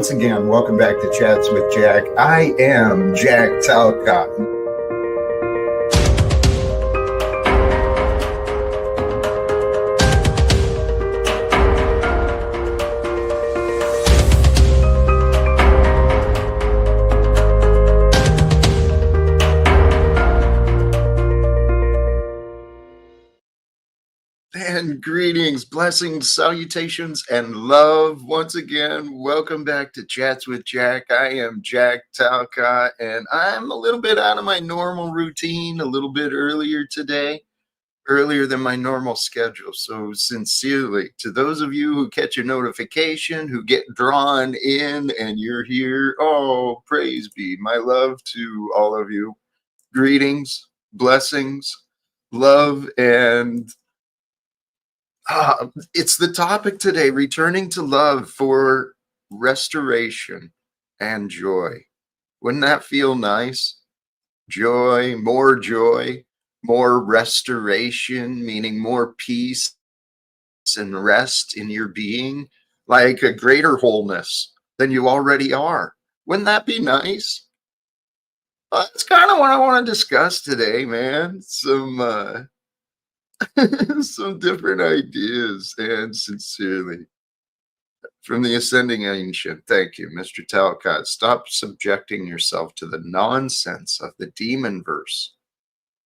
once again, welcome back to Chats with Jack. I am Jack Talcott. And greetings, blessings, salutations, and love. Once again, welcome back to Chats with Jack. I am Jack Talcott, and I'm a little bit out of my normal routine, a little bit earlier today, earlier than my normal schedule. So sincerely, to those of you who catch a notification, who get drawn in, and you're here, oh, praise be. My love to all of you. Greetings, blessings, love, and it's the topic today, returning to love for restoration and joy. Wouldn't that feel nice? Joy, more restoration, meaning more peace and rest in your being, like a greater wholeness than you already are. Wouldn't that be nice? That's kind of what I want to discuss today, man. Some different ideas, and sincerely from the ascending ancient. Thank you, Mr. Talcott. Stop subjecting yourself to the nonsense of the demon verse.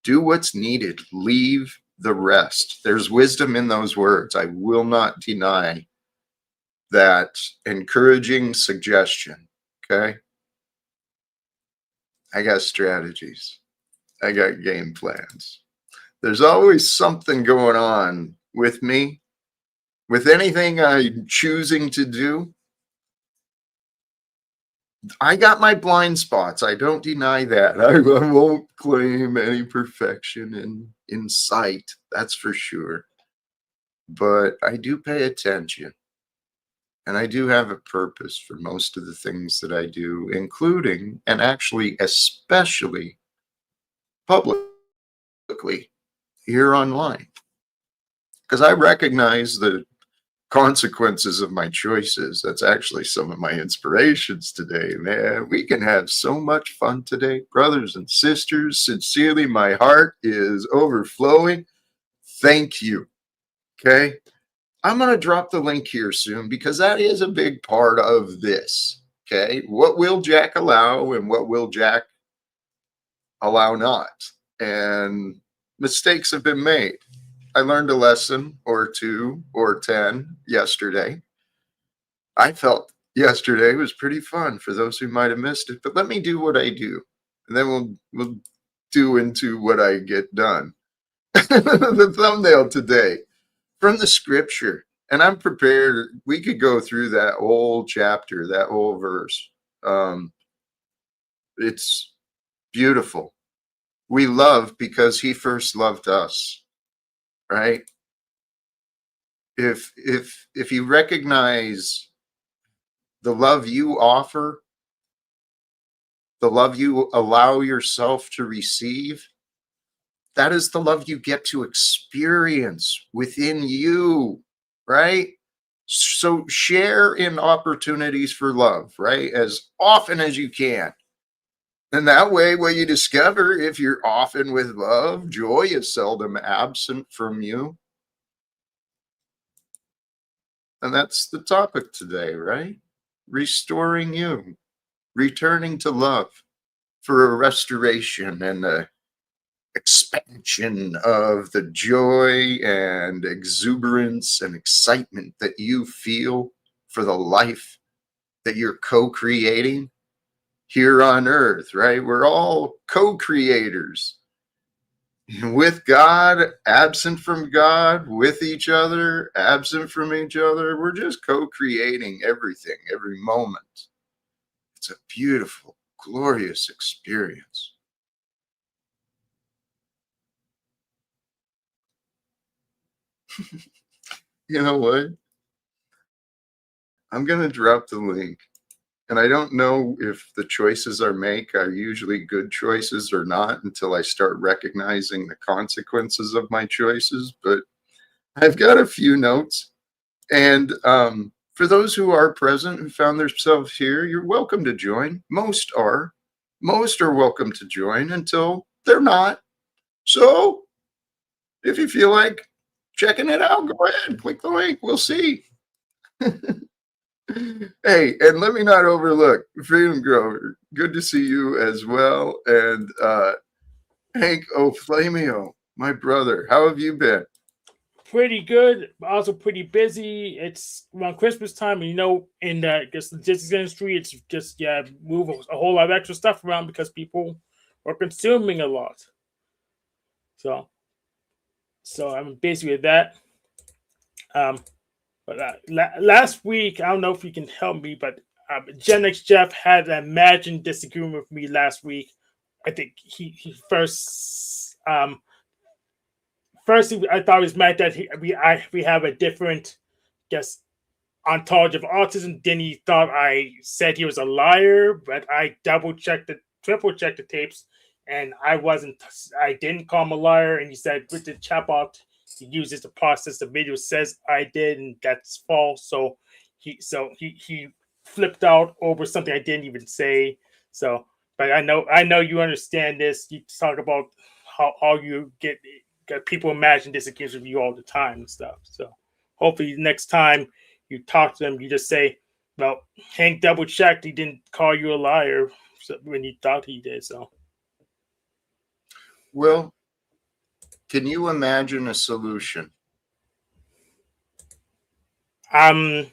Do what's needed. Leave the rest. There's wisdom in those words. I will not deny that encouraging suggestion. Okay. I got strategies. I got game plans. There's always something going on with me, with anything I'm choosing to do. I got my blind spots. I don't deny that. I won't claim any perfection in sight, that's for sure. But I do pay attention. And I do have a purpose for most of the things that I do, including, and actually especially, publicly. Here online, because I recognize the consequences of my choices. That's actually some of my inspirations today, man. We can have so much fun today, brothers and sisters. Sincerely, my heart is overflowing. Thank you. Okay, I'm going to drop the link here soon, because that is a big part of this. Okay, what will Jack allow and what will Jack allow not? And mistakes have been made. I learned a lesson or 2 or 10 yesterday. I felt yesterday was pretty fun for those who might have missed it, but let me do what I do, and then we'll do into what I get done. The thumbnail today from the scripture, and I'm prepared. We could go through that whole chapter, that whole verse. It's beautiful. We love because he first loved us, right? If you recognize the love you offer, the love you allow yourself to receive, that is the love you get to experience within you, right? So share in opportunities for love, right? As often as you can. And that way, what you discover, if you're often with love, joy is seldom absent from you. And that's the topic today, right? Restoring you, returning to love for a restoration and a expansion of the joy and exuberance and excitement that you feel for the life that you're co-creating here on earth, right? We're all co-creators with God, absent from God, with each other, absent from each other. We're just co-creating everything, every moment. It's a beautiful, glorious experience. You know what? I'm going to drop the link. And I don't know if the choices I make are usually good choices or not until I start recognizing the consequences of my choices. But I've got a few notes. And For those who are present who found themselves here, you're welcome to join. Most are. Most are welcome to join until they're not. So if you feel like checking it out, go ahead, click the link. We'll see. Hey, and let me not overlook Freedom Grover. Good to see you as well. And Hank O'Flamio, my brother, how have you been? Pretty good, but also pretty busy. It's around Christmas time, and in the logistics industry, it's just move a whole lot of extra stuff around because people are consuming a lot. So, so I'm busy with that. Um, but last week, I don't know if you can help me, but Gen X Jeff had an imagined disagreement with me last week. I think he first I thought it was meant that we have a different, guess, ontology of autism. Then he thought I said he was a liar, but I triple checked the tapes, and I wasn't. I didn't call him a liar, and he said with the chatbot he uses to process the video says I did, and that's false. So he flipped out over something I didn't even say. So, but I know you understand this. You talk about how you get people imagine this against you all the time and stuff. So hopefully next time you talk to them, you just say, "Well, Hank double checked. He didn't call you a liar when he thought he did." So, Well, can you imagine a solution? um,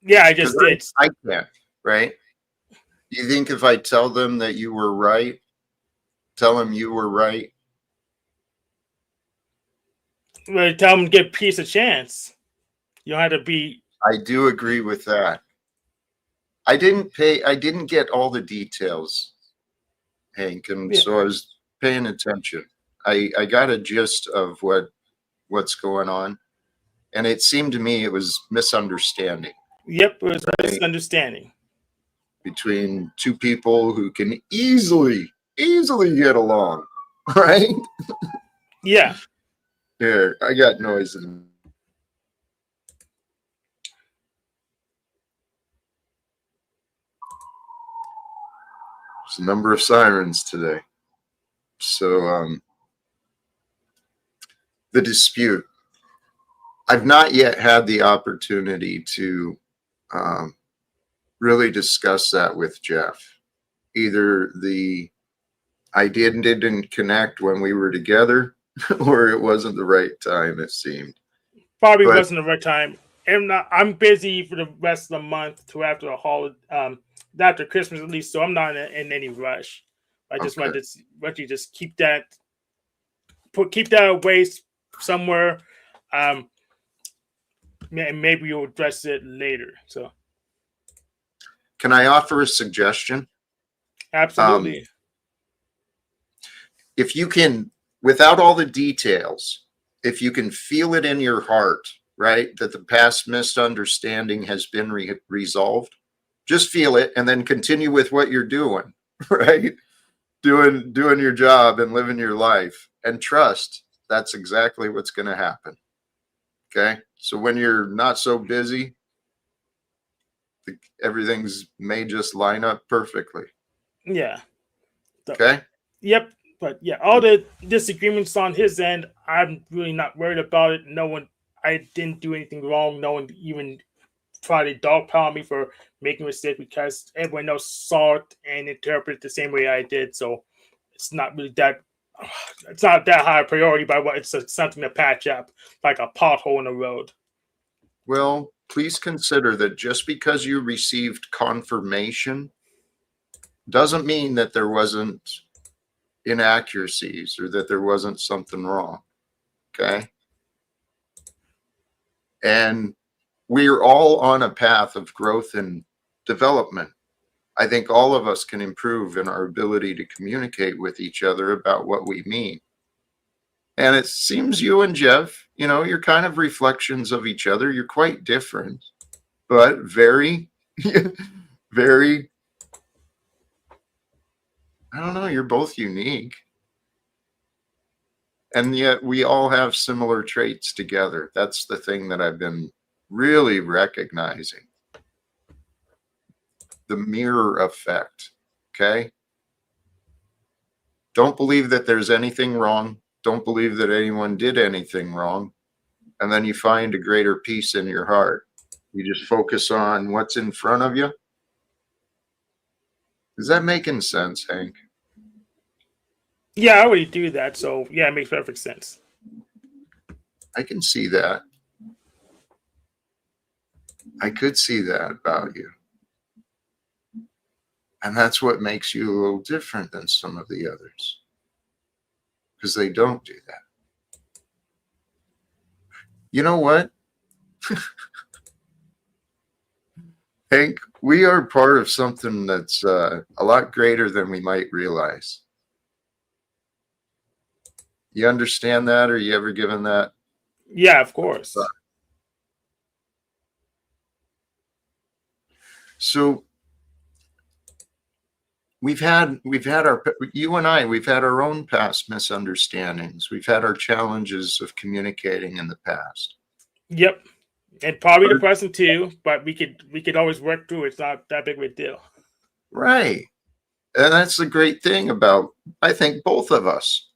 yeah, I just Because did. I can't, right? You think if I tell them that you were right, tell them you were right? Well, tell them to give peace a chance. You don't have to be. I do agree with that. I didn't get all the details, Hank, and Yeah, so I was paying attention. I got a gist of what's going on, and it seemed to me it was misunderstanding, yep, it was a right? misunderstanding. Between two people who can easily get along, right? Yeah, Here, I got noise in. There's a number of sirens today. So the dispute. I've not yet had the opportunity to um, really discuss that with Jeff. Either the idea didn't connect when we were together, or it wasn't the right time, it seemed. probably But wasn't the right time. I'm busy for the rest of the month to after the holiday, after Christmas at least. So I'm not in any rush. I just okay. want you to just keep that away somewhere. Um, and maybe you'll address it later. So Can I offer a suggestion? Um, absolutely, if you can, without all the details, if you can feel it in your heart, right, that the past misunderstanding has been resolved, just feel it and then continue with what you're doing, right? Doing your job and living your life, and trust that's exactly what's going to happen. Okay, so when you're not so busy, everything's may just line up perfectly. yeah. So, Okay. yep. But yeah, all the disagreements on his end, I'm really not worried about it. I didn't do anything wrong. No one even tried to dogpile me for making a mistake because everyone else saw it and interpreted it the same way I did. So it's not really that. It's not that high a priority, but it's something to patch up, like a pothole in the road. Well, please consider that just because you received confirmation doesn't mean that there wasn't inaccuracies or that there wasn't something wrong. Okay. And we're all on a path of growth and development. I think all of us can improve in our ability to communicate with each other about what we mean. And it seems you and Jeff, you're kind of reflections of each other. You're quite different, but very, very, I don't know, you're both unique. And yet we all have similar traits together. That's the thing that I've been really recognizing the mirror effect. Okay. Don't believe that there's anything wrong. Don't believe that anyone did anything wrong. And then you find a greater peace in your heart. You just focus on what's in front of you. Is that making sense, Hank? Yeah, I already do that, so yeah, it makes perfect sense. I can see that. I could see that about you. And that's what makes you a little different than some of the others. Because they don't do that. You know what? Hank, we are part of something that's a lot greater than we might realize. You understand that? Or you ever given that? Yeah, of course. So we've had our, you and I, we've had our own past misunderstandings. We've had our challenges of communicating in the past. Yep. And probably the present too, but we could always work through it. It's not that big of a deal. Right. And that's the great thing about, I think, both of us.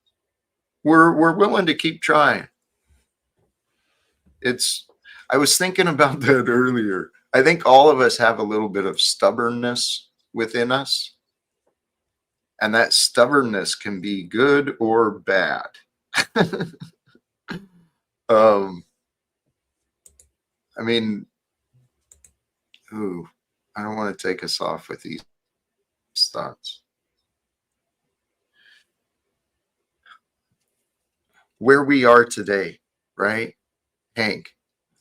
We're willing to keep trying. I was thinking about that earlier. I think all of us have a little bit of stubbornness within us. And that stubbornness can be good or bad. I mean, I don't want to take us off with these thoughts. Where we are today, right, Hank?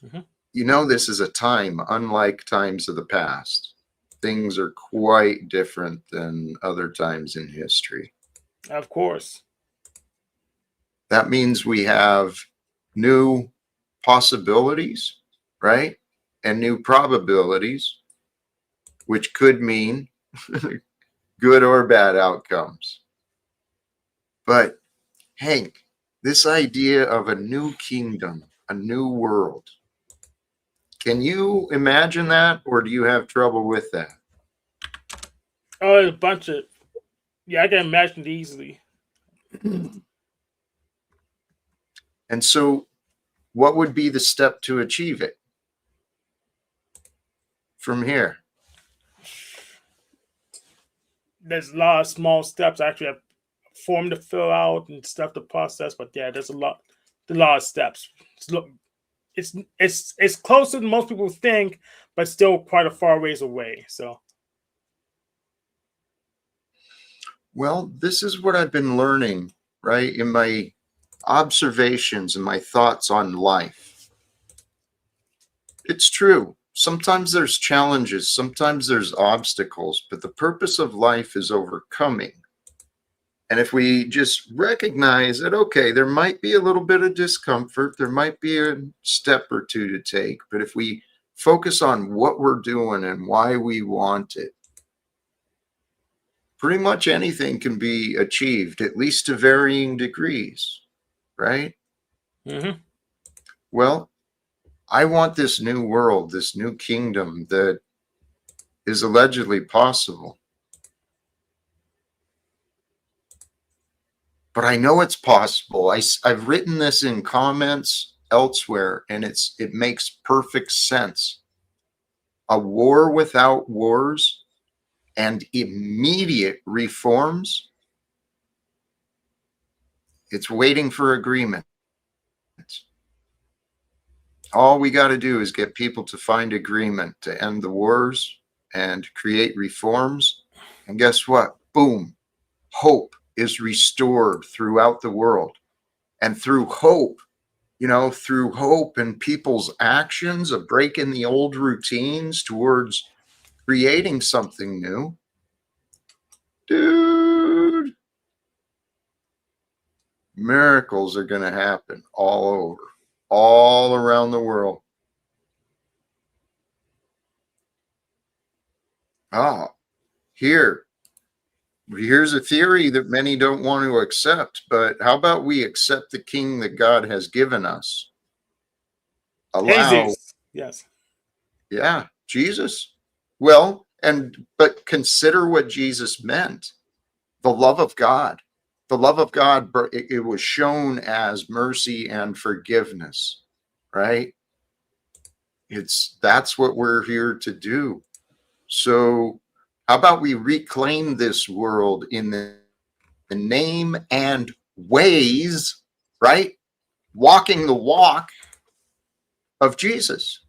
Mm-hmm. You know, this is a time unlike times of the past. Things are quite different than other times in history. Of course. That means we have new possibilities, right? And new probabilities, which could mean good or bad outcomes. But Hank, this idea of a new kingdom, a new world, can you imagine that, or do you have trouble with that? Oh, a bunch of yeah, I can imagine it easily. And so, what would be the step to achieve it from here? There's a lot of small steps. I actually have form to fill out and stuff to process, but yeah, there's a lot of steps. It's closer than most people think, but still quite a far ways away. So, well, this is what I've been learning, right, in my observations and my thoughts on life. It's true. Sometimes there's challenges, sometimes there's obstacles, but the purpose of life is overcoming. And if we just recognize that, okay, there might be a little bit of discomfort, there might be a step or two to take, but if we focus on what we're doing and why we want it, pretty much anything can be achieved, at least to varying degrees, right? mm-hmm. Well, I want this new world, this new kingdom that is allegedly possible. But I know it's possible. I've written this in comments elsewhere, and it makes perfect sense. A war without wars and immediate reforms, it's waiting for agreement. All we got to do is get people to find agreement to end the wars and create reforms. And guess what? Boom. Hope is restored throughout the world. And through hope, through hope and people's actions of breaking the old routines towards creating something new, dude, miracles are going to happen all over, all around the world. Here's a theory that many don't want to accept, but how about we accept the king that God has given us? Allow Jesus. Yes. Yeah, Jesus. Well, but consider what Jesus meant. The love of God. The love of God, it was shown as mercy and forgiveness, right? That's what we're here to do. So how about we reclaim this world in the name and ways, right? Walking the walk of Jesus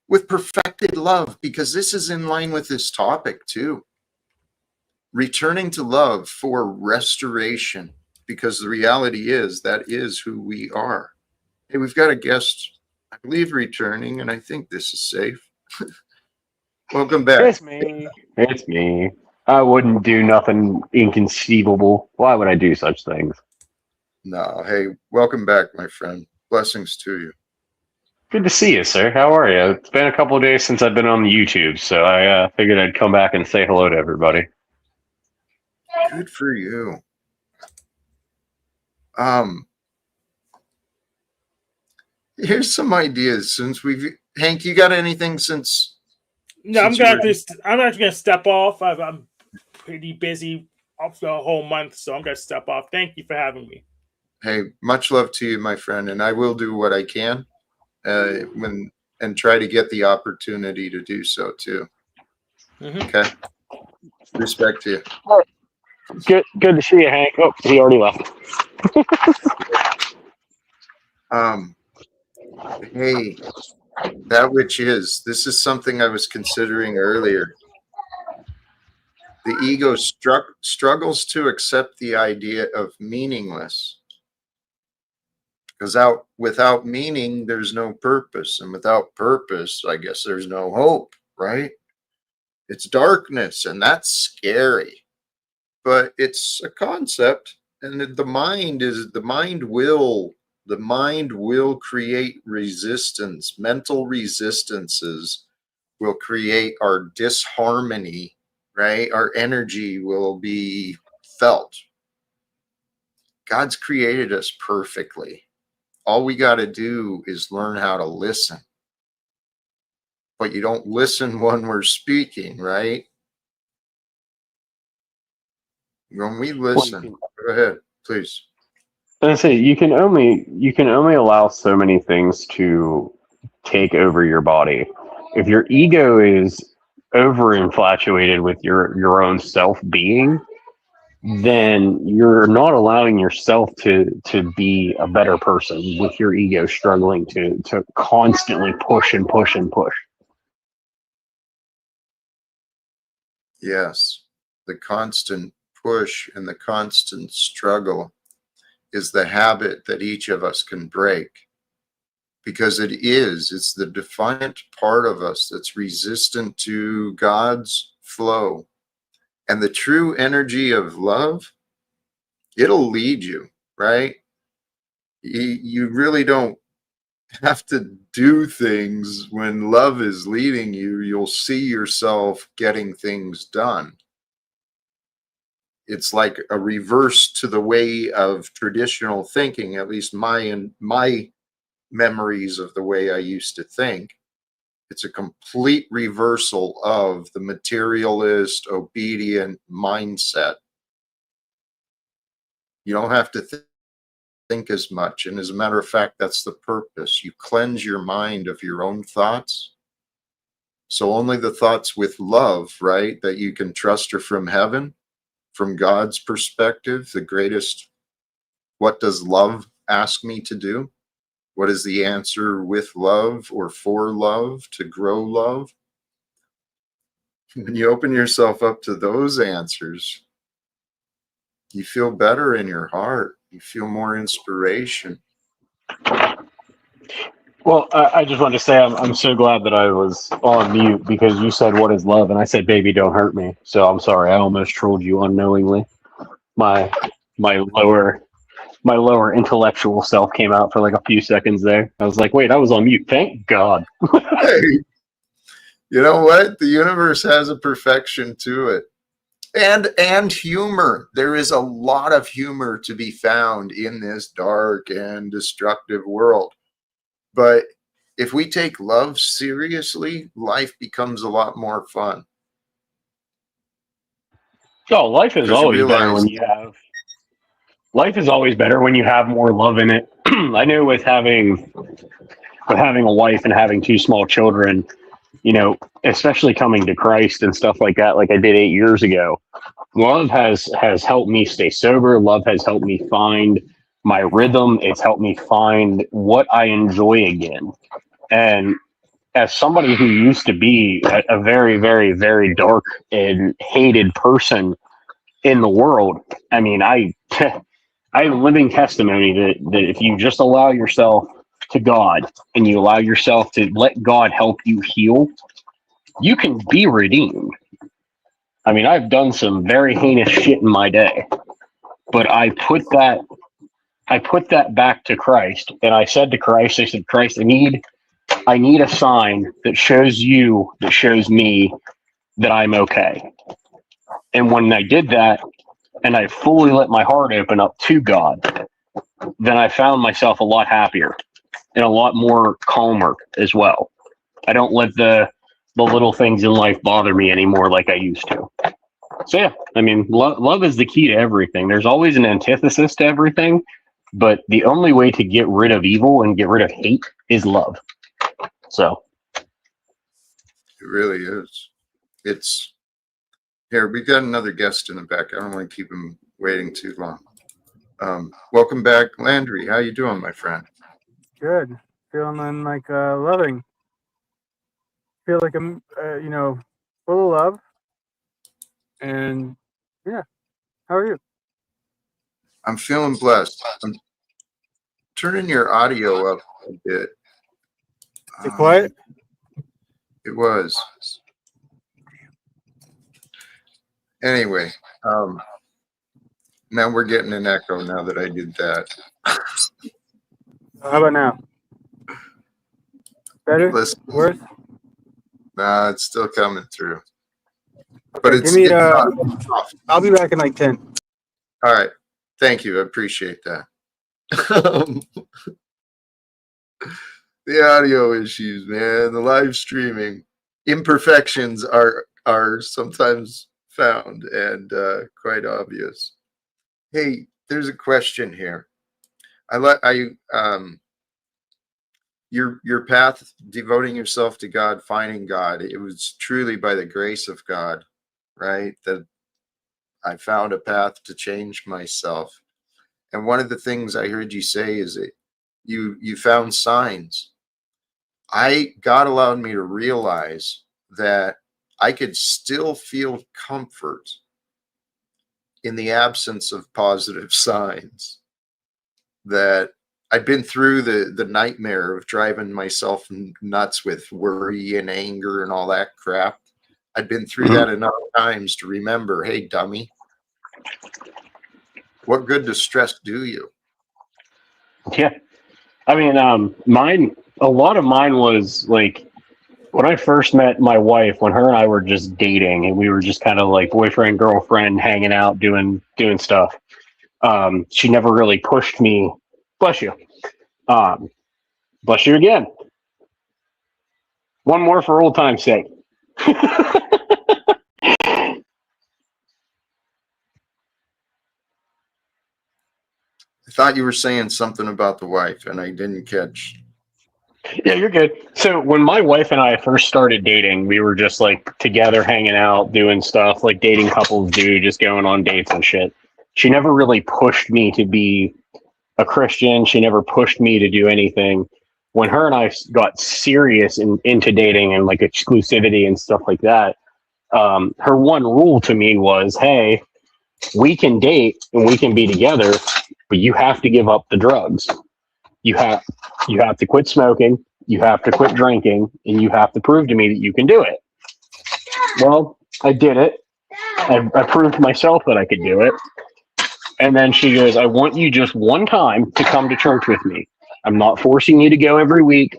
with perfected love, because this is in line with this topic too. Returning to love for restoration, because the reality is that is who we are. Hey, we've got a guest, I believe, returning, and I think this is safe. Welcome back. It's me. It's me. I wouldn't do nothing inconceivable. Why would I do such things? No, hey, welcome back, my friend. Blessings to you. Good to see you, sir. How are you? It's been a couple of days since I've been on the YouTube, so I figured I'd come back and say hello to everybody. Good for you. Here's some ideas since Hank, you got anything since? No, I'm Since you were- I'm actually gonna step off. I'm pretty busy off the whole month, so I'm gonna step off. Thank you for having me. Hey, much love to you, my friend, and I will do what I can and try to get the opportunity to do so too. Okay. Respect to you. Good to see you, Hank. Oh, he already left. Hey, that which is, this is something I was considering earlier. The ego struggles to accept the idea of meaningless, because without meaning, there's no purpose. And without purpose, I guess there's no hope, right? It's darkness, and that's scary. But it's a concept, and the mind will create resistance. Mental resistances will create our disharmony, right? Our energy will be felt. God's created us perfectly. All we got to do is learn how to listen. But you don't listen when we're speaking, right? When we listen, go ahead, please. I say you can only allow so many things to take over your body. If your ego is over infatuated with your own self being, then you're not allowing yourself to be a better person with your ego struggling to constantly push and push and push. Yes, the constant push and the constant struggle is the habit that each of us can break, because it's the defiant part of us that's resistant to God's flow. And the true energy of love, it'll lead you, right? You really don't have to do things. When love is leading you, you'll see yourself getting things done. It's like a reverse to the way of traditional thinking, at least my memories of the way I used to think. It's a complete reversal of the materialist, obedient mindset. You don't have to think as much. And as a matter of fact, that's the purpose. You cleanse your mind of your own thoughts. So only the thoughts with love, right, that you can trust are from heaven, from God's perspective, the greatest. What does love ask me to do? What is the answer with love or for love, to grow love? When you open yourself up to those answers, you feel better in your heart. You feel more inspiration. Well, I just wanted to say I'm so glad that I was on mute because you said what is love, and I said baby don't hurt me. So I'm sorry, I almost trolled you unknowingly. My my lower intellectual self came out for like a few seconds there. I was like, wait, I was on mute. Thank God. Hey, you know what? The universe has a perfection to it. And humor. There is a lot of humor to be found in this dark and destructive world. But if we take love seriously, life becomes a lot more fun. Oh, life is Because you always better realize, when you have. Life is always better when you have more love in it. I know with having a wife and having two small children, you know, especially coming to Christ and stuff like that, like I did 8 years ago. Love has helped me stay sober. Love has helped me find my rhythm. It's helped me find what I enjoy again. And as somebody who used to be a very, very, very dark and hated person in the world, I mean, I have living testimony that if you just allow yourself to God and you allow yourself to let God help you heal, you can be redeemed. I mean, I've done some very heinous shit in my day, but I put that back to Christ, and I said to Christ, I said, Christ, I need a sign that shows me that I'm okay. And when I did that, and I fully let my heart open up to God, then I found myself a lot happier and a lot more calmer as well. I don't let the little things in life bother me anymore like I used to. So yeah, I mean, love is the key to everything. There's always an antithesis to everything, but the only way to get rid of evil and get rid of hate is love. So it really is. It's here. We've got another guest in the back. I don't want to keep him waiting too long. Welcome back, Landry. How you doing, my friend? Good. Feeling like loving. Feel like I'm, full of love. And yeah, how are you? I'm feeling blessed. I'm turning your audio up a bit. Is it quiet? It was. Anyway, now we're getting an echo now that I did that. How about now? Better? Listen, Worse? nah, it's still coming through. Okay, But it's I'll be back in like 10. all right. Thank you. I appreciate that. The audio issues, man, the live streaming imperfections are sometimes found and quite obvious. Hey, there's a question here. Your path, devoting yourself to God, finding God, it was truly by the grace of God, right? That I found a path to change myself. And one of the things I heard you say is that you found signs. God allowed me to realize that I could still feel comfort in the absence of positive signs. That I've been through the nightmare of driving myself nuts with worry and anger and all that crap. I've been through that enough times to remember, hey, dummy, what good does stress do you? yeah, I mean, a lot of mine was like when I first met my wife, when her and I were just dating and we were just kind of like boyfriend, girlfriend, hanging out, doing stuff. She never really pushed me. Bless you. Bless you again. One more for old time's sake. I thought you were saying something about the wife and I didn't catch. Yeah, you're good. So when my wife and I first started dating, we were just like together hanging out, doing stuff like dating couples do, just going on dates and shit. She never really pushed me to be a Christian. She never pushed me to do anything. When her and I got serious into dating and like exclusivity and stuff like that, her one rule to me was, hey, we can date and we can be together, but you have to give up the drugs. You have to quit smoking, you have to quit drinking, and you have to prove to me that you can do it. Well, I did it. I proved to myself that I could do it. And then she goes, I want you just one time to come to church with me. I'm not forcing you to go every week.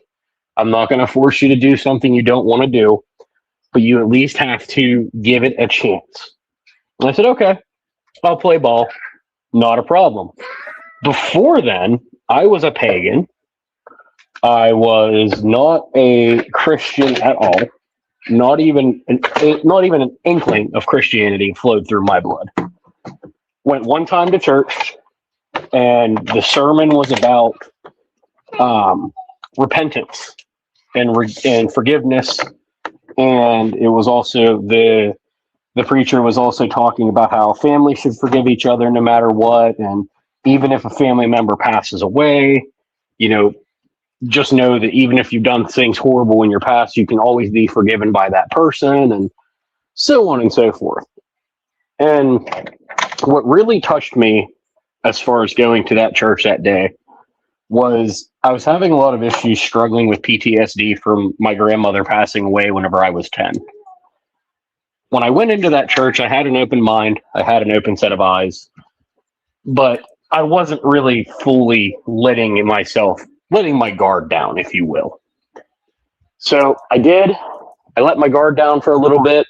I'm not going to force you to do something you don't want to do, but you at least have to give it a chance. And I said, okay, I'll play ball. Not a problem. Before then, I was a pagan. I was not a Christian at all. Not even an inkling of Christianity flowed through my blood. Went one time to church, and the sermon was about repentance and forgiveness, and it was also the preacher was also talking about how families should forgive each other no matter what, and even if a family member passes away, you know, just know that even if you've done things horrible in your past, you can always be forgiven by that person, and so on and so forth. And what really touched me as far as going to that church that day was I was having a lot of issues struggling with PTSD from my grandmother passing away whenever I was 10. When I went into that church, I had an open mind, I had an open set of eyes, but I wasn't really fully letting my guard down, if you will. So I let my guard down for a little bit,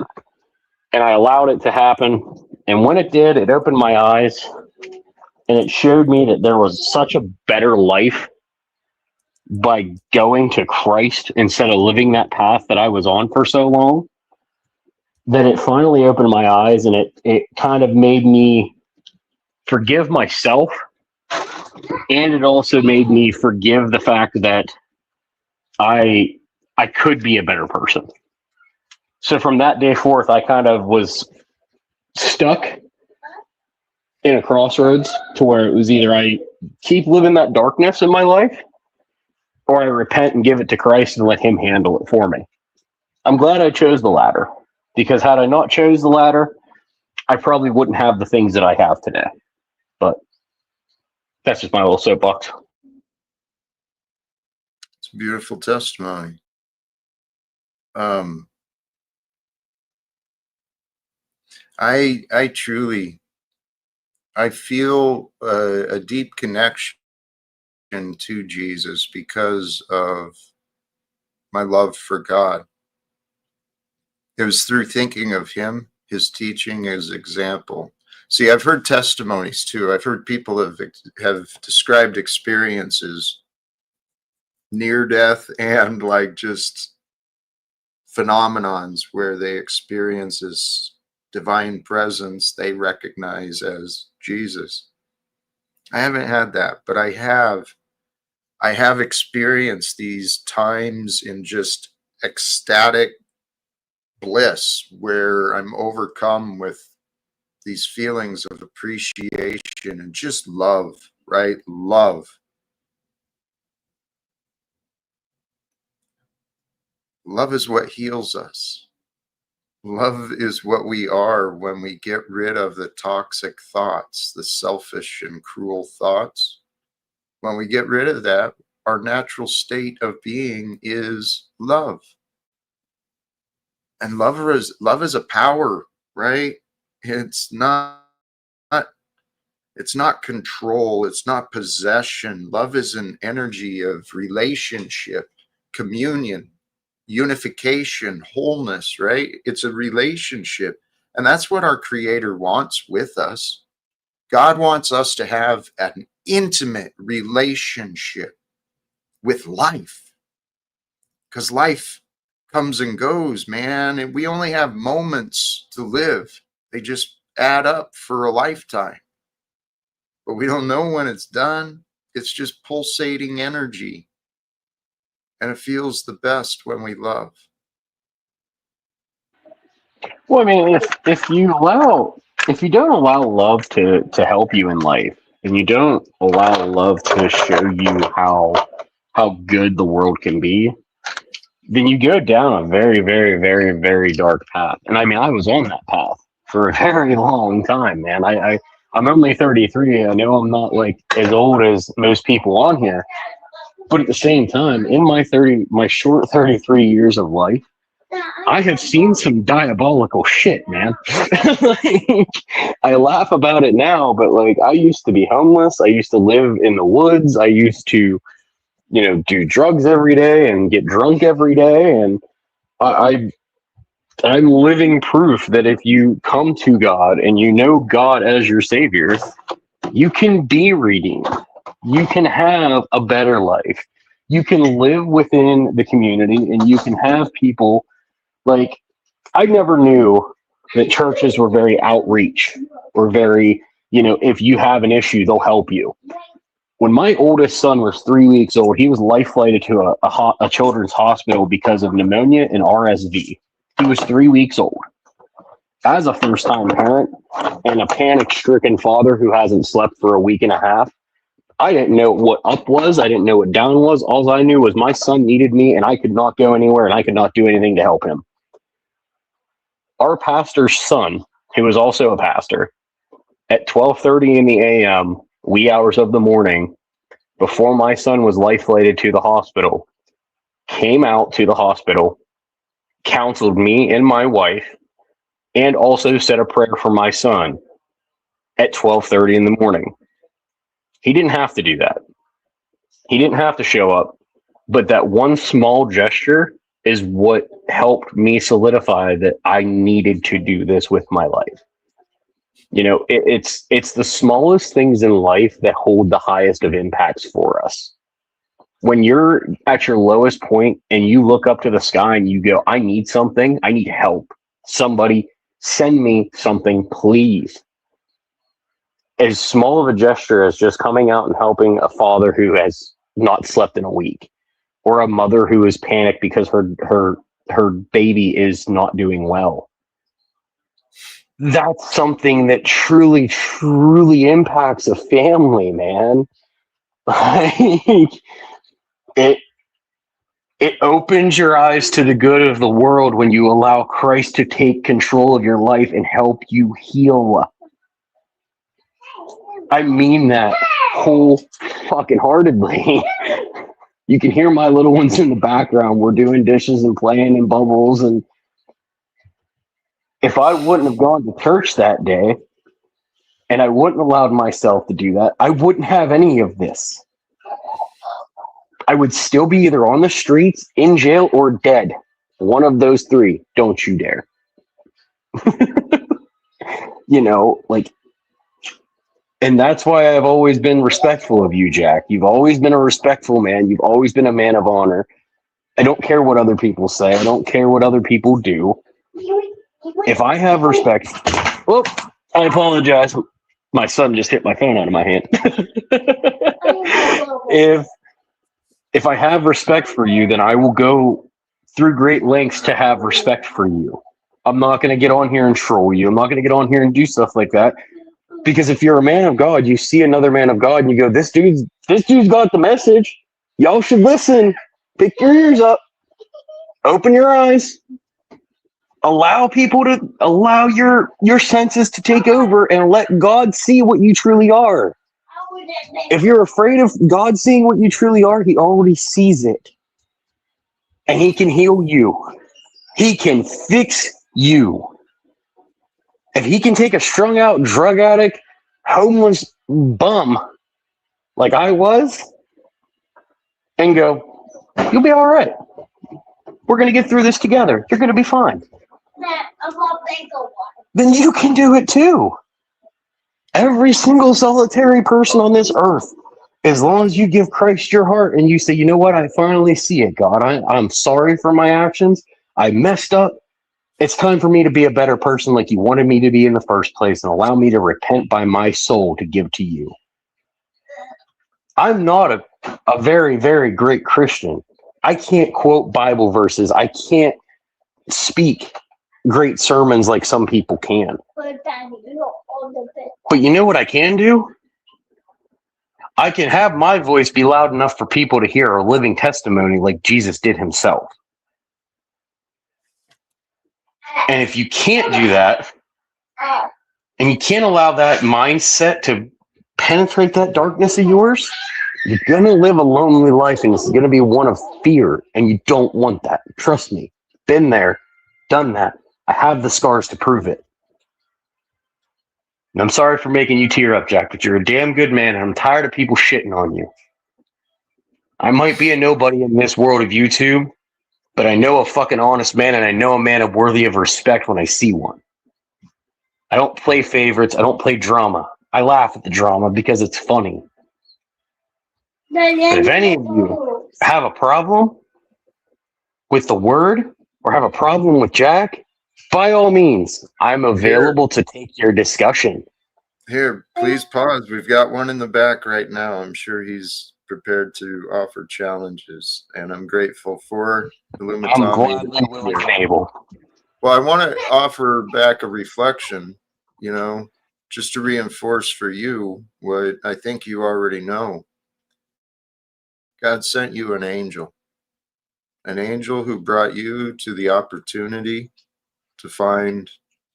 and I allowed it to happen. And when it did, it opened my eyes, and it showed me that there was such a better life by going to Christ instead of living that path that I was on for so long, that it finally opened my eyes, and it kind of made me forgive myself. And it also made me forgive the fact that I could be a better person. So from that day forth, I kind of was stuck in a crossroads to where it was either I keep living that darkness in my life, or I repent and give it to Christ and let him handle it for me. I'm glad I chose the latter, because had I not chose the latter, I probably wouldn't have the things that I have today. But that's just my little soapbox. It's a beautiful testimony. I truly, I feel a deep connection to Jesus because of my love for God. It was through thinking of him, his teaching, his example. See, I've heard testimonies too. I've heard people have described experiences near death and like just phenomenons where they experience this divine presence they recognize as Jesus. I haven't had that, but I have experienced these times in just ecstatic bliss where I'm overcome with these feelings of appreciation and just love, right? Love. Love is what heals us. Love is what we are when we get rid of the toxic thoughts, the selfish and cruel thoughts. When we get rid of that, our natural state of being is love. And love is a power, right? It's not control, it's not possession. Love is an energy of relationship, communion, unification, wholeness, right? It's a relationship. And that's what our Creator wants with us. God wants us to have an intimate relationship with life, because life comes and goes, man, and we only have moments to live. They just add up for a lifetime, but we don't know when it's done. It's just pulsating energy, and it feels the best when we love. Well, I mean, if you don't allow love to help you in life, and you don't allow love to show you how good the world can be, then you go down a very, very, very, very dark path. And I mean, I was on that path for a very long time, man. I'm only 33. I know I'm not like as old as most people on here, but at the same time, in my short 33 years of life, I have seen some diabolical shit, man. Like, I laugh about it now, but like I used to be homeless. I used to live in the woods. I used to, do drugs every day and get drunk every day. And I'm living proof that if you come to God and you know God as your savior, you can be redeemed. You can have a better life. You can live within the community and you can have people like, I never knew that churches were very outreach or very, if you have an issue, they'll help you. When my oldest son was 3 weeks old, he was life flighted to a children's hospital because of pneumonia and RSV. He was 3 weeks old. As a first-time parent and a panic-stricken father who hasn't slept for a week and a half, I didn't know what up was. I didn't know what down was. All I knew was my son needed me, and I could not go anywhere, and I could not do anything to help him. Our pastor's son, who was also a pastor, at 12:30 in the a.m., wee hours of the morning, before my son was life flighted to the hospital, came out to the hospital, counseled me and my wife, and also said a prayer for my son at 12:30 in the morning. He didn't have to do that. He didn't have to show up, but that one small gesture is what helped me solidify that I needed to do this with my life. It's the smallest things in life that hold the highest of impacts for us. When you're at your lowest point and you look up to the sky and you go, I need something, I need help. Somebody send me something, please. As small of a gesture as just coming out and helping a father who has not slept in a week, or a mother who is panicked because her baby is not doing well. That's something that truly, truly impacts a family, man. It opens your eyes to the good of the world when you allow Christ to take control of your life and help you heal. I mean that whole fucking heartedly. You can hear my little ones in the background. We're doing dishes and playing in bubbles. And if I wouldn't have gone to church that day and I wouldn't allowed myself to do that, I wouldn't have any of this. I would still be either on the streets, in jail, or dead. One of those three. Don't you dare. And that's why I've always been respectful of you, Jack. You've always been a respectful man. You've always been a man of honor. I don't care what other people say. I don't care what other people do. If I have respect, well, I apologize. My son just hit my phone out of my hand. If I have respect for you, then I will go through great lengths to have respect for you. I'm not going to get on here and troll you. I'm not going to get on here and do stuff like that. Because if you're a man of God, you see another man of God and you go, this dude's got the message. Y'all should listen. Pick your ears up. Open your eyes. Allow your senses to take over and let God see what you truly are. If you're afraid of God seeing what you truly are, he already sees it. And he can heal you. He can fix you. If he can take a strung out drug addict, homeless bum like I was and go, you'll be all right. We're going to get through this together. You're going to be fine. Then you can do it too. Every single solitary person on this earth, as long as you give Christ your heart and you say, you know what, I finally see it, God. I'm sorry for my actions. I messed up. It's time for me to be a better person like you wanted me to be in the first place and allow me to repent by my soul to give to you. I'm not a very, very great Christian. I can't quote Bible verses. I can't speak great sermons like some people can. But you know what I can do? I can have my voice be loud enough for people to hear a living testimony like Jesus did himself. And if you can't do that, and you can't allow that mindset to penetrate that darkness of yours, you're going to live a lonely life, and it's going to be one of fear, and you don't want that. Trust me. Been there, done that. I have the scars to prove it. And I'm sorry for making you tear up, Jack, but you're a damn good man, and I'm tired of people shitting on you. I might be a nobody in this world of YouTube, but I know a fucking honest man, and I know a man worthy of respect when I see one. I don't play favorites. I don't play drama. I laugh at the drama because it's funny. But if any of you have a problem with the word or have a problem with Jack, by all means, I'm available to take your discussion. Here, please pause. We've got one in the back right now. I'm sure he's prepared to offer challenges, and I'm grateful for I'm Illumitami. gladly willing and able. Well, I want to offer back a reflection, just to reinforce for you what I think you already know. God sent you an angel who brought you to the opportunity to find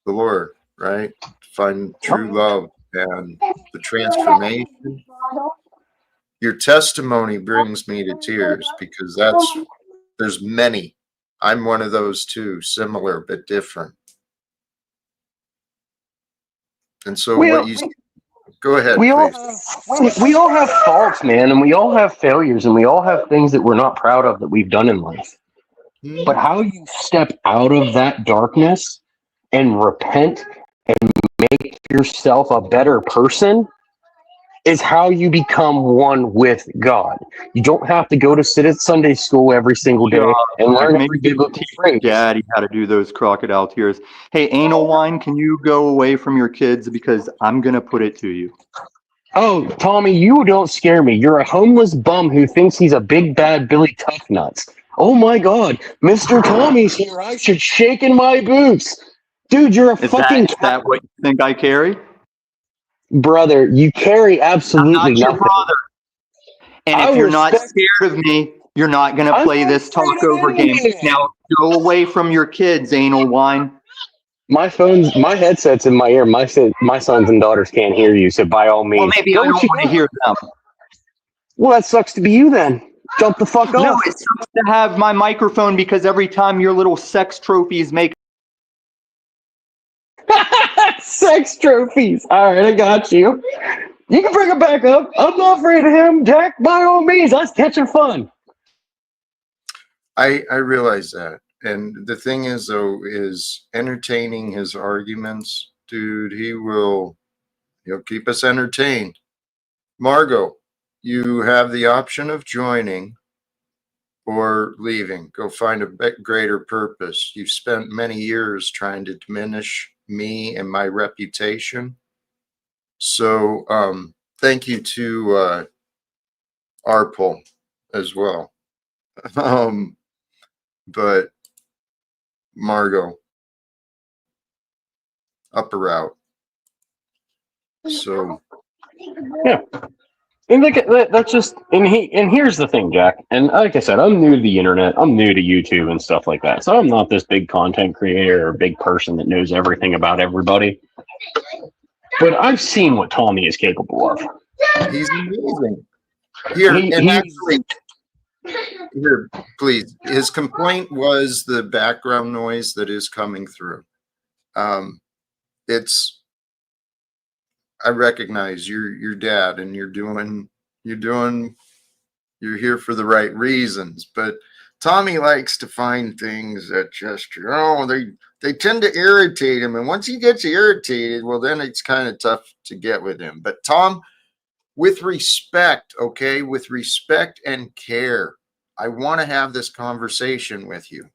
the Lord, right? To find true love and the transformation. Your testimony brings me to tears because there's many. I'm one of those too, similar but different. And so go ahead, we please. we all have faults, man, and we all have failures, and we all have things that we're not proud of that we've done in life. But how you step out of that darkness and repent and make yourself a better person is how you become one with God. You don't have to go to sit at Sunday school every single day and learn every biblical phrase. Daddy how to do those crocodile tears. Hey, anal wine, can you go away from your kids because I'm going to put it to you. Oh, Tommy, you don't scare me. You're a homeless bum who thinks he's a big bad Billy Toughnuts. Oh my God, Mr. Tommy's here. I should shake in my boots. Dude, you're a Is fucking that what you think I carry? brother. You carry absolutely I'm not your nothing. brother. And if you're not scared of me, you're not going to play this talkover game. Now go away from your kids, anal wine. My headset's in my ear. My sons and daughters can't hear you, so by all means. Well, maybe I don't want to hear them. Well, that sucks to be you then. Jump the fuck off. No, it sucks to have my microphone because every time your little sex trophies make sex trophies. All right, I got you. You can bring it back up. I'm not afraid of him, Jack. By all means, let's catching fun. I realize that. And the thing is, though, is entertaining his arguments, dude, he'll keep us entertained. Margot, you have the option of joining or leaving. Go find a greater purpose. You've spent many years trying to diminish me and my reputation. So thank you to Arpol as well. But Margot, up or out. So yeah. And that's just and here's the thing, Jack. And like I said, I'm new to the internet. I'm new to YouTube and stuff like that. So I'm not this big content creator or big person that knows everything about everybody. But I've seen what Tommy is capable of. He's amazing. Here, please. His complaint was the background noise that is coming through. I recognize you're dad and you're here for the right reasons, but Tommy likes to find things that just, they tend to irritate him. And once he gets irritated, well, then it's kind of tough to get with him. But Tom, with respect, okay, with respect and care, I want to have this conversation with you.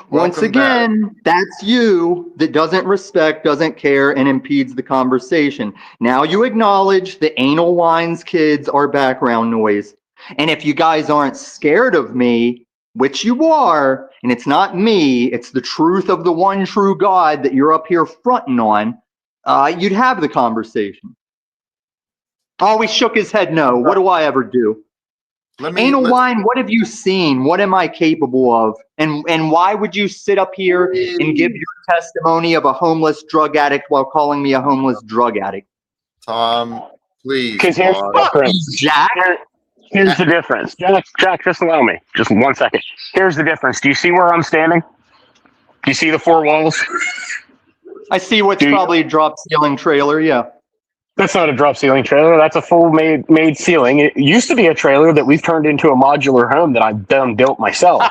Once again, that's you that doesn't respect, doesn't care, and impedes the conversation. Now you acknowledge the anal wine's kids are background noise. And if you guys aren't scared of me, which you are, and it's not me, it's the truth of the one true God that you're up here fronting on, you'd have the conversation. Oh, he shook his head no. What do I ever do? Anal wine, what have you seen? What am I capable of? And why would you sit up here and give your testimony of a homeless drug addict while calling me a homeless drug addict? Tom, please. Because here's the difference. Jack. Here's the difference. Jack, just allow me. Just 1 second. Here's the difference. Do you see where I'm standing? Do you see the four walls? I see what's probably a drop ceiling trailer, yeah. That's not a drop ceiling trailer. That's a full made ceiling. It used to be a trailer that we've turned into a modular home that I've done built myself.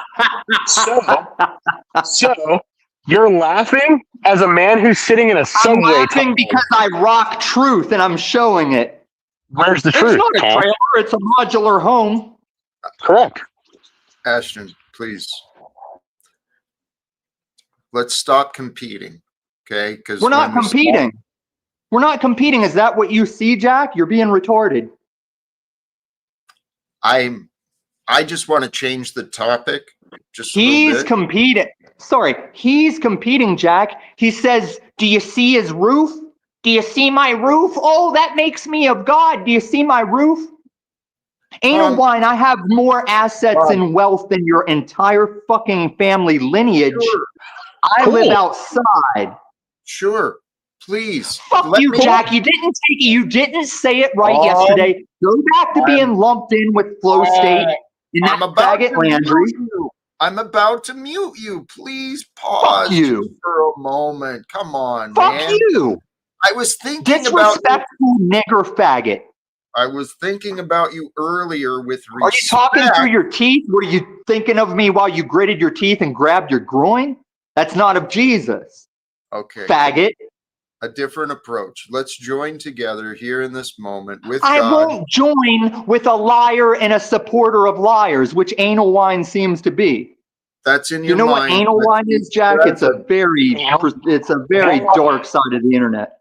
So you're laughing as a man who's sitting in a subway. I'm laughing because I rock truth and I'm showing it. Where's the truth? It's not a trailer. It's a modular home. Correct. Ashton, please. Let's stop competing, okay? Because We're not competing. We're not competing. Is that what you see, Jack? You're being retarded. I just want to change the topic just a little He's bit. competing. Sorry, he's competing, Jack. He says, do you see his roof? Do you see my roof? Oh, that makes me of God. Do you see my roof? Anal wine, I have more assets and wealth than your entire fucking family lineage. Sure. I live outside. Sure. Please. Fuck you, Jack. You didn't say it right yesterday. Go back to being lumped in with Flow State and that faggot Landry. I'm about to mute you. Please pause for a moment. Come on, Fuck man. you. I was thinking Disrespectful nigger faggot. I was thinking about you earlier with respect. Are you talking through your teeth? Were you thinking of me while you gritted your teeth and grabbed your groin? That's not of Jesus. Okay. Faggot. A different approach. Let's join together here in this moment with I God. won't join with a liar and a supporter of liars, which anal wine seems to be. That's in your mind. You know what anal wine is, Jack? It's a very dark side of the internet.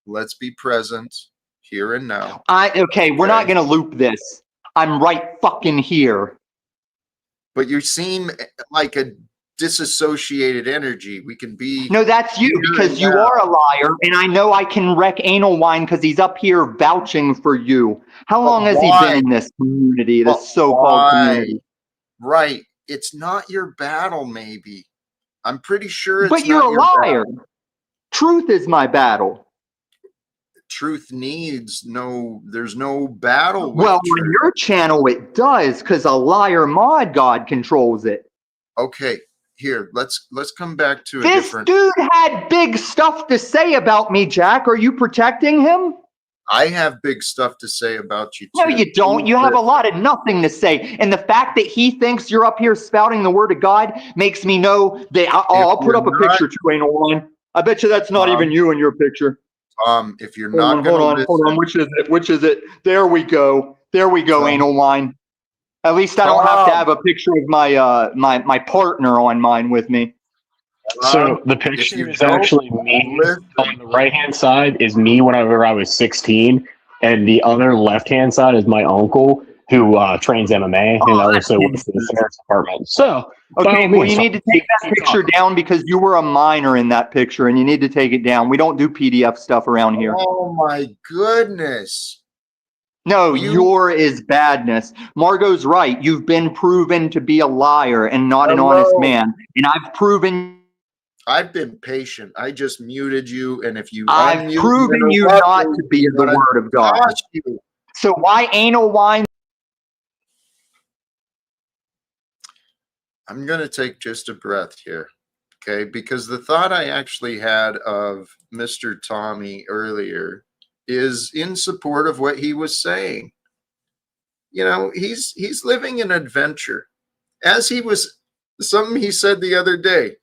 Let's be present here and now. Okay, we're not going to loop this. I'm right fucking here. But you seem like a disassociated energy. We can be. No, that's you because you are a liar, and I know I can wreck anal wine because he's up here vouching for you. How long has he been in this community, this so-called community? Right. It's not your battle, maybe. I'm pretty sure it's But you're a liar. Truth is my battle. Truth needs there's no battle. Well, on your channel it does, because a liar mod god controls it. Okay, here, let's come back to this dude had big stuff to say about me, Jack. Are you protecting him? I have big stuff to say about you too. No, you don't. You have a lot of nothing to say. And the fact that he thinks you're up here spouting the word of God makes me know that I'll put up a picture too, anal wine. I bet you that's not even you in your picture. If you're not hold on, which is it? There we go, anal wine. At least I don't have to have a picture of my my partner on mine with me. So the picture is actually me. On the right hand side is me whenever I was 16, and the other left hand side is my uncle who trains MMA and also works in the sheriff's department. So okay, well, you need to take that picture down because you were a minor in that picture, and you need to take it down. We don't do PDF stuff around here. Oh my goodness! No, your is badness. Margot's right. You've been proven to be a liar and not an honest man, and I've proven. I've been patient. I just muted you, and if you I've proven you not to be the word of God. So why anal wine? I'm going to take just a breath here, okay? Because the thought I actually had of Mr. Tommy earlier is in support of what he was saying. You know, he's living an adventure. As he said the other day,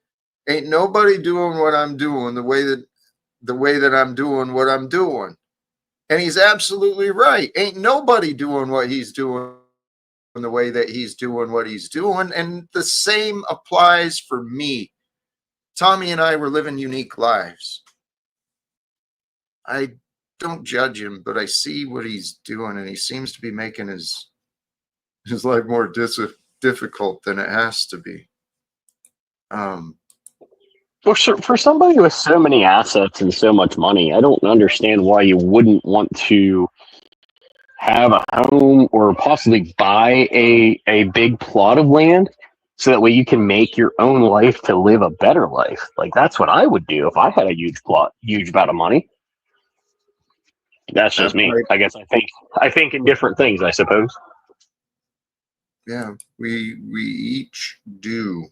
ain't nobody doing what I'm doing the way that I'm doing what I'm doing. And he's absolutely right. Ain't nobody doing what he's doing the way that he's doing what he's doing. And the same applies for me. Tommy and I were living unique lives. I don't judge him, but I see what he's doing, and he seems to be making his life more difficult than it has to be. Well, for somebody with so many assets and so much money, I don't understand why you wouldn't want to have a home or possibly buy a big plot of land so that way you can make your own life to live a better life. Like, that's what I would do if I had a huge amount of money. That's just me. Right. I guess I think in different things, I suppose. Yeah, we each do.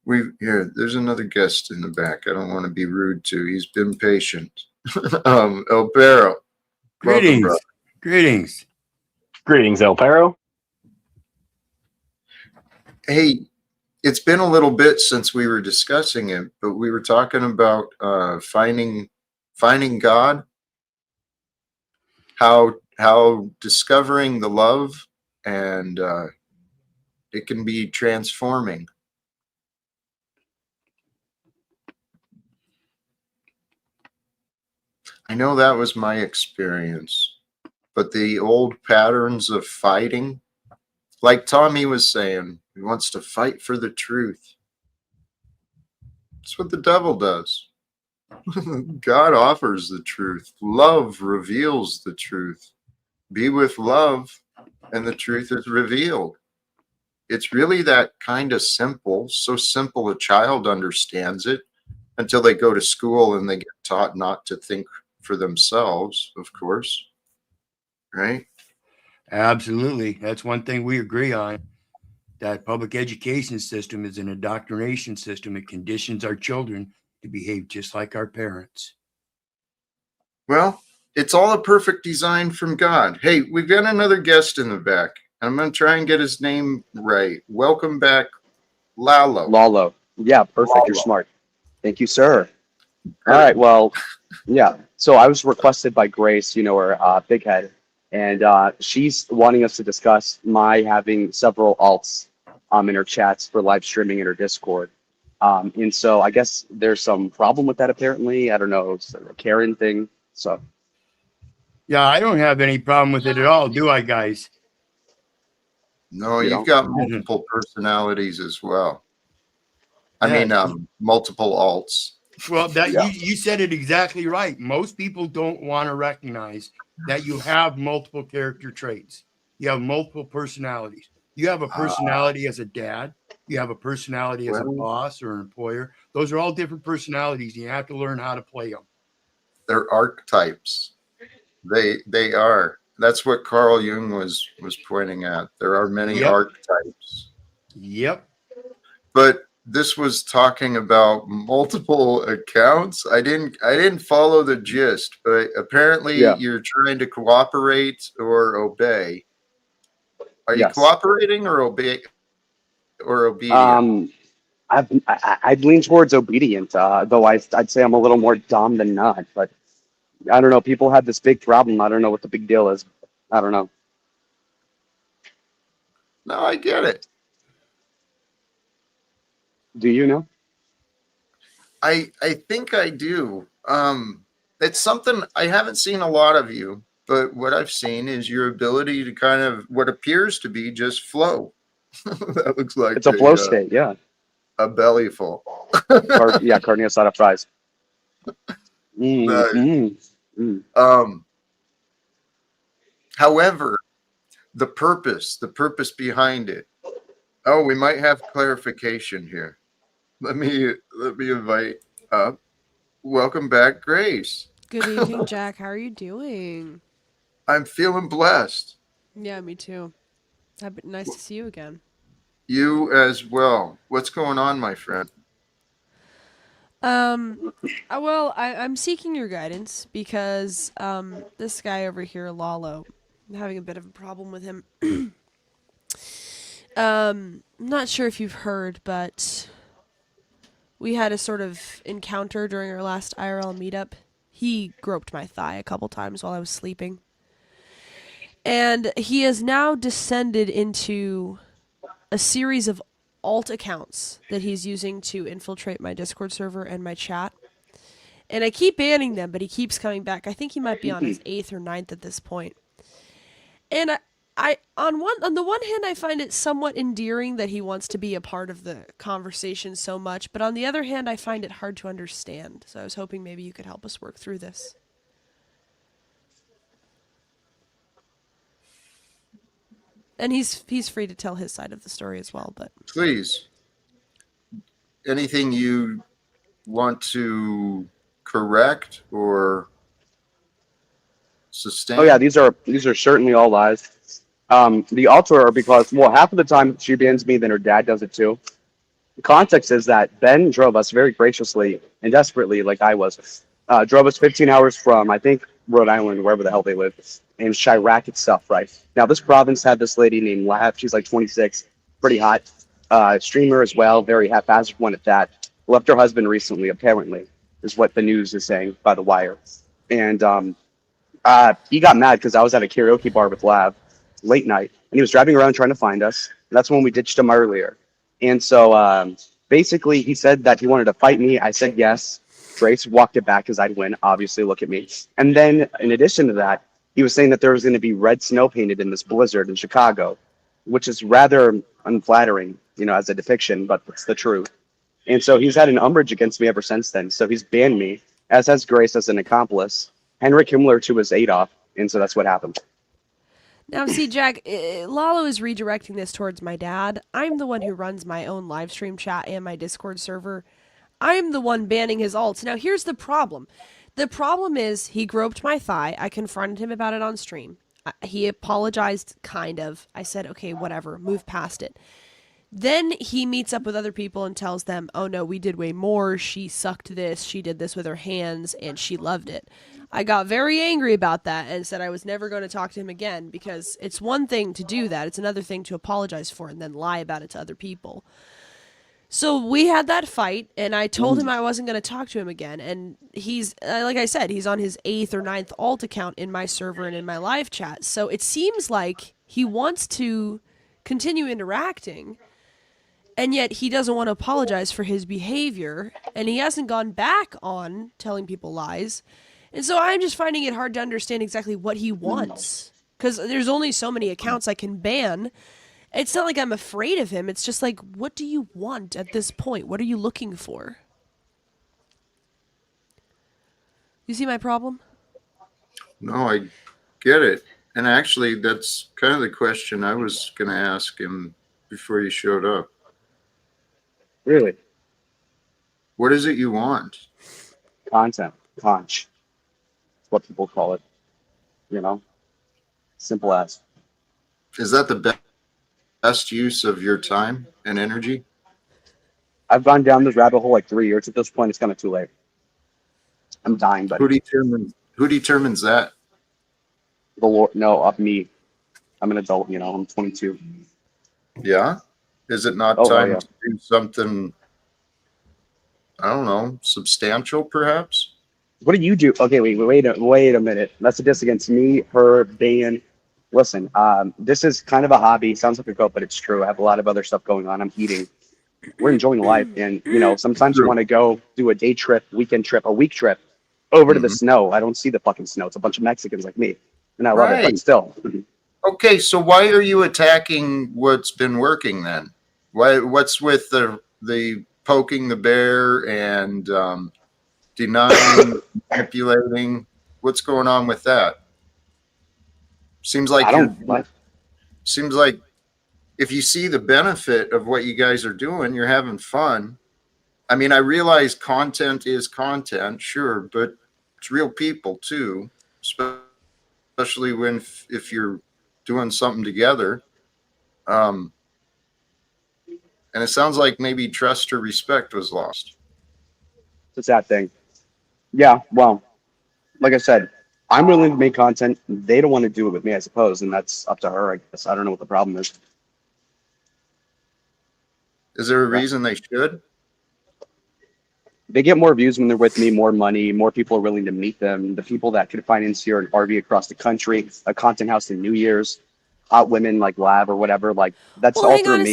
There's another guest in the back. I don't want to be rude to. He's been patient. El Perro. Greetings. Welcome, Greetings, El Perro. Hey, it's been a little bit since we were discussing it, but we were talking about finding God, how discovering the love and It can be transforming. I know that was my experience, but the old patterns of fighting, like Tommy was saying, he wants to fight for the truth. That's what the devil does. God offers the truth. Love reveals the truth. Be with love, and the truth is revealed. It's really that kind of simple, so simple a child understands it until they go to school and they get taught not to think for themselves, of course. Right? Absolutely. That's one thing we agree on. That public education system is an indoctrination system. It conditions our children to behave just like our parents. Well, it's all a perfect design from God. Hey, we've got another guest in the back. I'm going to try and get his name right. Welcome back, Lalo. Lalo. Yeah, perfect. Lalo. You're smart. Thank you, sir. All right. Well, yeah. So I was requested by Grace, you know, her big head, and she's wanting us to discuss my having several alts in her chats for live streaming in her Discord. And so I guess there's some problem with that apparently. I don't know. It's a Karen thing. So Yeah, I don't have any problem with it at all, do I, guys? No, You you've don't? got multiple personalities as well. I Yeah. mean, multiple alts. Well, that Yeah. you said it exactly right. Most people don't want to recognize that you have multiple character traits. You have multiple personalities. You have a personality as a dad. You have a personality as a Well- boss or an employer. Those are all different personalities. You have to learn how to play them. They're archetypes. They are. That's what Carl Jung was pointing at. There are many Yep. archetypes. Yep. But this was talking about multiple accounts. I didn't follow the gist, but apparently Yeah. you're trying to cooperate or obey. Are you Yes. cooperating or obedient? I'd lean towards obedient, though I'd say I'm a little more dumb than not. But I don't know. People have this big problem. I don't know what the big deal is. I don't know. No, I get it. Do you know? I think I do. It's something I haven't seen a lot of you, but what I've seen is your ability to kind of what appears to be just flow. That looks like It's a flow state. Yeah. a belly full. Yeah. Carne asada fries. Nice. However, the purpose behind it. Oh, we might have clarification here. Let me invite up. Welcome back, Grace. Good evening, Jack. How are you doing? I'm feeling blessed. Yeah, me too. Nice to see you again. You as well. What's going on, my friend? Well, I'm seeking your guidance because this guy over here, Lalo, I'm having a bit of a problem with him. I'm not sure if you've heard, but we had a sort of encounter during our last IRL meetup. He groped my thigh a couple times while I was sleeping. And he has now descended into a series of alt accounts that he's using to infiltrate my Discord server and my chat. And I keep banning them, but he keeps coming back. I think he might be on his 8th or 9th at this point. And I on the one hand, I find it somewhat endearing that he wants to be a part of the conversation so much, but on the other hand, I find it hard to understand. So I was hoping maybe you could help us work through this. And he's free to tell his side of the story as well, but Please. Anything you want to correct or sustain? Oh yeah, these are certainly all lies. The altar are because half of the time she bans me, then her dad does it too. The context is that Ben drove us very graciously and desperately, like I was, drove us 15 hours from I think Rhode Island, wherever the hell they live, in Chirac itself, right? Now this province had this lady named Lab. She's like 26, pretty hot, streamer as well, very haphazard one at that. Left her husband recently, apparently, is what the news is saying by The Wire, and he got mad because I was at a karaoke bar with Lab late night, and he was driving around trying to find us. That's when we ditched him earlier. And so basically, he said that he wanted to fight me. I said yes. Trace walked it back because I'd win. Obviously, look at me. And then, in addition to that, he was saying that there was going to be red snow painted in this blizzard in Chicago, which is rather unflattering, as a depiction, but it's the truth. And so he's had an umbrage against me ever since then. So he's banned me, as has Grace as an accomplice, Henrik Himmler to his Adolf, and so that's what happened. Now, see, Jack, Lalo is redirecting this towards my dad. I'm the one who runs my own live stream chat and my Discord server. I'm the one banning his alts. Now, here's the problem. The problem is he groped my thigh. I confronted him about it on stream. He apologized, kind of. I said, okay, whatever, move past it. Then he meets up with other people and tells them, oh no, we did way more. She sucked this. She did this with her hands and she loved it. I got very angry about that and said I was never going to talk to him again because it's one thing to do that. It's another thing to apologize for and then lie about it to other people. So we had that fight, and I told him I wasn't going to talk to him again. And he's, like I said, he's on his 8th or 9th alt account in my server and in my live chat. So it seems like he wants to continue interacting, and yet he doesn't want to apologize for his behavior, and he hasn't gone back on telling people lies. And so I'm just finding it hard to understand exactly what he wants, because there's only so many accounts I can ban. It's not like I'm afraid of him. It's just like, what do you want at this point? What are you looking for? You see my problem? No, I get it. And actually, that's kind of the question I was going to ask him before you showed up. Really? What is it you want? Content. Conch. That's what people call it. Simple as. Is that the best use of your time and energy? I've gone down this rabbit hole like 3 years. At this point, it's kind of too late. I'm dying, but Who determines that? the Lord, no, up me. I'm an adult, I'm 22. Yeah. Is it not time to do something, I don't know, substantial perhaps? What do you do? Okay, wait a minute. That's a diss against me, her, Ban. Listen, this is kind of a hobby. Sounds like a goat, but it's true. I have a lot of other stuff going on. I'm eating. We're enjoying life. And, sometimes you want to go do a day trip, weekend trip, a week trip over to the snow. I don't see the fucking snow. It's a bunch of Mexicans like me. And I love it, but still. Okay, so why are you attacking what's been working then? What's with the poking the bear and denying, manipulating? What's going on with that? Seems like if you see the benefit of what you guys are doing, you're having fun. I mean, I realize content is content, sure, but it's real people too, especially if you're doing something together. And it sounds like maybe trust or respect was lost. It's a sad thing. Yeah, well, like I said, I'm willing to make content. They don't want to do it with me, I suppose, and that's up to her, I guess. I don't know what the problem is. Is there a reason they should? They get more views when they're with me, more money, more people are willing to meet them. The people that could finance here an RV across the country, a content house in New Year's, hot women like Lav or whatever, like that's all through me.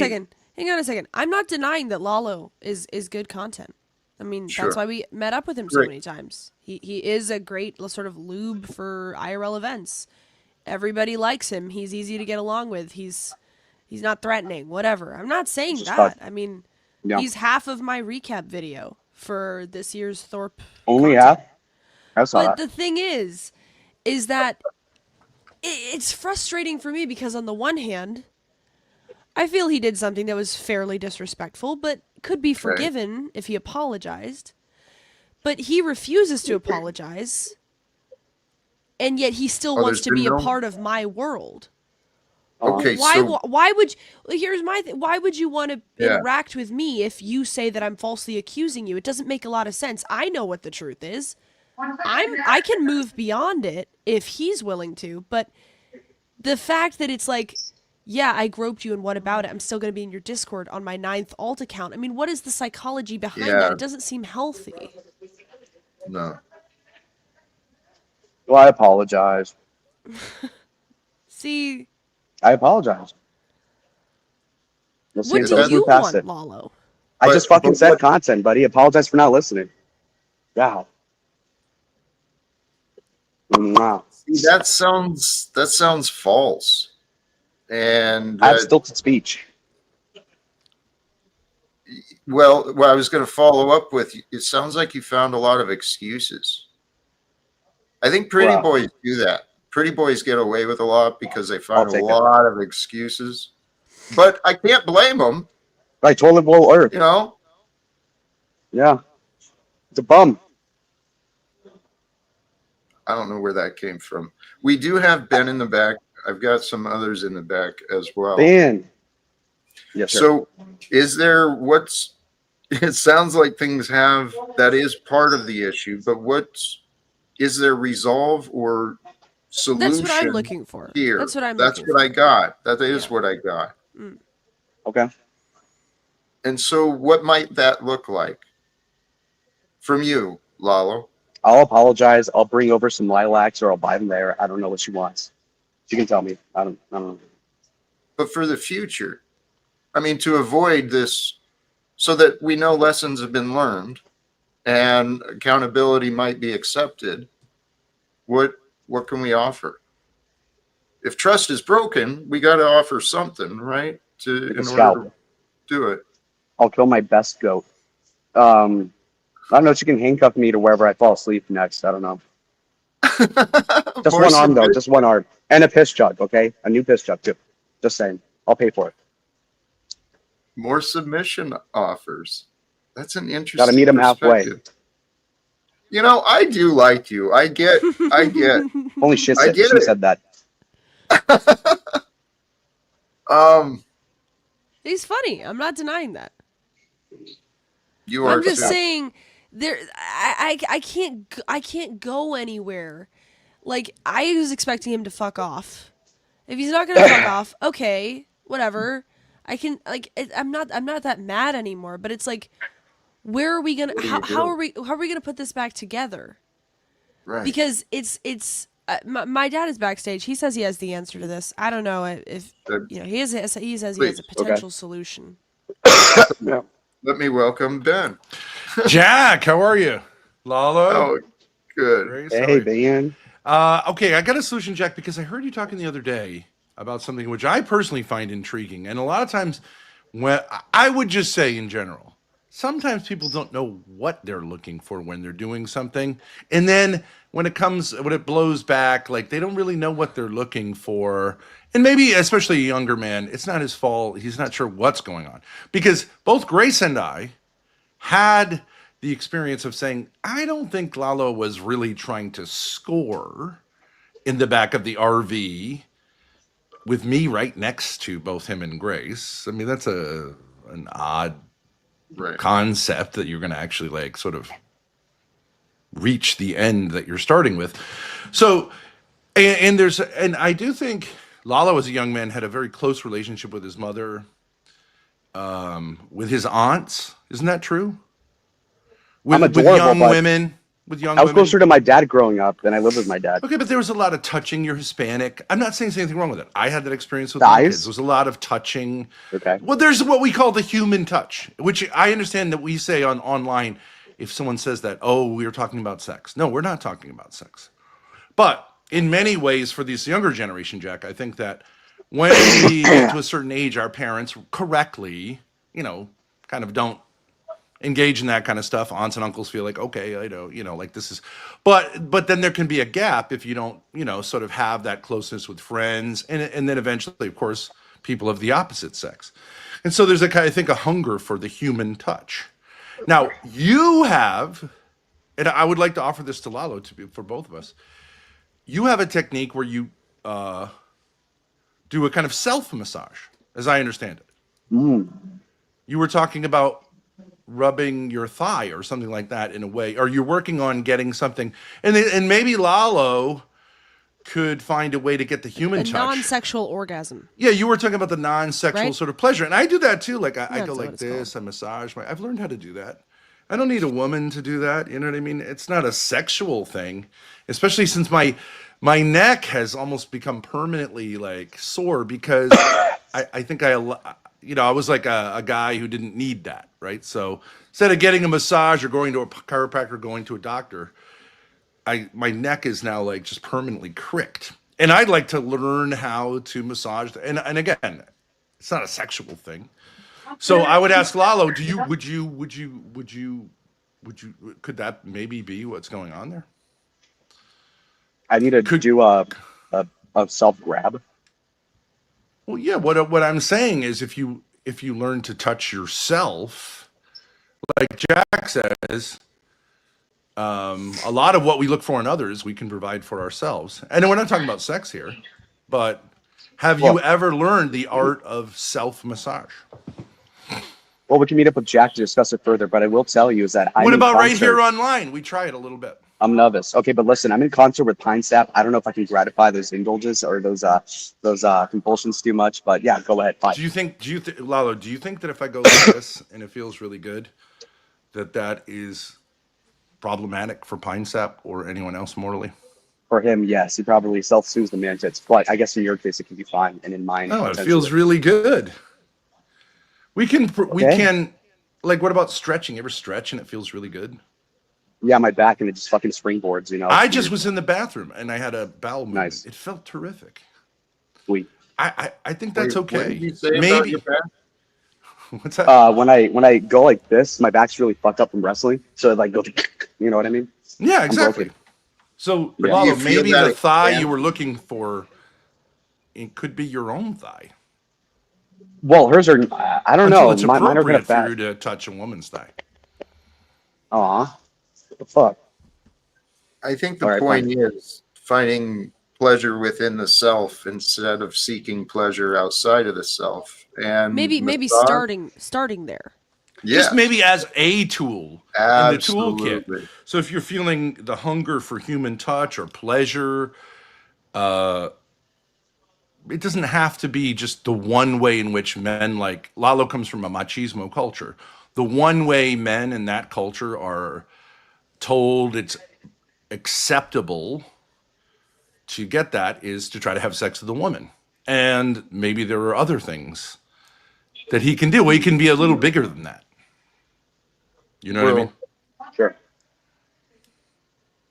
Hang on a second. I'm not denying that Lalo is good content. I mean, that's why we met up with him so many times. He is a great sort of lube for IRL events. Everybody likes him. He's easy to get along with. He's not threatening, whatever. I'm not saying that. I mean, he's half of my recap video for this year's Thorpe. Only half? I saw that. But the thing is that it's frustrating for me because on the one hand, I feel he did something that was fairly disrespectful, but could be forgiven if he apologized. But he refuses to apologize, and yet he still wants to be a part of my world. Okay, why would you, here's my thing. Why would you want to interact with me if you say that I'm falsely accusing you? It doesn't make a lot of sense. I know what the truth is. I can move beyond it if he's willing to, but the fact that it's like, yeah, I groped you and what about it? I'm still going to be in your Discord on my 9th alt account. I mean, what is the psychology behind that? It doesn't seem healthy. No. Well, I apologize. See, I apologize. We'll see What if do those you move past want, it. Lalo? I But- just fucking but said what- content, buddy. Apologize for not listening. Wow. Wow. See, that sounds false. And I have stilted speech. well, what I was going to follow up with, it sounds like you found a lot of excuses. I think pretty Wow. boys do that. Pretty boys get away with a lot because they find I'll a take it. lot of excuses. But I can't blame them, I totally will Earth. you know. Yeah. It's a bum. I don't know where that came from. We do have Ben in the back. I've got some others in the back as well. Ben. Yes, sir. So is there it sounds like things have, that is part of the issue, but is there resolve or solution? That's what I'm looking for. Here. That's what I'm That's looking what for. I got. That is Yeah. what I got. Okay. And so what might that look like from you, Lalo? I'll apologize. I'll bring over some lilacs or I'll buy them there. I don't know what she wants. She can tell me. I don't know. But for the future, I mean, to avoid this, so that we know lessons have been learned and accountability might be accepted, what can we offer? If trust is broken, we got to offer something, right? Like a In scalp. order to do it. I'll kill my best goat. I don't know. She can handcuff me to wherever I fall asleep next. I don't know. Just More one arm, though. submission- Just one arm. And a piss jug, okay? A new piss jug, too. Just saying. I'll pay for it. More submission offers. That's an interesting. Gotta meet 'em halfway. perspective. You know, I do like you. I get. Only shit I said, get she it. said that. He's funny. I'm not denying that. You are I'm just too. saying I can't go anywhere. Like, I was expecting him to fuck off. If he's not gonna fuck off, okay, whatever. I can, like, I'm not that mad anymore. But it's like, where are we gonna? How are we gonna put this back together? Right. Because it's my dad is backstage. He says he has the answer to this. I don't know if he says he has a Please. potential solution. Yeah. Let me welcome Ben. Jack, how are you? Lalo? Oh, good. Grace, Hey, how are you? man. Okay, I got a solution, Jack, because I heard you talking the other day about something which I personally find intriguing. And a lot of times, when I would just say in general, sometimes people don't know what they're looking for when they're doing something. And then when it blows back, like they don't really know what they're looking for. And maybe, especially a younger man, it's not his fault. He's not sure what's going on. Because both Grace and I had the experience of saying, I don't think Lalo was really trying to score in the back of the RV with me right next to both him and Grace. I mean, that's an odd Right. concept that you're going to actually like sort of reach the end that you're starting with. So, and I do think Lalo as a young man had a very close relationship with his mother, with his aunts. Isn't that true? With, I'm with adorable, young but women. With young I was women. closer to my dad growing up than I lived with my dad. Okay, but there was a lot of touching. You're Hispanic. I'm not saying there's anything wrong with it. I had that experience with The my eyes? kids. There was a lot of touching. Okay. Well, there's what we call the human touch, which I understand that we say online. If someone says that, oh, we were talking about sex. No, we're not talking about sex. But in many ways, for this younger generation, Jack, I think that when we get to a certain age, our parents correctly, kind of don't engage in that kind of stuff. Aunts and uncles feel like, okay, I know, like this is, but then there can be a gap if you don't, sort of have that closeness with friends, and then eventually, of course, people of the opposite sex, and so there's I think a hunger for the human touch. Now you have, and I would like to offer this to Lalo for both of us. You have a technique where you do a kind of self massage, as I understand it. You were talking about rubbing your thigh or something like that in a way, or you're working on getting something, and maybe Lalo could find a way to get the human A touch. non-sexual orgasm. Yeah, you were talking about the non-sexual Right? sort of pleasure, and I do that too. Like I That's go what like it's this, I massage I've learned how to do that. I don't need a woman to do that. You know what I mean? It's not a sexual thing, especially since my my neck has almost become permanently like sore because I think I was like a guy who didn't need that, right? So instead of getting a massage or going to a chiropractor, going to a doctor, my neck is now like just permanently cricked. And I'd like to learn how to massage. And again, it's not a sexual thing. So I would ask Lalo, could that maybe be what's going on there? I need to Could do a self grab. Well, yeah. What I'm saying is, if you learn to touch yourself, like Jack says, a lot of what we look for in others, we can provide for ourselves. And we're not talking about sex here, but have you Well, ever learned the art of self massage? well, we can meet up with Jack to discuss it further. But I will tell you is that I'm What in about right concert. here online? We try it a little bit. I'm novice. Okay, but listen, I'm in concert with Pine Sap. I don't know if I can gratify those indulges or those compulsions too much. But yeah, go ahead. Fine. Lalo, do you think that if I go like this and it feels really good, that is problematic for Pine Sap or anyone else morally? For him, yes, he probably self-soothes the mantids. But I guess in your case, it can be fine, and in mine, No, it potentially. feels really good. We can Okay. like, what about stretching? You ever stretch and it feels really good? Yeah, my back and it just fucking springboards. You know. I it's just weird. was in the bathroom and I had a bowel movement. Nice. It felt terrific. Sweet. I think that's Wait, what did okay. you say about Maybe your back? what's that? When I go like this, my back's really fucked up from wrestling, so it like goes. You know what I mean? Yeah, I'm exactly. broken. So, Yeah. Lalo, You feel maybe that the thigh you expand? were looking for, it could be your own thigh. Well, hers are. I don't Until know. it's Mine are kind appropriate of for fat. you to touch a woman's thigh. Aw. What the fuck? I think the All right, fine. point is finding pleasure within the self instead of seeking pleasure outside of the self. And Maybe massage, starting there. Just yes, maybe as a tool in the toolkit. absolutely. So if you're feeling the hunger for human touch or pleasure, uh, it doesn't have to be just the one way in which men, like Lalo comes from a machismo culture. The one way men in that culture are told it's acceptable to get that is to try to have sex with a woman. And maybe there are other things that he can do. Well, he can be a little bigger than that. You know what I mean? Well, Sure.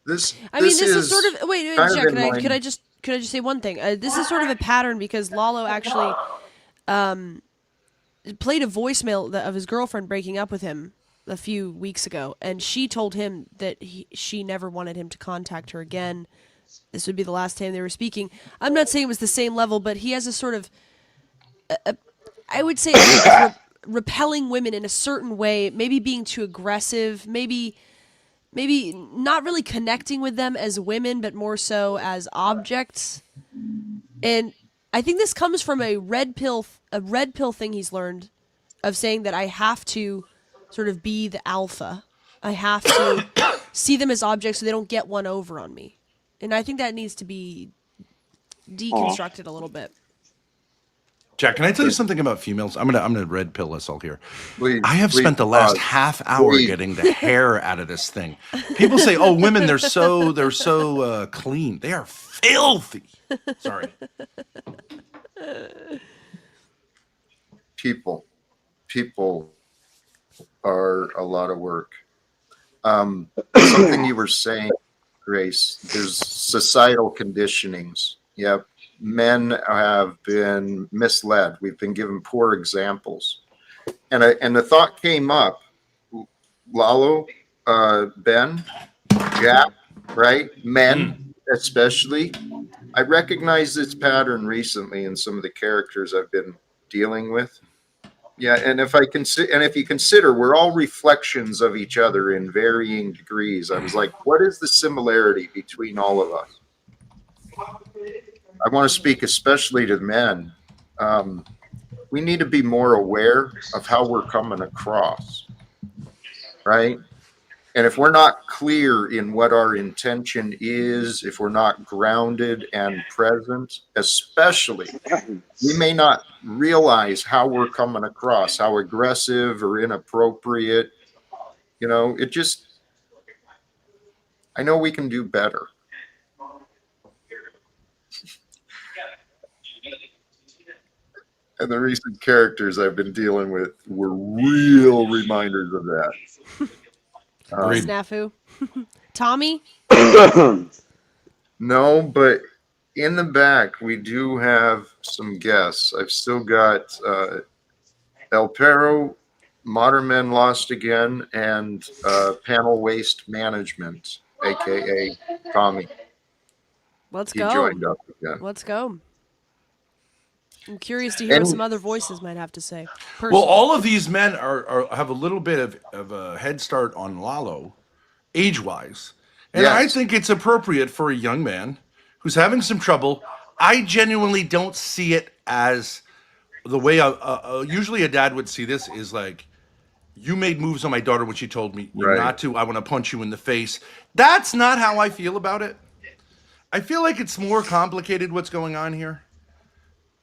this I mean, this this is is sort of wait, kind of Jack. in Could I line. just say one thing? This is sort of a pattern because Lalo actually played a voicemail of his girlfriend breaking up with him a few weeks ago, and she told him that she never wanted him to contact her again. This would be the last time they were speaking. I'm not saying it was the same level, but he has a sort of, I would say, repelling women in a certain way. Maybe being too aggressive. Maybe not really connecting with them as women, but more so as objects. And I think this comes from a red pill thing he's learned of saying that I have to sort of be the alpha. I have to see them as objects so they don't get one over on me. And I think that needs to be deconstructed a little bit. Jack, can I tell you something about females? I'm gonna red pill us all here. Please, I have please spent the last pause. half hour Please. getting the hair out of this thing. People say, "Oh, women, they're so clean. They are filthy." Sorry. People are a lot of work. Something you were saying, Grace, there's societal conditionings. Yep. Men have been misled. We've been given poor examples. And the thought came up, Lalo, Ben, Jack, right? Men, especially. I recognize this pattern recently in some of the characters I've been dealing with. Yeah, and if you consider we're all reflections of each other in varying degrees, I was like, what is the similarity between all of us? I want to speak especially to men. We need to be more aware of how we're coming across, right? And if we're not clear in what our intention is, if we're not grounded and present, especially, we may not realize how we're coming across, how aggressive or inappropriate. You know, I know we can do better. And the recent characters I've been dealing with were real reminders of that. Agreed. Snafu. Tommy? No, but in the back, we do have some guests. I've still got El Perro, Modern Men Lost Again, and Panel Waste Management, a.k.a. Tommy. Let's He go. joined up again. Let's go. I'm curious to hear what And- some other voices might have to say. Well, Personally. all of these men are have a little bit of a head start on Lalo, age-wise. And I Yes. think it's appropriate for a young man who's having some trouble. I genuinely don't see it as the way usually a dad would see this is like, you made moves on my daughter when she told me Right. not to. I want to punch you in the face. That's not how I feel about it. I feel like it's more complicated what's going on here.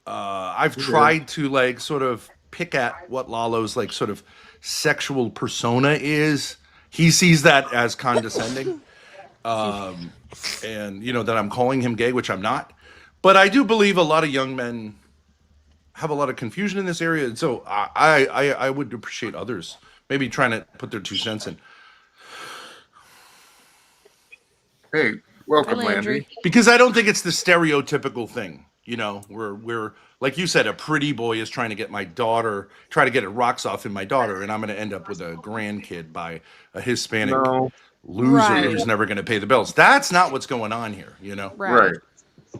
I've tried to like sort of pick at what Lalo's like sort of sexual persona is. He sees that as condescending. And you know that I'm calling him gay, which I'm not. But I do believe a lot of young men have a lot of confusion in this area, and so I would appreciate others maybe trying to put their 2 cents in, Hey, welcome, Hi, Landry. Landry. because I don't think it's the stereotypical thing. You know, we're like you said, a pretty boy is trying to get my daughter, try to get her rocks off in my daughter, and I'm going to end up with a grandkid by a Hispanic No, loser Right. who's never going to pay the bills. That's not what's going on here. You know, right,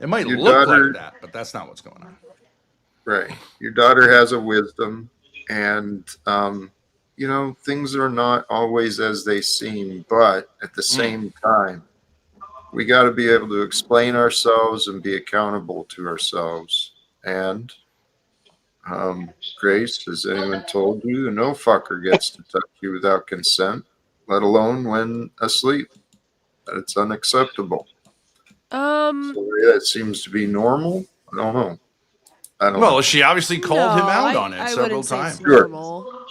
it might Your look daughter- like that, but that's not what's going on. right. Your daughter has a wisdom, and you know, things are not always as they seem, but at the same time, we got to be able to explain ourselves and be accountable to ourselves. And Grace, has anyone told you no fucker gets to touch you without consent, let alone when asleep? That it's unacceptable. So that seems to be normal. I don't know. I don't Well, know. she obviously called him No, out I- on it I several wouldn't say it's times. Sure. normal.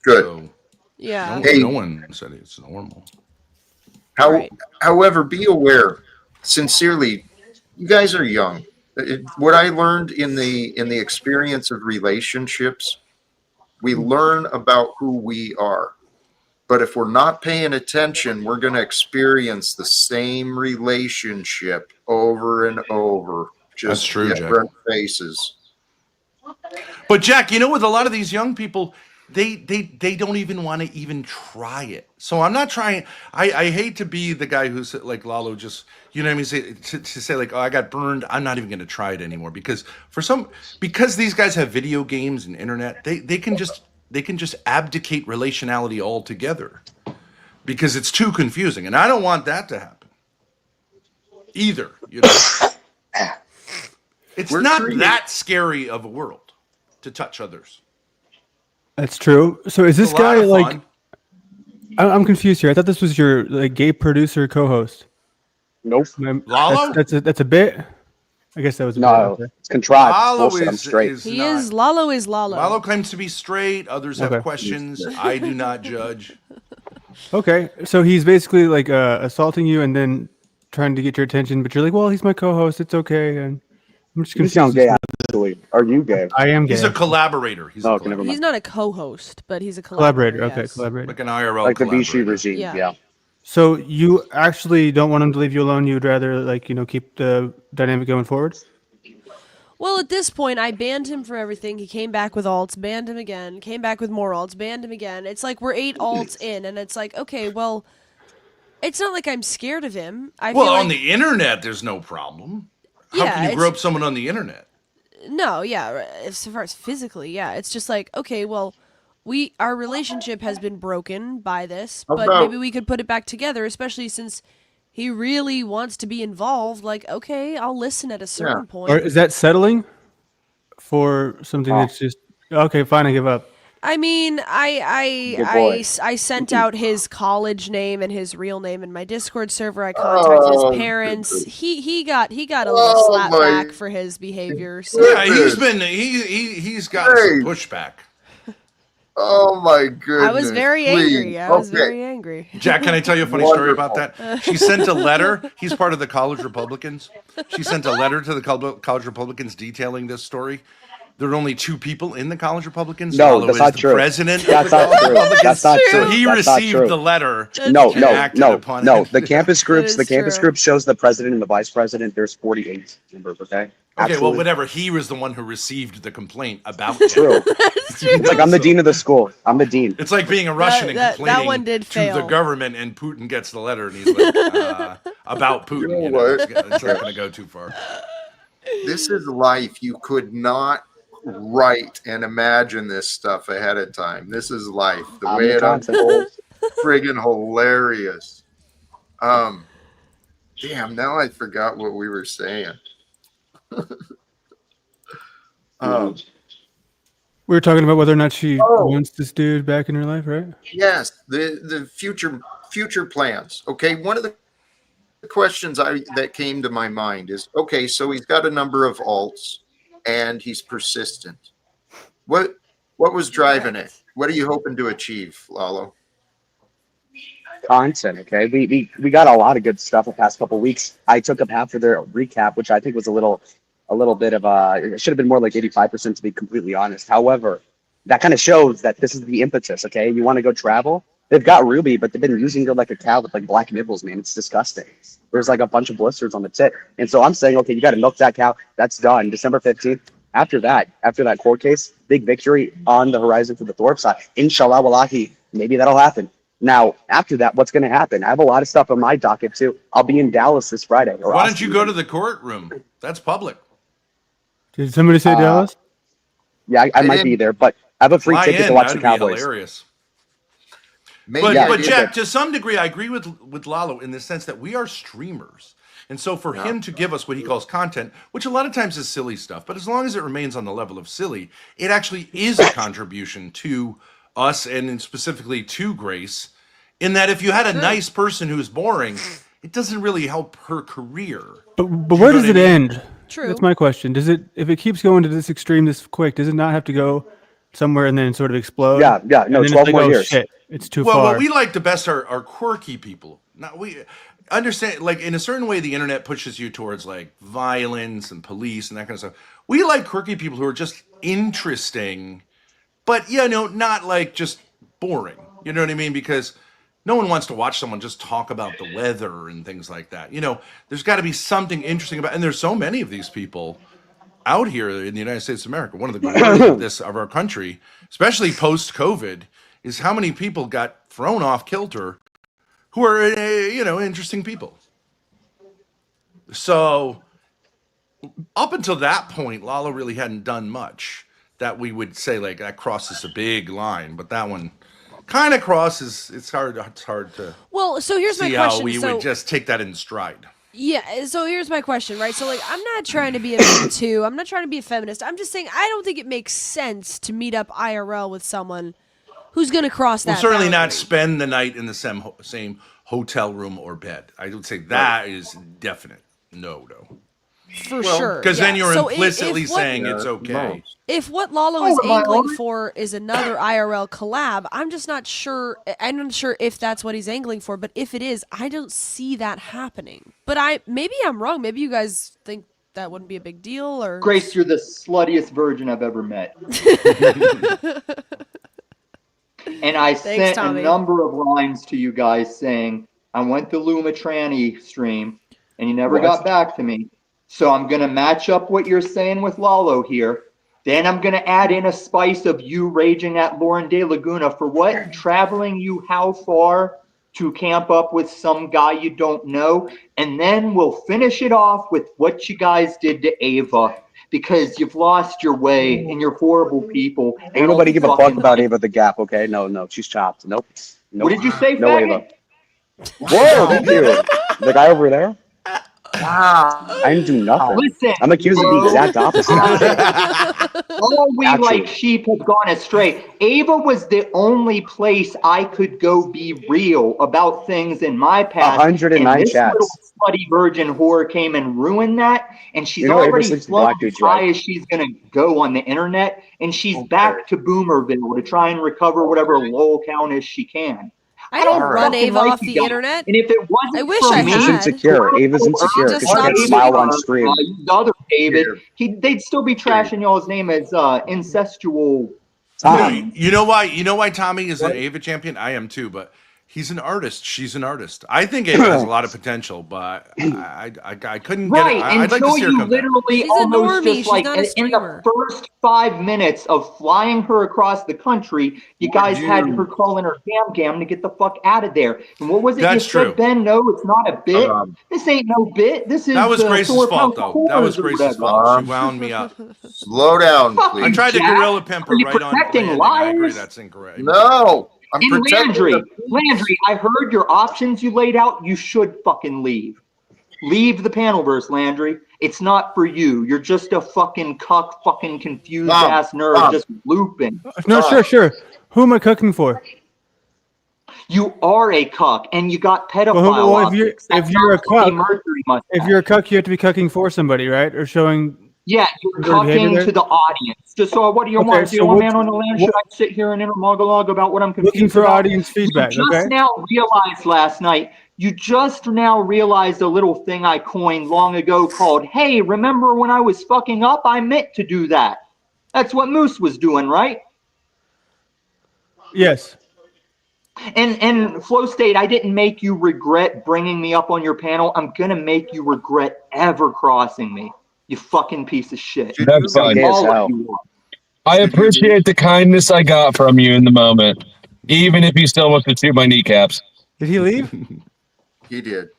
Good. So Yeah. Hey. no one said it's normal. Right. However, be aware, sincerely, you guys are young. What I learned in the experience of relationships, we learn about who we are. But if we're not paying attention, we're going to experience the same relationship over and over. Just That's true, Jack. different faces. But Jack, you know, with a lot of these young people, they don't even want to even try it. So I'm not trying. I hate to be the guy who's like Lalo, just you know what I mean, to say like, oh, I got burned. I'm not even going to try it anymore because because these guys have video games and internet, they can just abdicate relationality altogether because it's too confusing, and I don't want that to happen either. You know, it's We're not treating- that scary of a world to touch others. That's true. So is this It's a lot guy of like? fun. I'm confused here. I thought this was your like gay producer co-host. Nope. Lalo? That's a bit. I guess that was a No, bit. Okay. it's contrived. Lalo Bullshit, I'm is straight. He not- is Lalo is Lalo. Lalo claims to be straight. Others have Okay. questions. I do not judge. Okay, so he's basically like assaulting you and then trying to get your attention, but you're like, well, he's my co-host. It's okay. And I'm just You confused. sound gay, actually. Are you gay? I am gay. He's a collaborator. He's a Okay, never collaborator. He's not a co-host, but he's a collaborator. collaborator. Okay, yes. collaborator. Like an IRL Like the Vichy collaborator. regime. Yeah. Yeah. So you actually don't want him to leave you alone. You'd rather like keep the dynamic going forward. Well, at this point, I banned him from everything. He came back with alts, banned him again, came back with more alts, banned him again. It's like we're 8 alts in, and it's like, okay, well, it's not like I'm scared of him. I Well, feel on like, the internet, there's no problem. How Yeah, can you it's- grow up someone on the internet? No, yeah, as far as physically, yeah. It's just like, okay, well, our relationship has been broken by this, How but about- maybe we could put it back together, especially since he really wants to be involved. Like, okay, I'll listen at a certain point. Or is that settling for something that's just okay? Fine, I give up. I mean, Good boy. I sent out his college name and his real name in my Discord server. I contacted Oh, his parents. goodness. He got a little Oh, slap my- back for his behavior. So Yeah, he's got some Hey. pushback. Oh my goodness! I was very Please. angry. I was Okay. very angry. Jack, can I tell you a funny story about that? She sent a letter. He's part of the college Republicans. She sent a letter to the college Republicans detailing this story. there are only 2 people in the college Republicans. No, Lalo that's is not the true. president That's of the not college true. Republicans. That's not So true. he That's not received true. the letter. No, and no, acted no, upon no. it. The campus groups, is true. group shows the president and the vice president. There's 48 members. Okay. Okay, well, Actually. whatever. He was the one who received the complaint about True. him. That's true. It's like I'm the dean of the school. I'm the dean. It's like being a Russian and that complaining one did to fail. the government, and Putin gets the letter, and he's like, about Putin. You know You know, what? it's not going to go too far. This is life. You could not write and imagine this stuff ahead of time. This is life. The I'm way the it content. unfolds, friggin' hilarious. Damn, now I forgot what we were saying. We were talking about whether or not she Oh. wants this dude back in her life, right? Yes, the future plans. Okay, one of the questions that came to my mind is, okay, so he's got a number of alts and he's persistent. What was driving it? What are you hoping to achieve, Lalo? Content. Okay. We got a lot of good stuff the past couple weeks. I took up half of their recap, which I think was a little bit of it should have been more like 85% to be completely honest. However, that kind of shows that this is the impetus. Okay. You want to go travel? They've got Ruby, but they've been using her like a cow with like black nipples, man. It's disgusting. There's like a bunch of blisters on the tit. And so I'm saying, okay, you got to milk that cow. That's done. December 15th. After that court case, big victory on the horizon for the Thorpe side. Inshallah, wallahi, maybe that'll happen. Now, after that, what's going to happen? I have a lot of stuff on my docket too. I'll be in Dallas this Friday. Why don't you go to the courtroom? That's public. Did somebody say Dallas? Yeah, I might be there, but I have a free Fly ticket in, to watch the that'd be Cowboys. hilarious. Maybe But, I but did Jack, that. to some degree, I agree with Lalo in the sense that we are streamers. And so for him to give us what he calls content, which a lot of times is silly stuff, but as long as it remains on the level of silly, it actually is a contribution to us and specifically to Grace, in that if you had a nice person who's boring, it doesn't really help her career. But where know does what it I mean? end? True. That's my question. Does it, if it keeps going to this extreme this quick, does it not have to go somewhere and then sort of explode? Yeah, no, And then it's 12 like, more oh, years. shit, it's too Well, far. what we like the best are quirky people. Now we understand, like in a certain way, the internet pushes you towards like violence and police and that kind of stuff. We like quirky people who are just interesting, but not like just boring. You know what I mean? Because no one wants to watch someone just talk about the weather and things like that. There's got to be something interesting about, and there's so many of these people out here in the United States of America. One of the glories of our country, especially post-COVID, is how many people got thrown off kilter who are, interesting people. So up until that point, Lalo really hadn't done much that we would say like that crosses a big line, but that one kind of crosses. It's hard to Well, so here's my see how question. we So would just take that in stride. yeah, so here's my question, right? So like I'm not trying to be a Me Too. I'm not trying to be a feminist. I'm just saying I don't think it makes sense to meet up IRL with someone who's going to cross that. Well, certainly not boundary. spend the night in the same hotel room or bed. I would say that is definite no. For sure. Because then you're So implicitly if what- saying it's okay. If what Lalo is am I angling on? for is another IRL collab, I'm just not sure. I'm not sure if that's what he's angling for, but if it is, I don't see that happening. But maybe I'm wrong. Maybe you guys think that wouldn't be a big deal, or Grace, you're the sluttiest virgin I've ever met. And I sent Tommy. a number of lines to you guys saying, I went to Luma Tranny stream and you never got back to me. So I'm going to match up what you're saying with Lalo here. Then I'm going to add in a spice of you raging at Lauren De Laguna for what? Traveling you how far to camp up with some guy you don't know. And then we'll finish it off with what you guys did to Ava. Because you've lost your way and you're horrible people. Ain't nobody give a fuck about Ava the Gap, okay? No, she's chopped. Nope. What did you say, No, faggot? Ava. Whoa, thank you. The guy over there? Wow. I didn't do nothing. Listen, I'm accused of the exact opposite. all we Actually. like sheep have gone astray. Ava was the only place I could go be real about things in my past. 109 and this chats. little slutty virgin whore came and ruined that. And she's You know Ava already sleeps with flown black as dudes, high right? as she's going to go on the internet. And she's back to Boomerville to try and recover whatever lol count is she can. I don't don't run fucking Ava like off you the guys. internet. And if it wasn't I wish for I me, She's had. insecure. Ava's insecure Just because she can't not smile stupid. on stream. The other David. They'd still be trashing y'all's name as incestual. You know why? You know why Tommy is an Ava champion? I am too, but he's an artist. She's an artist. I think Ava has a lot of potential, but I couldn't get it. I'd like to see her come back. Literally She's a almost normie. just She's like not a in the streamer. first 5 minutes of flying her across the country, you guys had her calling her gam to get the fuck out of there. And what was it That's you true. said, Ben? No, it's not a bit. This ain't no bit. This is That was Grace's fault, 4-pound though. That was corners or Grace's whatever. fault. She wound me up. Slow down, Fuck please. I tried to Jack. gorilla pimp her Are you right on protecting landing. I agree liars? that's incorrect. No, I'm And protecting Landry, I heard your options you laid out. You should fucking leave. Leave the Panelverse, Landry. It's not for you. You're just a fucking cuck, fucking confused ass nerd just looping. No, sure. Who am I cooking for? You are a cuck, and you got pedophile Well, optics. if you're a cuck, Mercury mustache. if you're a cuck, you have to be cucking for somebody, right? Or showing. Yeah, you're Is there behavior cucking there? to the audience. Just so what do you Okay, want? Do you so want what- man on the land? Should I sit here and inner monologue about what I'm confused Looking for about? audience feedback, You just okay? now realized last night. You just now realized a little thing I coined long ago called, hey, remember when I was fucking up? I meant to do that. That's what Moose was doing, right? Yes. And Flow State, I didn't make you regret bringing me up on your panel. I'm going to make you regret ever crossing me. You fucking piece of shit. That's fine. Gay as All hell. of you are. I appreciate the kindness I got from you in the moment, even if he still wants to shoot my kneecaps. Did he leave? He did.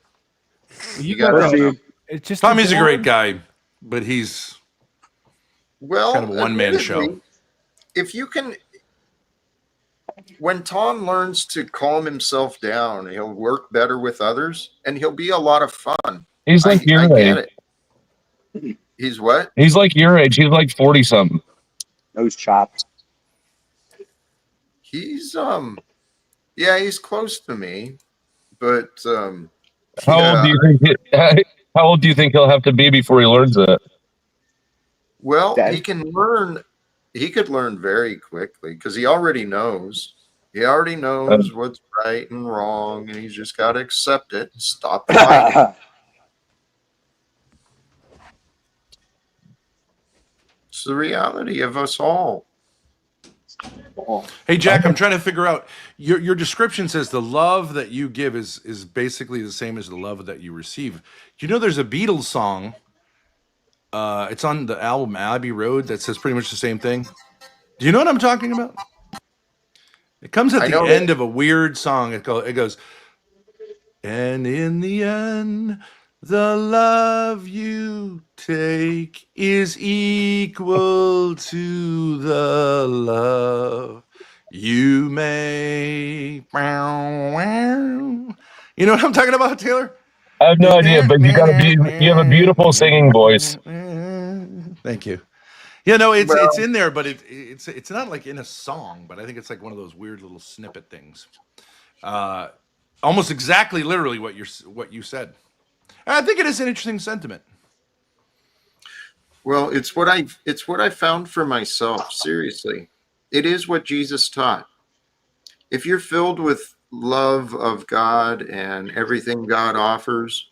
You got got it. It's just Tommy's a great guy, but he's Well, kind of a one-man show. admittedly, if you can, when Tom learns to calm himself down, he'll work better with others, and he'll be a lot of fun. He's like your I get age. it. He's what? He's like your age. He's like 40 something. Nose chopped. He's yeah, he's close to me, but How old do you think he'll have to be before he learns that? well, Dad? he can learn. He could learn very quickly because he already knows. He already knows what's right and wrong, and he's just got to accept it and stop fighting. It's the reality of us all. Hey Jack, I'm trying to figure out your description says the love that you give is basically the same as the love that you receive. You know, there's a Beatles song. It's on the album Abbey Road that says pretty much the same thing. Do you know what I'm talking about? It comes at I the know end of a weird song. It goes, and in the end, the love you take is equal to the love you make. You know what I'm talking about, Taylor? I have no idea, but you have a beautiful singing voice. Thank you. Yeah, no, it's in there, but it's not like in a song, but I think it's like one of those weird little snippet things. Almost exactly, literally what you said. And I think it is an interesting sentiment. Well, it's what I found for myself. Seriously, it is what Jesus taught. If you're filled with love of God and everything God offers,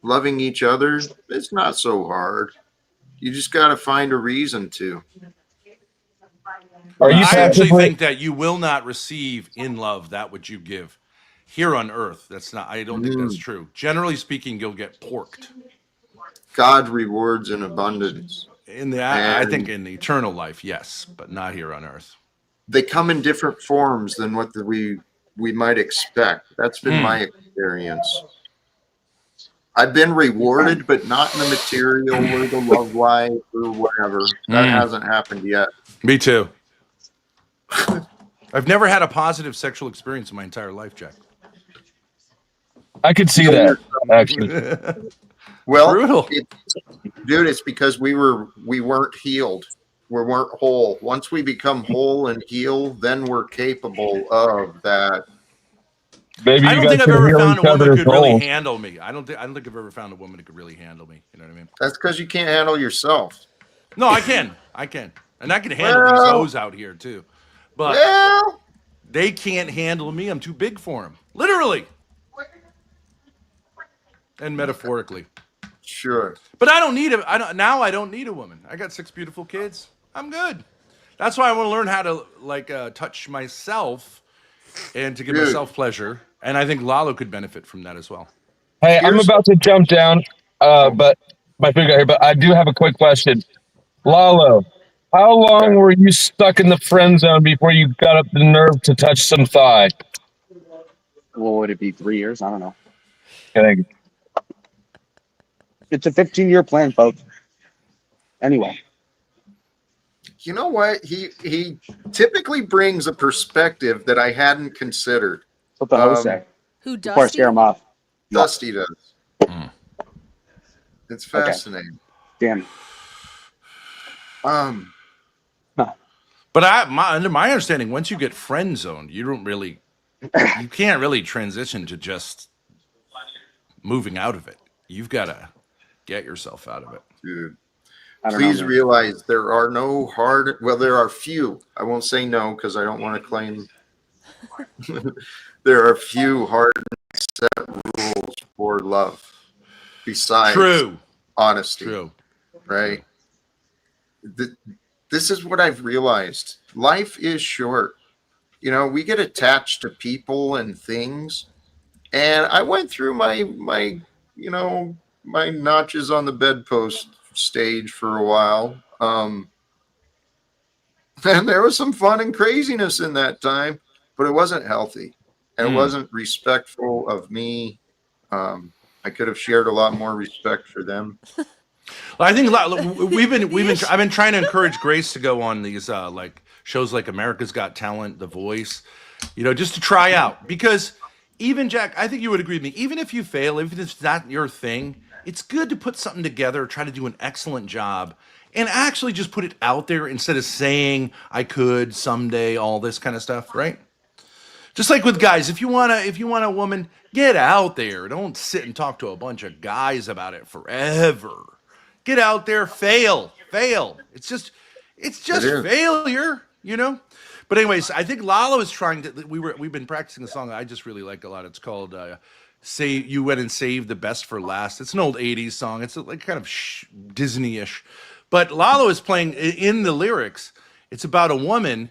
loving each other, it's not so hard. You just got to find a reason to. Are you I actually possibly- think that you will not receive in love that which you give here on earth. That's not. I don't think that's true. Generally speaking, you'll get porked. God rewards in abundance. I think in the eternal life, yes, but not here on earth. They come in different forms than what we might expect. That's been my experience. I've been rewarded, but not in the material or the love life or whatever. That hasn't happened yet. Me too. I've never had a positive sexual experience in my entire life, Jack. I could see that, actually. Well, Brutal. Dude, it's because we weren't healed. We weren't whole. Once we become whole and heal, then we're capable of that. Maybe I don't you think guys I've can ever heal found a each woman who other's could really souls. handle me. I don't think I've ever found a woman who could really handle me. You know what I mean? That's because you can't handle yourself. No, I can, and I can handle these hoes out here too, but they can't handle me. I'm too big for them, literally and metaphorically. Sure. But I don't need a. I don't need a woman. I got 6 beautiful kids. I'm good. That's why I want to learn how to touch myself and to give Dude. myself pleasure. And I think Lalo could benefit from that as well. Hey, I'm Here's- about to jump down, but my food got here. But I do have a quick question. Lalo, how long were you stuck in the friend zone before you got up the nerve to touch some thigh? What would it be? 3 years? I don't know. Kidding. It's a 15-year plan, folks. Anyway, You know what? He typically brings a perspective that I hadn't considered. that's what the host said. Who, Before I Dusty? scare him off. Dusty does. Mm. It's fascinating. Damn. But under my understanding, once you get friend zoned, you can't really transition to just moving out of it. You've got to get yourself out of it. Dude. I don't Please know, man. realize there are no hard, well, there are few. I won't say no because I don't want to claim. There are few hard set rules for love besides True. honesty. True. Right? This is what I've realized. Life is short. You know, we get attached to people and things. And I went through my notches on the bedpost stage for a while. And there was some fun and craziness in that time, but it wasn't healthy. And it wasn't respectful of me. I could have shared a lot more respect for them. Well, I think I've been trying to encourage Grace to go on these shows like America's Got Talent, The Voice, just to try out. Because even Jack, I think you would agree with me. Even if you fail, even if it's not your thing, it's good to put something together, try to do an excellent job, and actually just put it out there instead of saying I could someday, all this kind of stuff, right? Just like with guys, if you want a woman, get out there. Don't sit and talk to a bunch of guys about it forever. Get out there, fail. It's just failure, But anyways, I think Lalo is trying to. We've been practicing a song I just really like a lot. It's called "Say You Went and Saved the Best for Last." It's an old '80s song. It's like kind of Disney-ish, but Lalo is playing in the lyrics. It's about a woman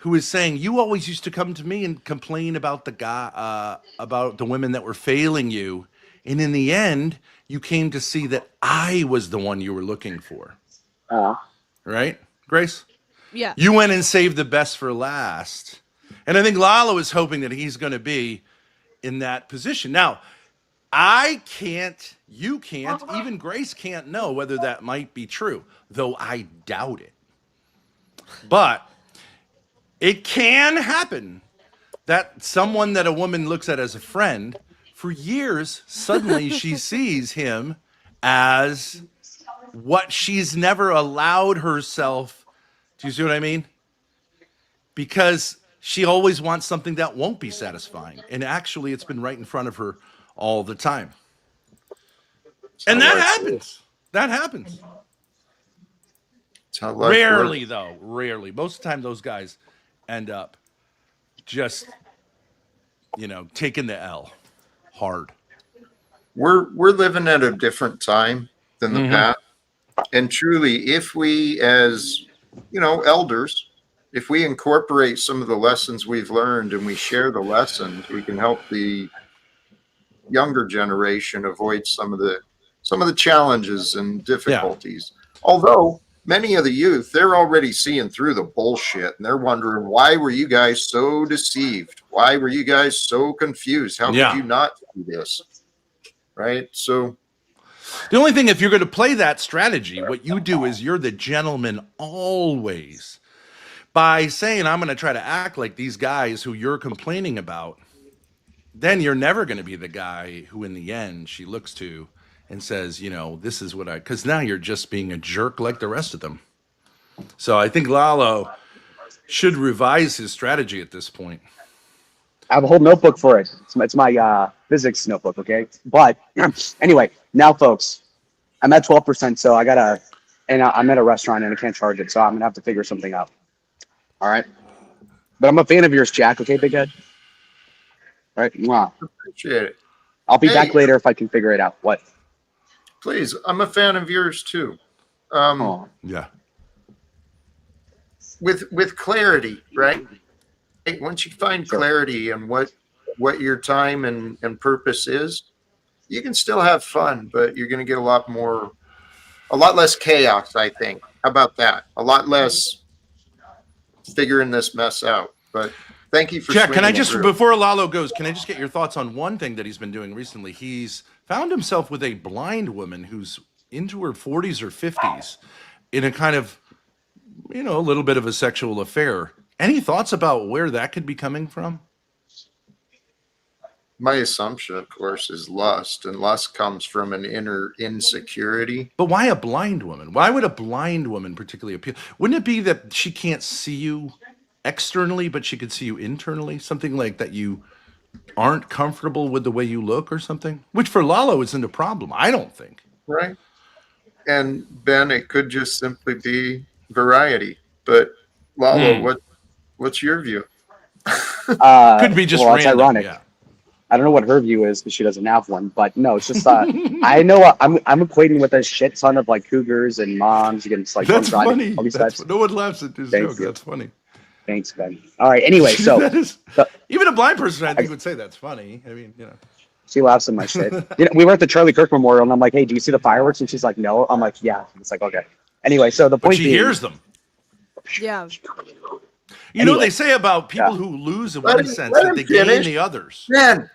who is saying, "You always used to come to me and complain about the guy, about the women that were failing you, and in the end, you came to see that I was the one you were looking for." Right, Grace? Yeah. You went and saved the best for last, and I think Lalo is hoping that he's going to be in that position. Now, I can't, you can't, even Grace can't know whether that might be true, though I doubt it. But it can happen that someone that a woman looks at as a friend for years, suddenly she sees him as what she's never allowed herself. Do you see what I mean? Because she always wants something that won't be satisfying. And actually, it's been right in front of her all the time. And that happens. That happens. It's how life Rarely, works. though. Rarely. Most of the time, those guys end up just, taking the L hard. We're living at a different time than the past. And truly, if we as, elders, if we incorporate some of the lessons we've learned and we share the lessons, we can help the younger generation avoid some of the challenges and difficulties. Although many of the youth, they're already seeing through the bullshit and they're wondering, why were you guys so deceived? Why were you guys so confused? How could you not do this? Right? So the only thing, if you're going to play that strategy, what you do is you're the gentleman always. By saying, I'm going to try to act like these guys who you're complaining about, then you're never going to be the guy who in the end she looks to and says, this is what because now you're just being a jerk like the rest of them. So I think Lalo should revise his strategy at this point. I have a whole notebook for it. It's my physics notebook, okay? But anyway, now, folks, I'm at 12%, so I'm at a restaurant and I can't charge it, so I'm going to have to figure something out. All right? But I'm a fan of yours, Jack, okay, big head? All right? Wow. appreciate it. I'll be back later if I can figure it out. What? Please, I'm a fan of yours too. Um, Yeah. with clarity, right? Once you find Sure. clarity in what your time and purpose is, you can still have fun, but you're going to get a lot less chaos, I think. How about that? A lot less figuring this mess out. But thank you for Jack, can I swinging it just, through. before Lalo goes, can I just get your thoughts on one thing that he's been doing recently? He's found himself with a blind woman who's into her 40s or 50s in a kind of, a little bit of a sexual affair. Any thoughts about where that could be coming from? My assumption, of course, is lust, and lust comes from an inner insecurity. But why a blind woman? Why would a blind woman particularly appeal? Wouldn't it be that she can't see you externally, but she could see you internally? Something like that you aren't comfortable with the way you look or something? Which for Lalo isn't a problem, I don't think. Right. And Ben, it could just simply be variety. But Lalo, what's your view? Could be just well, it's random, ironic. yeah. I don't know what her view is because she doesn't have one, but no, it's just I know I'm equating with a shit ton of like cougars and moms against like That's drunk funny. driving, all these That's, types. no one laughs at this Thank joke. you. That's funny. Thanks, Ben. All right. Anyway, so That is, even a blind person, I think, would say that's funny. I mean, she laughs at my shit. We were at the Charlie Kirk Memorial, and I'm like, "Hey, do you see the fireworks?" And she's like, "No." I'm like, "Yeah." It's like, okay. Anyway, so the but point she being, hears them. Yeah. You know, Anyway. they say about people Yeah. who lose in Let one him- sense let that him they gain finish. the others. Ben.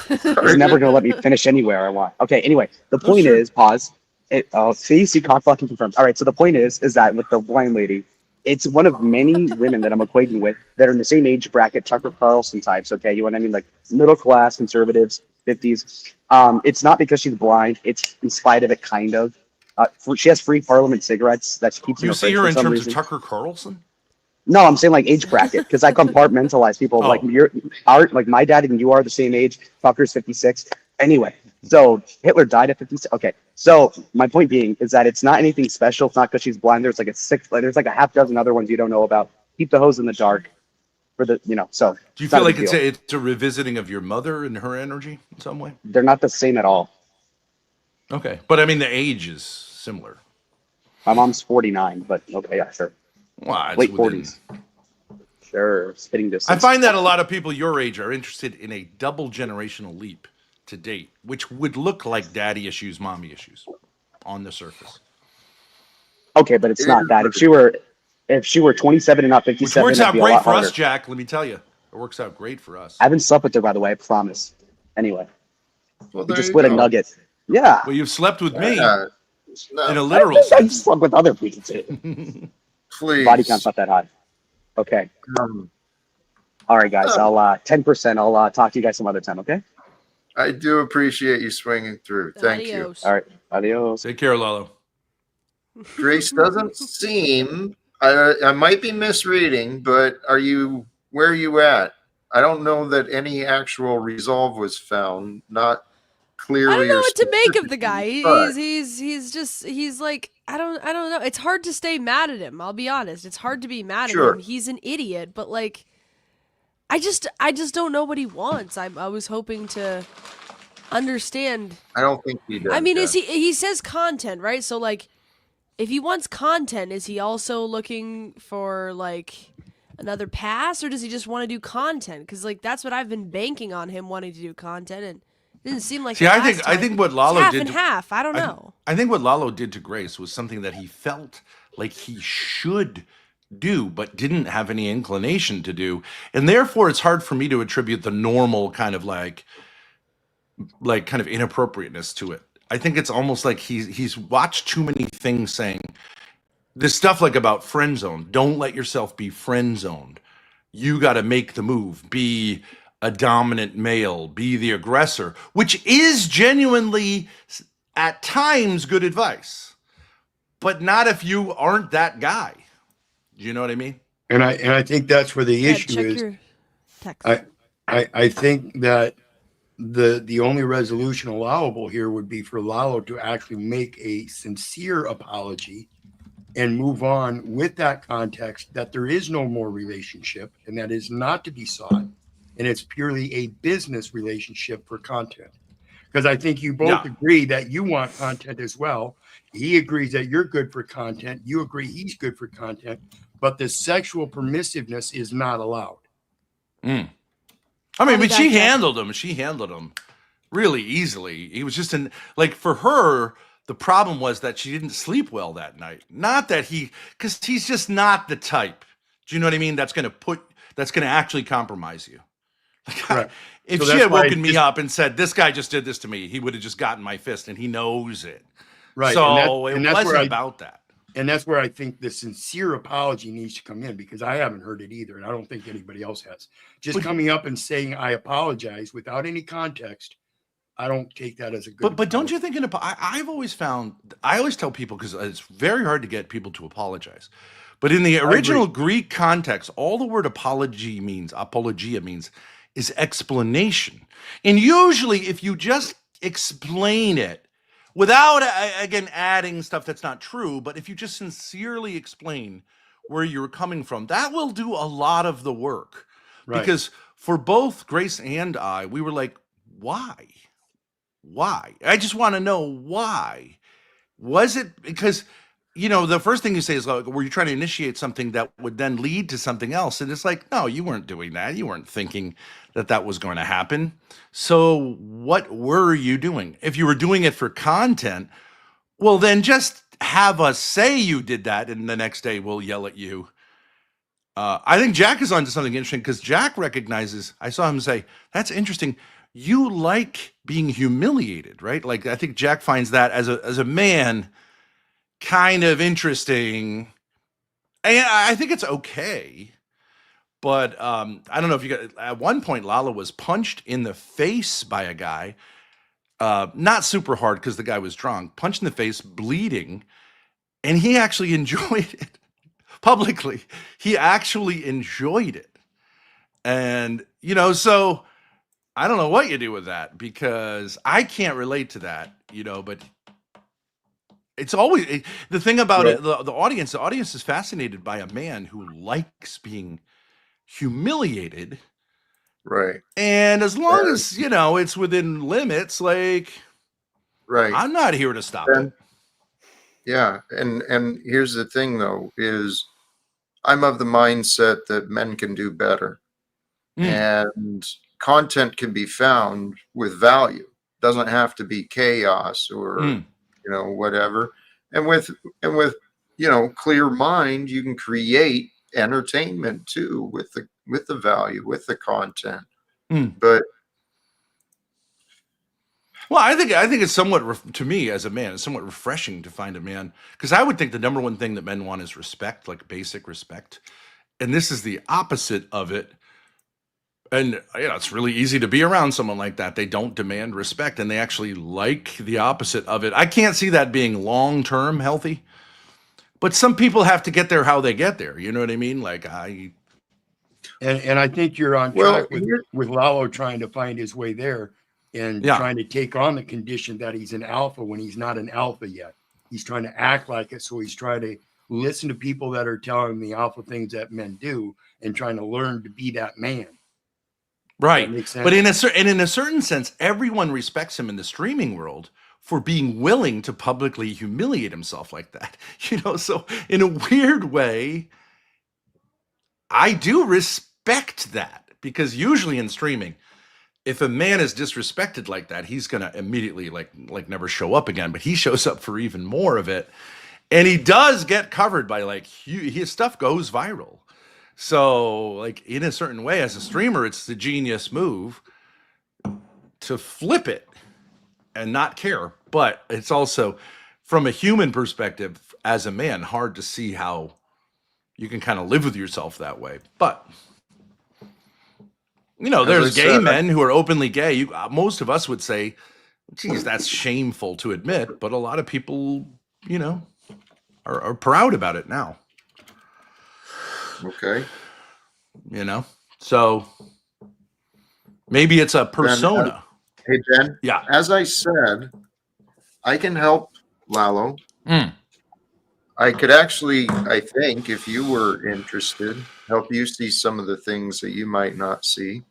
he's never gonna let me finish anywhere I want. Okay. Anyway, the point true. is, pause. See, cock fucking confirmed. All right. So the point is that with the blind lady, it's one of many women that I'm equating with that are in the same age bracket, Tucker Carlson types. Okay, you know what I mean, like middle class conservatives, 50s. It's not because she's blind. It's in spite of it, kind of. She has free Parliament cigarettes that she keeps in You her see fridge her for in some terms reason. of Tucker Carlson? No, I'm saying like age bracket because I compartmentalize people. Oh. Like like my dad and you are the same age. Tucker's 56. Anyway, so Hitler died at 56. Okay, so my point being is that it's not anything special. It's not because she's blind. There's like there's like a half dozen other ones you don't know about. Keep the hose in the dark for the So Do you not feel a like big it's deal. it's a revisiting of your mother and her energy in some way? They're not the same at all. Okay, but I mean the age is similar. My mom's 49, but okay, yeah, sure. Well, it's Late within- 40s. Sure, spitting I distance. find that a lot of people your age are interested in a double generational leap to date, which would look like daddy issues, mommy issues on the surface. Okay, but it's not that. If she were 27 and not Which 57, works it'd out be a great lot for harder. us, Jack. Let me tell you. It works out great for us. I haven't slept with her, by the way. I promise. Anyway, Well, we there just you split a go. nugget. Yeah. Well, you've slept with me Yeah. No, in a literal I sense. slept with other people too. please. Body count's not that high. Okay. All right, guys. I'll 10%. I'll talk to you guys some other time. Okay. I do appreciate you swinging through. Thank you. Adios. All right. Adios. Take care, Lalo. Grace doesn't seem. I might be misreading, but where are you at? I don't know that any actual resolve was found. Not clearly. I don't know or what to make of the guy. but- He's like I don't know. It's hard to stay mad at him. I'll be honest. It's hard to be mad Sure. at him. He's an idiot, but like I just don't know what he wants. I was hoping to understand. I don't think he does. I mean, yeah. is he says content, right? So like if he wants content, is he also looking for like another pass or does he just want to do content? Cuz like that's what I've been banking on him wanting to do content and it didn't seem like See, it I last think time. what Lalo It's half did and half. I don't know. I think what Lalo did to Grace was something that he felt like he should do, but didn't have any inclination to do. And therefore, it's hard for me to attribute the normal kind of like kind of inappropriateness to it. I think it's almost like he's watched too many things saying this stuff like about friend zone. Don't let yourself be friend zoned. You got to make the move. Be a dominant male, be the aggressor, which is genuinely at times good advice, but not if you aren't that guy. Do you know what I mean? And I think that's where the Yeah, issue check is. your text. I think that the only resolution allowable here would be for Lalo to actually make a sincere apology and move on with that context that there is no more relationship and that is not to be sought. And it's purely a business relationship for content. Because I think you both agree that you want content as well. He agrees that you're good for content. You agree he's good for content, but the sexual permissiveness is not allowed. I I'll mean, be but she back, Jack. handled him. She handled him really easily. He was just like, for her, the problem was that she didn't sleep well that night. Not that because he's just not the type. Do you know what I mean? That's going to actually compromise you. Like, Right. if So she that's had why woken me up and said, this guy just did this to me, he would have just gotten my fist, and he knows it. Right. So and it that's wasn't about that. And that's where I think the sincere apology needs to come in, because I haven't heard it either. And I don't think anybody else has. Just coming up and saying, I apologize without any context, I don't take that as a good. But don't you think I've always found, I always tell people, because it's very hard to get people to apologize. But in the original Greek context, all the word apologia means is explanation. And usually if you just explain it without, again, adding stuff that's not true, but if you just sincerely explain where you're coming from, that will do a lot of the work. Right. Because for both Grace and I, we were like, why? Why? I just want to know why. Was it because, the first thing you say is, like, were you trying to initiate something that would then lead to something else? And it's like, no, you weren't doing that. You weren't thinking that was going to happen. So what were you doing? If you were doing it for content, well, then just have us say you did that, and the next day we'll yell at you. I think Jack is onto something interesting, because Jack recognizes, I saw him say, that's interesting. You like being humiliated, right? Like, I think Jack finds that as a man kind of interesting. And I think it's okay. But I don't know if you got, at one point, Lala was punched in the face by a guy. Not super hard, because the guy was drunk, punched in the face, bleeding. And he actually enjoyed it publicly. He actually enjoyed it. And, so I don't know what you do with that, because I can't relate to that, but it's always the thing about it. The audience is fascinated by a man who likes being humiliated. Right. And as long as, it's within limits, like, right. I'm not here to stop it. Yeah. And here's the thing, though, is I'm of the mindset that men can do better. And content can be found with value. Doesn't have to be chaos or whatever. And with clear mind, you can create entertainment too with the value, with the content. But well, I think it's somewhat, to me as a man, it's somewhat refreshing to find a man, because I would think the number one thing that men want is respect, like basic respect, and this is the opposite of it. And it's really easy to be around someone like that. They don't demand respect, and they actually like the opposite of it. I can't see that being long-term healthy, but some people have to get there how they get there. You know what I mean? Like and I think you're on track with Lalo trying to find his way there and trying to take on the condition that he's an alpha when he's not an alpha yet. He's trying to act like it. So he's trying to listen to people that are telling him the alpha things that men do and trying to learn to be that man. Right. But in a certain sense, everyone respects him in the streaming world for being willing to publicly humiliate himself like that. So in a weird way, I do respect that, because usually in streaming, if a man is disrespected like that, he's going to immediately like never show up again, but he shows up for even more of it. And he does get covered by his stuff goes viral. So, like, in a certain way, as a streamer, it's the genius move to flip it and not care. But it's also, from a human perspective, as a man, hard to see how you can kind of live with yourself that way. But, there's gay men who are openly gay. Most of us would say, geez, that's shameful to admit. But a lot of people, are proud about it now. Okay. So maybe it's a persona. Hey, Ben. Yeah. As I said, I can help Lalo. I could actually, I think, if you were interested, help you see some of the things that you might not see.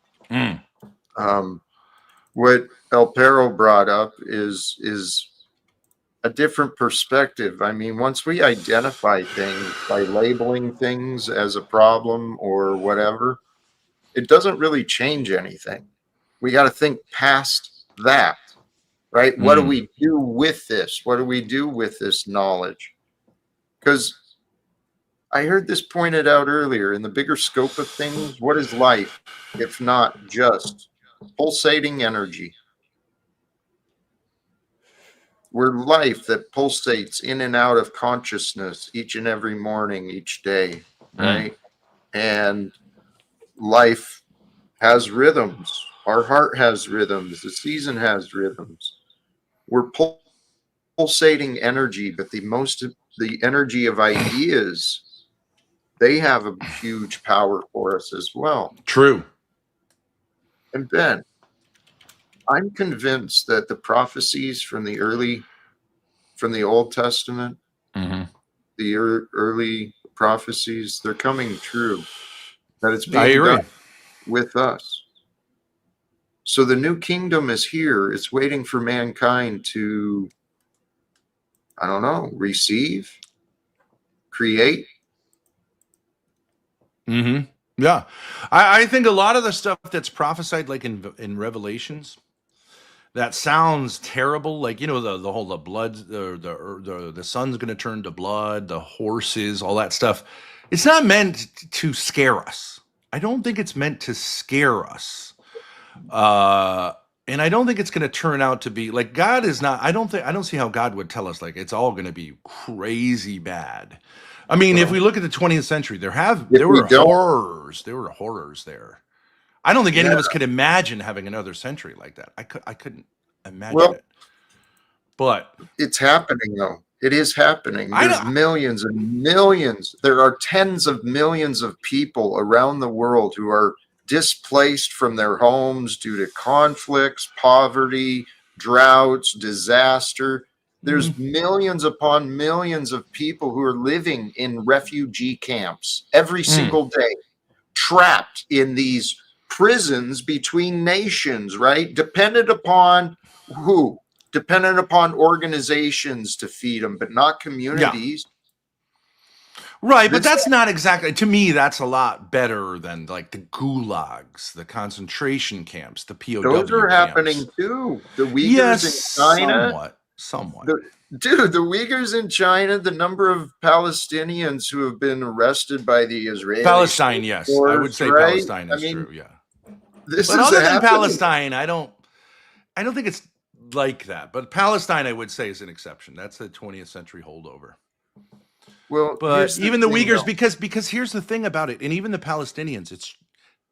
What El Perro brought up is a different perspective. I mean, once we identify things by labeling things as a problem or whatever, it doesn't really change anything. We got to think past that, right? What do we do with this? What do we do with this knowledge? Because I heard this pointed out earlier, in the bigger scope of things, what is life if not just pulsating energy? We're life that pulsates in and out of consciousness each and every morning, each day, right? And life has rhythms. Our heart has rhythms. The season has rhythms. We're pulsating energy, but the energy of ideas, they have a huge power for us as well. True. And Ben, I'm convinced that the prophecies from the Old Testament, the early prophecies, they're coming true. That it's being done with us. So the new kingdom is here. It's waiting for mankind to, I don't know, receive, create. Yeah. I think a lot of the stuff that's prophesied, like in Revelations, that sounds terrible. Like, you know, the whole, the blood, the sun's going to turn to blood, the horses, all that stuff. It's not meant to scare us. I don't think it's meant to scare us. And I don't think it's going to turn out to be like, God is not, I don't see how God would tell us like it's all going to be crazy bad. I mean, if we look at the 20th century, there were horrors there. I don't think any of us could imagine having another century like that. I couldn't imagine it. But it's happening though. It is happening. There's millions and millions. There are tens of millions of people around the world who are displaced from their homes due to conflicts, poverty, droughts, disaster. There's millions upon millions of people who are living in refugee camps every single day, trapped in these prisons between nations, right? Dependent upon who? Dependent upon organizations to feed them, but not communities. Right, but that's not exactly, to me, that's a lot better than like the gulags, the concentration camps, the POW Those are camps. happening too. The Uyghurs in China. Somewhat. The Uyghurs in China, the number of Palestinians who have been arrested by the Israelis. Palestine, yes. I would say right? Palestine is true, yeah. But other than Palestine, I don't think it's like that. But Palestine, I would say, is an exception. That's a 20th century holdover. Well, but even the Uyghurs, because here's the thing about it, and even the Palestinians,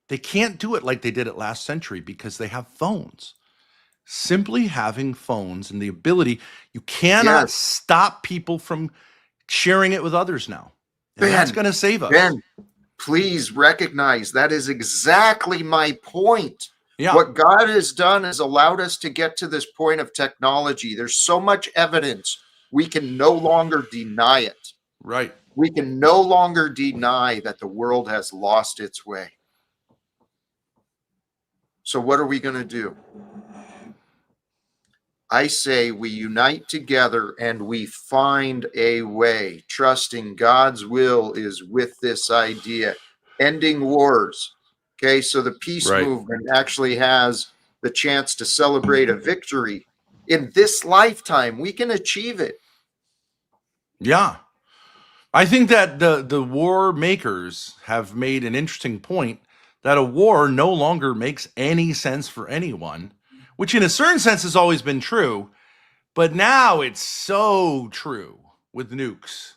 they can't do it like they did it last century because they have phones. Simply having phones and the ability, you cannot stop people from sharing it with others now. And that's going to save us. Ben, please recognize that is exactly my point. Yeah. What God has done is allowed us to get to this point of technology. There's so much evidence we can no longer deny it. Right. We can no longer deny that the world has lost its way. So what are we going to do? I say we unite together and we find a way, trusting God's will is with this idea, ending wars. Okay, so the peace movement actually has the chance to celebrate a victory. In this lifetime, we can achieve it. Yeah. I think that the war makers have made an interesting point that a war no longer makes any sense for anyone, which in a certain sense has always been true, but now it's so true with nukes.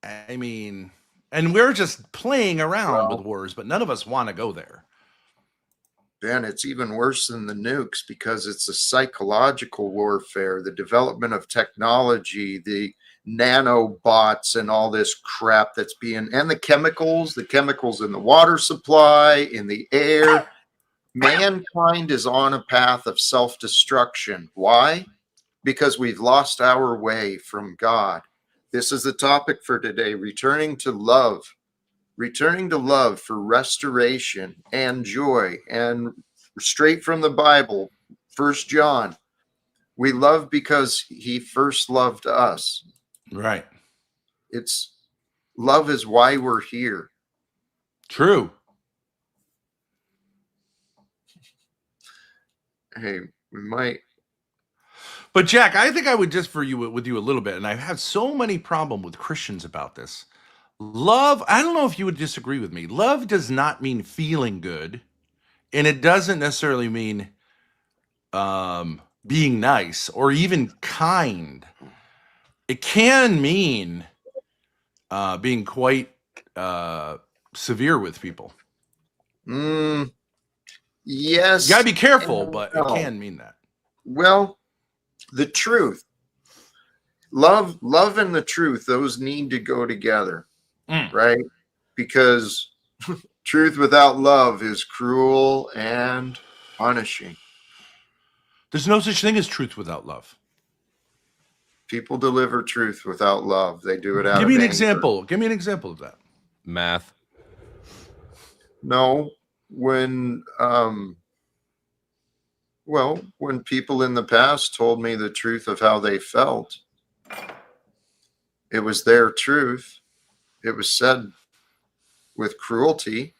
I mean, and we're just playing around with wars, but none of us want to go there. Ben, it's even worse than the nukes because it's a psychological warfare, the development of technology, the nanobots and all this crap that's and the chemicals in the water supply, in the air. Mankind is on a path of self-destruction. Why? Because we've lost our way from God. This is the topic for today, returning to love for restoration and joy and straight from the Bible, 1 John. We love because he first loved us. Right. It's love is why we're here. True. Hey, we might. But Jack, I think I would just with you a little bit, and I've had so many problems with Christians about this. Love, I don't know if you would disagree with me. Love does not mean feeling good, and it doesn't necessarily mean being nice or even kind. It can mean being quite severe with people. Yes. You gotta be careful, but it can mean that. Well, the truth, love and the truth, those need to go together, right? Because truth without love is cruel and punishing. There's no such thing as truth without love. People deliver truth without love. They do it out of Give me an anger. example. Give me an example of that. Math. No, when when people in the past told me the truth of how they felt, it was their truth. It was said with cruelty.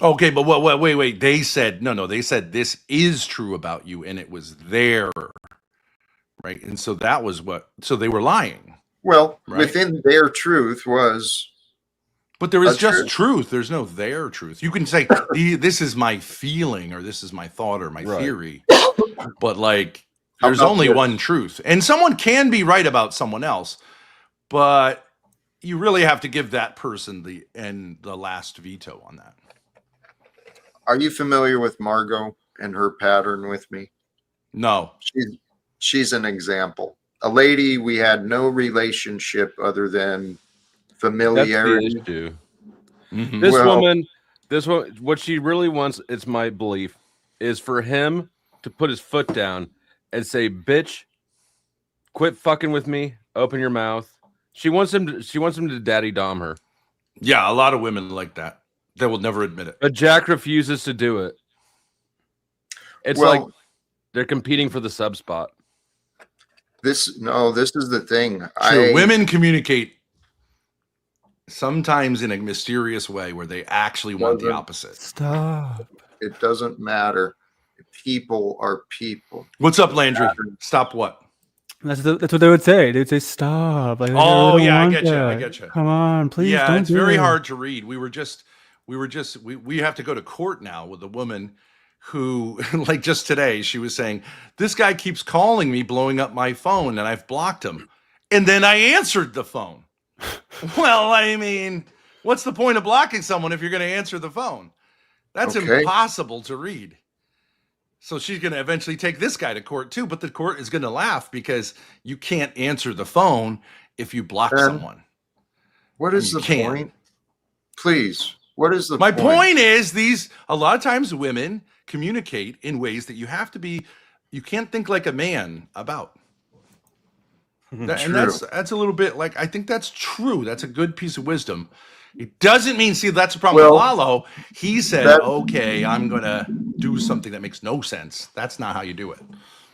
Okay, but wait. They said no. They said this is true about you, and it was there, right? And so that was so they were lying. Well, right? Within their truth was. But there is just truth. There's no their truth. You can say this is my feeling, or this is my thought, or my theory. But like, there's only one truth, and someone can be right about someone else, but you really have to give that person the last veto on that. Are you familiar with Margot and her pattern with me? No. She's an example. A lady we had no relationship other than familiarity. That's the issue. Mm-hmm. This woman, what she really wants, it's my belief, is for him to put his foot down and say, "Bitch, quit fucking with me. Open your mouth." She wants him to daddy dom her. Yeah, a lot of women like that. They will never admit it. But Jack refuses to do it. It's like they're competing for the sub spot. This is the thing. True. Women communicate sometimes in a mysterious way where they actually want the opposite. Stop. It doesn't matter. People are people. What's up, Landry? Stop what? That's what they would say. They'd say, "Stop!" Like, oh I yeah, I get you. Come on, please. Yeah, don't it's do very it. hard to read. We have to go to court now with a woman who, like just today, she was saying, "This guy keeps calling me, blowing up my phone, and I've blocked him." And then I answered the phone. Well, I mean, what's the point of blocking someone if you're going to answer the phone? That's impossible to read. So she's going to eventually take this guy to court too, but the court is going to laugh because you can't answer the phone if you block someone. What is the point? Please, what is the point? My point is a lot of times women communicate in ways that you can't think like a man about. And that's a little bit like, I think that's true. That's a good piece of wisdom. It doesn't mean, that's the problem with Lalo. He said, okay, I'm going to do something that makes no sense. That's not how you do it.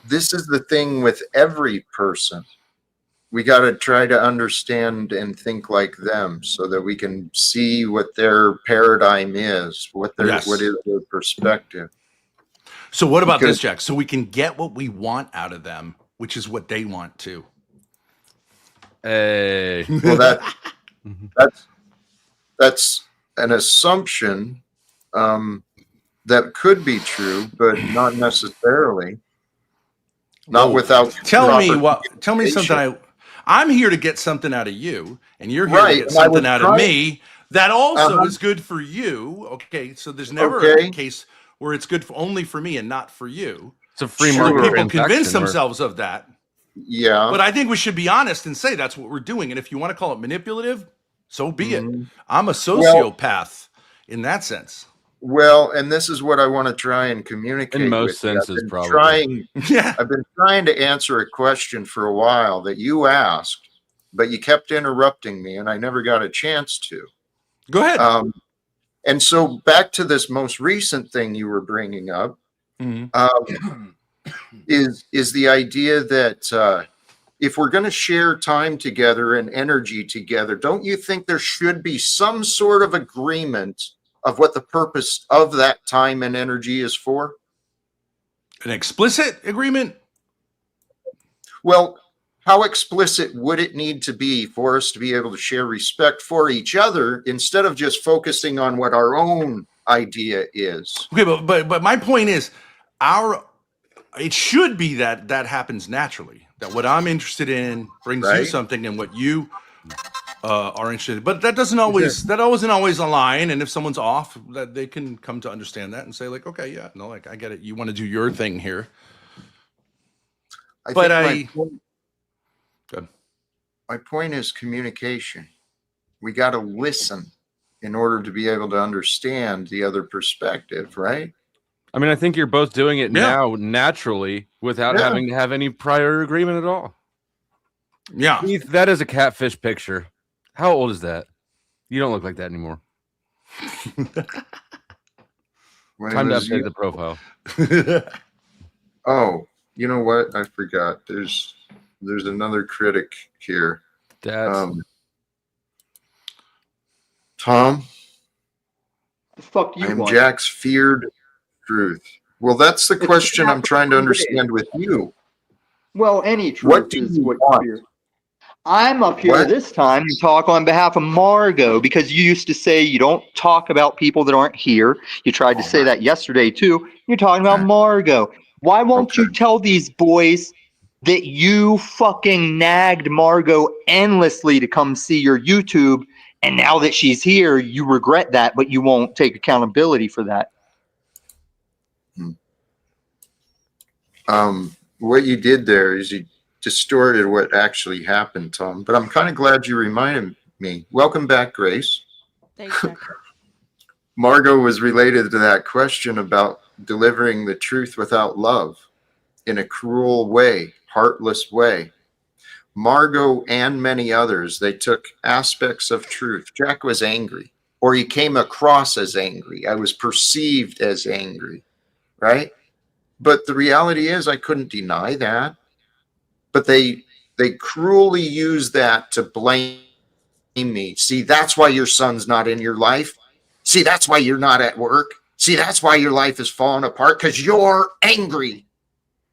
This is the thing with every person. We got to try to understand and think like them so that we can see what their paradigm is, what is their perspective. So what about this, Jack? So we can get what we want out of them, which is what they want too. Hey. Well, that's an assumption that could be true, but not necessarily. Not without. Tell me something. I'm here to get something out of you, and you're here to get something out of me that also is good for you. Okay, so there's never a case where it's good only for me and not for you. It's a free market. People convince themselves of that. Yeah. But I think we should be honest and say that's what we're doing. And if you want to call it manipulative, so be it. I'm a sociopath in that sense. Well, and this is what I want to try and communicate. In most senses, probably. I've been trying to answer a question for a while that you asked, but you kept interrupting me, and I never got a chance to. Go ahead. And so back to this most recent thing you were bringing up, is the idea that if we're going to share time together and energy together, don't you think there should be some sort of agreement of what the purpose of that time and energy is for? An explicit agreement? Well, how explicit would it need to be for us to be able to share respect for each other instead of just focusing on what our own idea is? Okay, but my point is, it should be that happens naturally. That what I'm interested in brings you Right. something, and what you are interested in. But that doesn't always align. And if someone's off, that they can come to understand that and say, like, okay, yeah, no, like I get it. You want to do your thing here. My point is communication. We got to listen in order to be able to understand the other perspective, right? I mean, I think you're both doing it Yeah. now naturally without Yeah. having to have any prior agreement at all. Yeah. Keith, that is a catfish picture. How old is that? You don't look like that anymore. When it Time to was update you- the profile. Oh, you know what? I forgot. There's another critic here. That's Tom, The fuck you I am want? Jack's feared truth. Well, that's the question I'm trying to understand with you. Well, any What truth do is you what want? you fear. I'm up here What? this time to talk on behalf of Margot because you used to say you don't talk about people that aren't here. You tried to say that yesterday too. You're talking about Okay. Margot. Why won't you Okay. tell these boys that you fucking nagged Margot endlessly to come see your YouTube, and now that she's here, you regret that, but you won't take accountability for that? What you did there is you distorted what actually happened, Tom. But I'm kind of glad you reminded me. Welcome back, Grace. Thanks, Jack. Margot was related to that question about delivering the truth without love in a cruel way, heartless way. Margot and many others, they took aspects of truth. Jack was angry, or he came across as angry. I was perceived as angry, right? But the reality is I couldn't deny that. But they cruelly use that to blame me. See, that's why your son's not in your life. See, that's why you're not at work. See, that's why your life is falling apart, because you're angry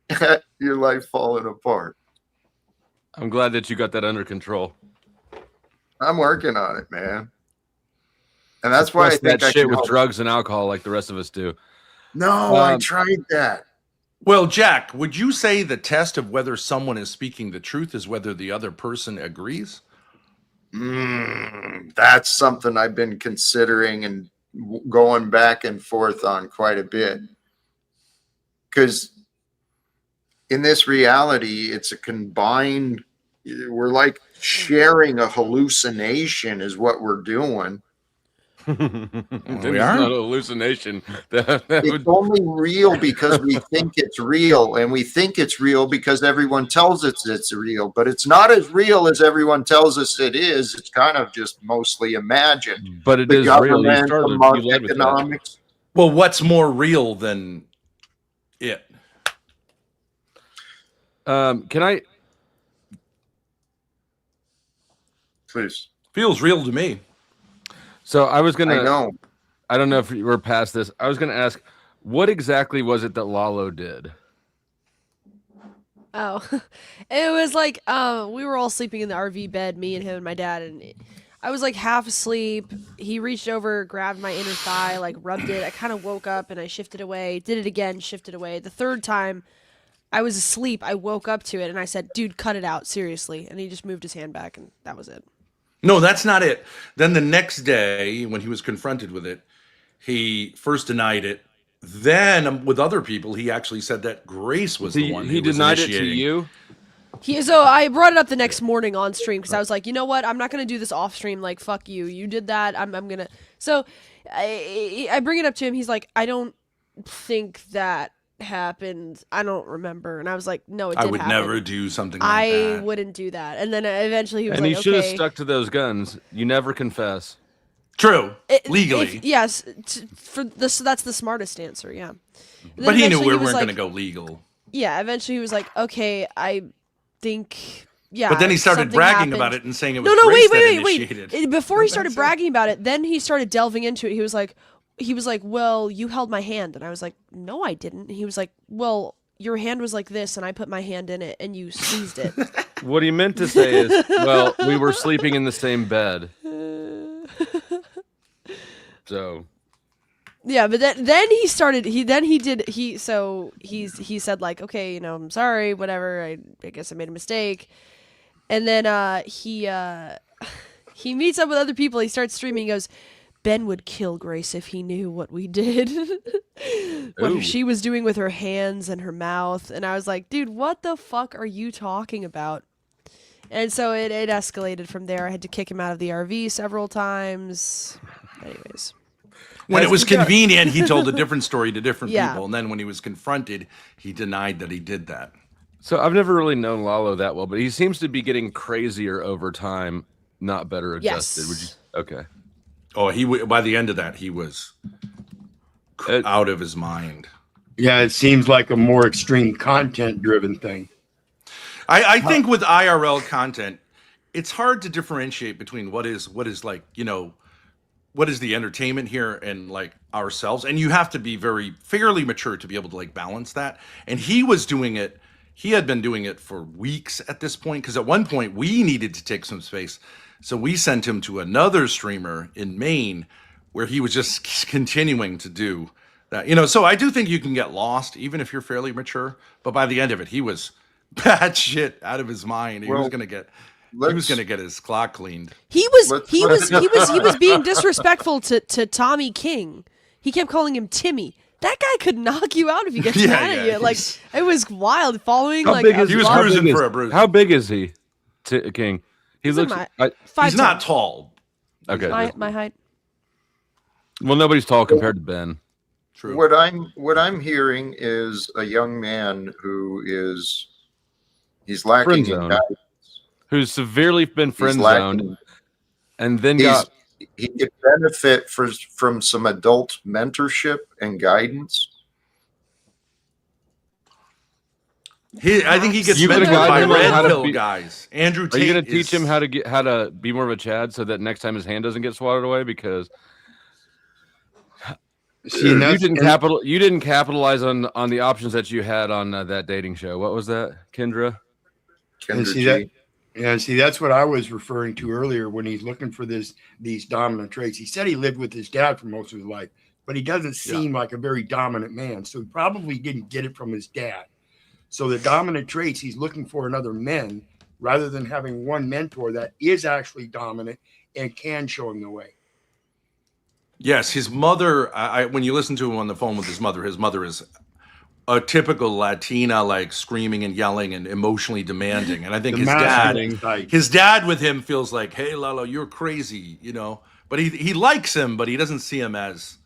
at your life falling apart. I'm glad that you got that under control. I'm working on it, man. And that's why I Suppress think that I shit can with help. drugs and alcohol like the rest of us do. No, I Um, tried that. Well, Jack, would you say the test of whether someone is speaking the truth is whether the other person agrees? That's something I've been considering and going back and forth on quite a bit. Because in this reality, it's a combined, we're like sharing a hallucination is what we're doing. It's We are? not a hallucination. That It's would- only real because we think it's real, and we think it's real because everyone tells us it's real, but it's not as real as everyone tells us it is. It's kind of just mostly imagined. but it The is real. You government, the started. You market led with that. economics. Well, what's more real than it? Can I? Please. Feels real to me. So I was I gonna. know. I don't know if we're past this. I was gonna ask, what exactly was it that Lalo did? Oh, it was like we were all sleeping in the RV bed, me and him and my dad, and I was like half asleep. He reached over, grabbed my inner thigh, like rubbed it. I kind of woke up and I shifted away, did it again, shifted away. The third time, I was asleep. I woke up to it and I said, "Dude, cut it out, seriously." And he just moved his hand back, and that was it. No, that's not it. Then the next day, when he was confronted with it, he first denied it. Then, with other people, he actually said that Grace was the one He who was denied it to initiating. you. So I brought it up the next morning on stream because I was like, you know what? I'm not gonna do this off stream. Like, fuck you. You did that. I'm gonna. So I bring it up to him. He's like, I don't think that happened. I don't remember. And I was like, no, it did I would happen. never do something like I that. wouldn't do that. And then eventually he was And like, you should have okay. stuck to those guns. You never confess. True. Legally. Yes, for this, that's the smartest answer. Yeah. And But then he knew eventually we was weren't like- going to go legal. Yeah, eventually he was like, okay, I think. Yeah. But then he started something bragging happened. about it and saying it was No, Grace that wait. initiated. Before he started bragging about it, then he started delving into it. He was like, well, you held my hand. And I was like, no, I didn't. And he was like, well, your hand was like this, and I put my hand in it, and you squeezed it. What he meant to say is, well, we were sleeping in the same bed. So. Yeah, but then he started. He said like, okay, I'm sorry, whatever. I guess I made a mistake. And then he meets up with other people. He starts streaming. He goes, Ben would kill Grace if he knew what we did. What she was doing with her hands and her mouth. And I was like, dude, what the fuck are you talking about? And so it escalated from there. I had to kick him out of the RV several times. Anyways. When it was convenient, he told a different story to different Yeah. people. And then when he was confronted, he denied that he did that. So I've never really known Lalo that well, but he seems to be getting crazier over time, not better adjusted. Yes. Would you? Okay. Oh, by the end of that, he was out of his mind. Yeah, it seems like a more extreme content-driven thing. I think with IRL content, it's hard to differentiate between what is like, what is the entertainment here and like ourselves. And you have to be fairly mature to be able to like balance that. And he had been doing it for weeks at this point, because at one point we needed to take some space. So we sent him to another streamer in Maine where he was just continuing to do that. So I do think you can get lost even if you're fairly mature. But by the end of it, he was bad shit out of his mind. He was going to get his clock cleaned. He was being disrespectful to Tommy King. He kept calling him Timmy. That guy could knock you out if he gets mad at you. Like, it was wild. Following How like big is he was how cruising big for is- a bruise. How big is he, King? He looks. He's not tall. Okay. My height. Well, nobody's tall compared to Ben. True. What I'm hearing is a young man who he's lacking in Friend-zoned. guidance. Who's severely been friend He's lacking- zoned, and then got. He could benefit from some adult mentorship and guidance. I think he gets You gonna mentored guide by him on how red to pill be- guys. Andrew Are Tate you going to teach is- him how to be more of a Chad so that next time his hand doesn't get swatted away? Because See, and you didn't capitalize on the options that you had on that dating show. What was that, Kendra? And see, that's what I was referring to earlier when he's looking for these dominant traits. He said he lived with his dad for most of his life, but he doesn't seem like a very dominant man. So he probably didn't get it from his dad. So the dominant traits, he's looking for in other men rather than having one mentor that is actually dominant and can show him the way. Yes, his mother, when you listen to him on the phone with his mother is a typical Latina, like screaming and yelling and emotionally demanding. And I think his dad with him feels like, hey, Lalo, you're crazy, But he likes him, but he doesn't see him as,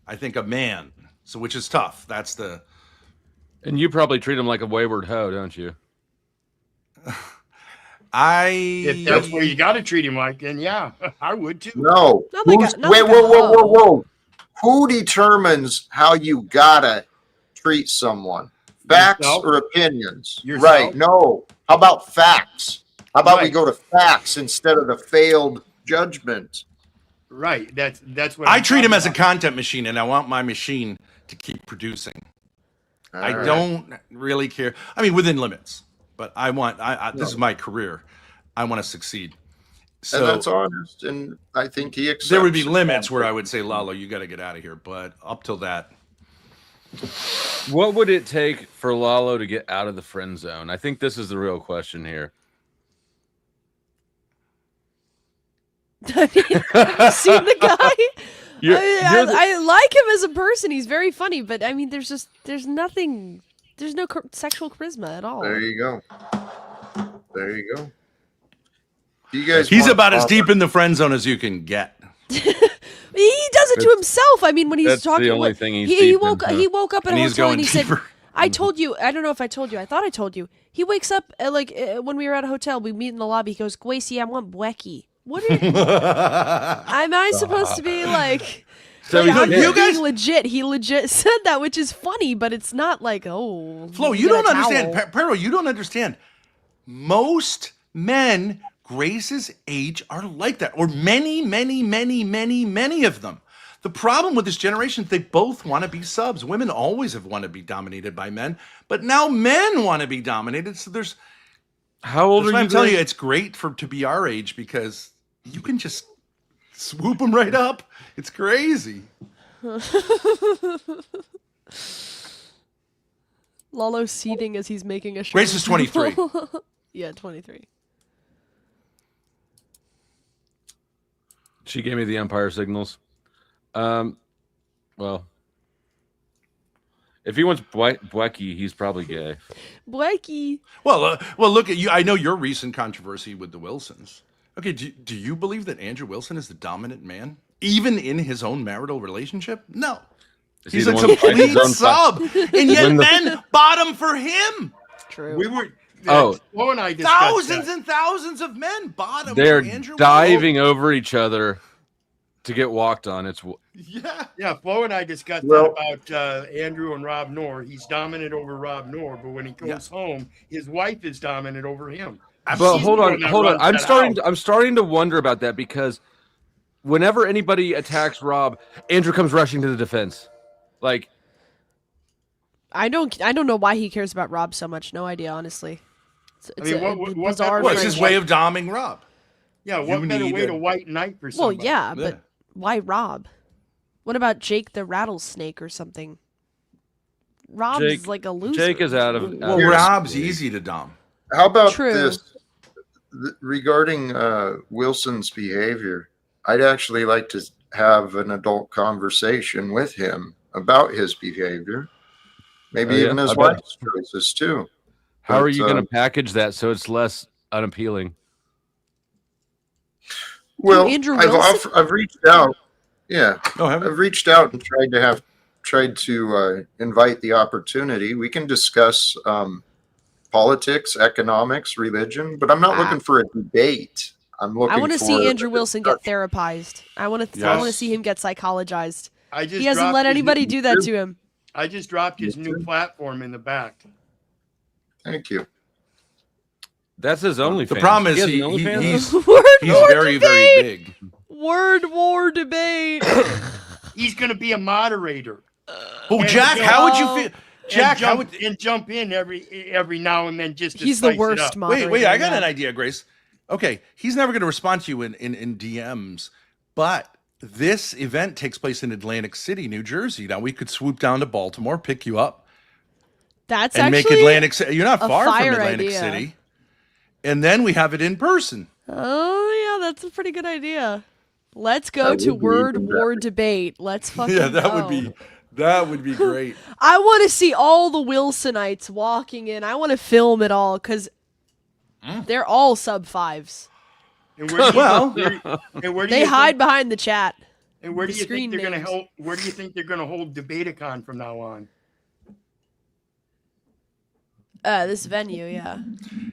I think, a man. So, which is tough. And you probably treat him like a wayward hoe, don't you? If that's what you got to treat him like, then yeah, I would too. No. Not like a- not Wait, like a whoa. Who determines how you gotta treat someone? Facts Yourself? or opinions? Yourself? Right. No. How about facts? How about we Right. go to facts instead of the failed judgment? Right. That's what I I'm treat him talking as a about. content machine, and I want my machine to keep producing. I All right. don't really care. I mean, within limits, but I want. This is my career. I want to succeed. So And that's honest, and I think he accepts. there would be it. limits where I would say, Lalo, you got to get out of here. But up till that, What would it take for Lalo to get out of the friend zone? I think this is the real question here. I mean, seen the guy? You're I like him as a person. He's very funny, but I mean, there's nothing. There's no sexual charisma at all. There you go. There you go. Do you guys? he's want about as Bob- deep in the friend zone as you can get. He does it to himself. I mean, when he's That's talking, the only thing he's he deep woke in, huh? he woke up in And a he's hotel going and he said, deeper. "I told you." I don't know if I told you. I thought I told you. He wakes up when we were at a hotel. We meet in the lobby. He goes, "Gracie, I want brekkie." What are am I supposed to be like? So Like, I'm you just guys- being legit. He legit said that, which is funny, but it's not like, oh. Flo, get you a don't understand. towel. Pero, you don't understand. Most men Grace's age are like that, or many of them. The problem with this generation is they both want to be subs. Women always have wanted to be dominated by men, but now men want to be dominated. So there's. How old That's are why you? I'm telling you, Grace? it's great to be our age because you can just swoop them right up. It's crazy. Lalo seething as he's making a shirt. Grace is 23. Yeah, 23. She gave me the Empire signals. Well, if he wants Bwecky, he's probably gay. Blakey. Well, look at you. I know your recent controversy with the Wilsons. Okay, do you believe that Andrew Wilson is the dominant man, even in his own marital relationship? No. Is He's he a the one that finds complete his own sub, and yet When the- men bottom for him. True. We were. Oh. Flo and I discussed Thousands that. and thousands of men bottom They're for Andrew diving over each other to get walked on. It's Wilson. Yeah. Yeah, Flo and I discussed Well- that about Andrew and Rob Noor. He's dominant over Rob Noor, but when he goes home, his wife is dominant over him. But She's hold the on, one that hold on. runs that house. I'm starting to wonder about that because whenever anybody attacks Rob, Andrew comes rushing to the defense. Like, I don't know why he cares about Rob so much. No idea, honestly. It's mean, a what bizarre. Well, it's his friendship. way of doming Rob. Yeah, what You better need way a- to white knight for Well, somebody? yeah, Yeah. but why Rob? What about Jake the rattlesnake or something? Rob's Jake- like a loser. Jake is out of. Well, out of- Rob's easy to dom. How about True. this regarding Wilson's behavior? I'd actually like to have an adult conversation with him about his behavior, maybe Oh, yeah? even his I bet. wife's choices too. How are But, you going to package that so it's less unappealing? Well, Andrew Wilson? I've reached out. Yeah, Oh, have I've reached out and tried to invite the opportunity. We can discuss politics, economics, religion, but I'm not looking for a debate. I'm looking. I want to for see Andrew a Wilson get discussion. therapized. I want to Yes. see him get psychologized. I just He hasn't dropped let his anybody new- do that to him. I just dropped his Me new too. platform in the back. Thank you. That's his OnlyFans. The problem is has he- an he- OnlyFans? he's Word he's war very debate. big. Word war debate. He's going to be a moderator. Oh, And Jack, jump- how would you feel? and Jack, how jump, would? and jump in every now and then just to He's the spice it worst up. moderator. Wait, I got yeah. an idea, Grace. Okay, he's never going to respond to you in DMs, but this event takes place in Atlantic City, New Jersey. Now we could swoop down to Baltimore, pick you up, That's and make actually. Atlantic City. You're not a far from fire Atlantic idea. City, and then we have it in person. Oh yeah, that's a pretty good idea. Let's go That to would be word even war debate. Let's fucking Yeah, that would go. be great. I want to see all the Wilsonites walking in. I want to film it all because they're all sub fives. And where do you, Well- and where do They you hide think, behind the chat. and where do the you screen think they're going names. to hold? Where do you think they're going to hold Debaticon from now on? This venue, yeah.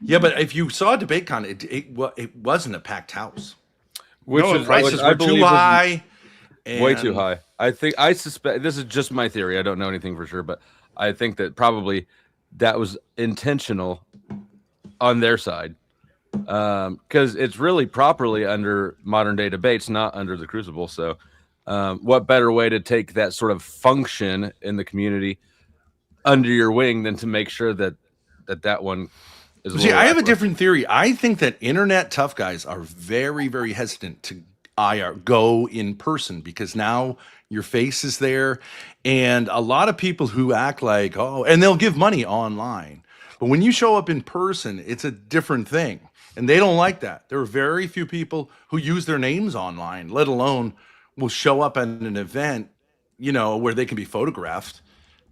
Yeah, but if you saw DebateCon, it wasn't a packed house. Which No, is prices which I were believe too was high. way too and- high. I suspect this is just my theory. I don't know anything for sure, but I think that probably that was intentional on their side because it's really properly under modern day debates, not under the Crucible. So, what better way to take that sort of function in the community under your wing than to make sure that one is. See, I have a different theory. I think that internet tough guys are very, very hesitant to go in person because now your face is there, and a lot of people who act like and they'll give money online, but when you show up in person, it's a different thing, and they don't like that. There are very few people who use their names online, let alone will show up at an event, where they can be photographed,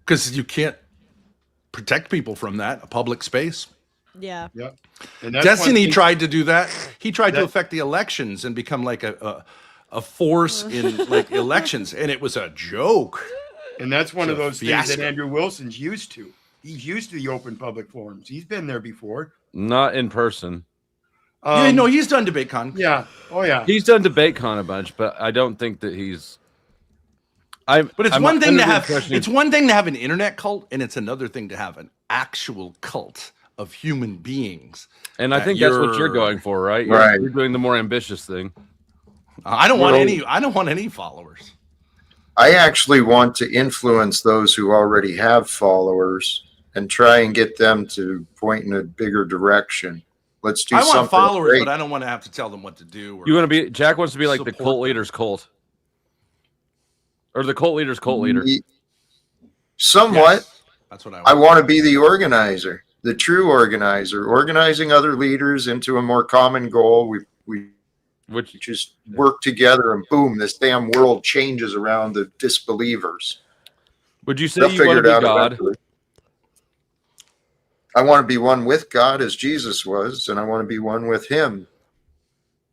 because you can't protect people from that, a public space. Yeah. Yep. And that's Destiny one thing- tried to do that. He tried to That- affect the elections and become like a force in like elections, and it was a joke. And that's one It's of a those things that fiasco. Andrew Wilson's used to. He's used to the open public forums. He's been there before. Not in person. Yeah, no, he's done DebateCon. Yeah. Oh yeah. He's done DebateCon a bunch, but I don't think that he's. But it's I'm one thing under to the have. impression It's one thing to have an internet cult, and it's another thing to have an actual cult of human beings. And I think that's what you're going for, right? Right. You're doing the more ambitious thing. I don't want any. I don't want any followers. I actually want to influence those who already have followers and try and get them to point in a bigger direction. Let's do I something want followers, great. but I don't want to have to tell them what to do. Or You want to be Jack wants to be like the support cult them. leader's cult, or the cult leader's cult leader. Somewhat. Yes, that's what I want to be the organizer, the true organizer, organizing other leaders into a more common goal. We just work together, and boom, this damn world changes around the disbelievers. Would you say They'll you figure want to it be out God? eventually. I want to be one with God as Jesus was, and I want to be one with Him.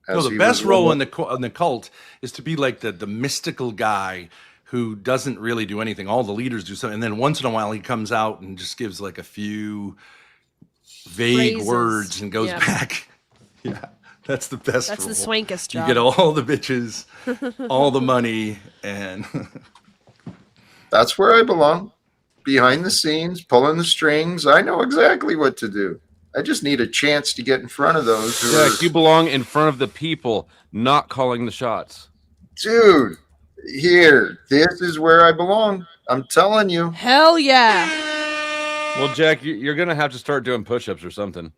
No, the best role in the cult is to be like the mystical guy who doesn't really do anything. All the leaders do something, and then once in a while he comes out and just gives like a few vague Phrases. words and goes back. Yeah, that's the best. That's the role. swankest You job. get all the bitches, all the money, and That's where I belong. Behind the scenes, pulling the strings. I know exactly what to do. I just need a chance to get in front of those who Jack, you belong in front of the people, not calling the shots. dude, here, this is where I belong. I'm telling you. Hell yeah. Well, Jack, you're gonna have to start doing push-ups or something.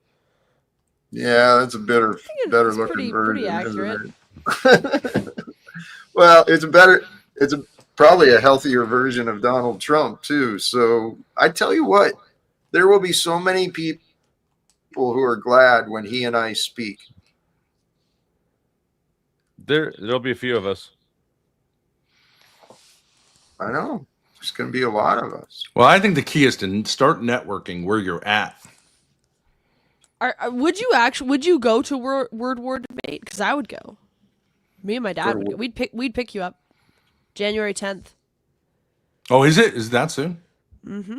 Yeah, that's a better it's looking pretty version. accurate. Isn't it? Well, it's probably a healthier version of Donald Trump too. So I tell you what, there will be so many people who are glad when he and I speak. There'll be a few of us. I know. There's going to be a lot of us. well, I think the key is to start networking where you're at. Would you go to Word War debate? Because I would go. Me and my dad would go. We'd pick you up. January 10th. Oh, is it? Is that soon? Mm-hmm.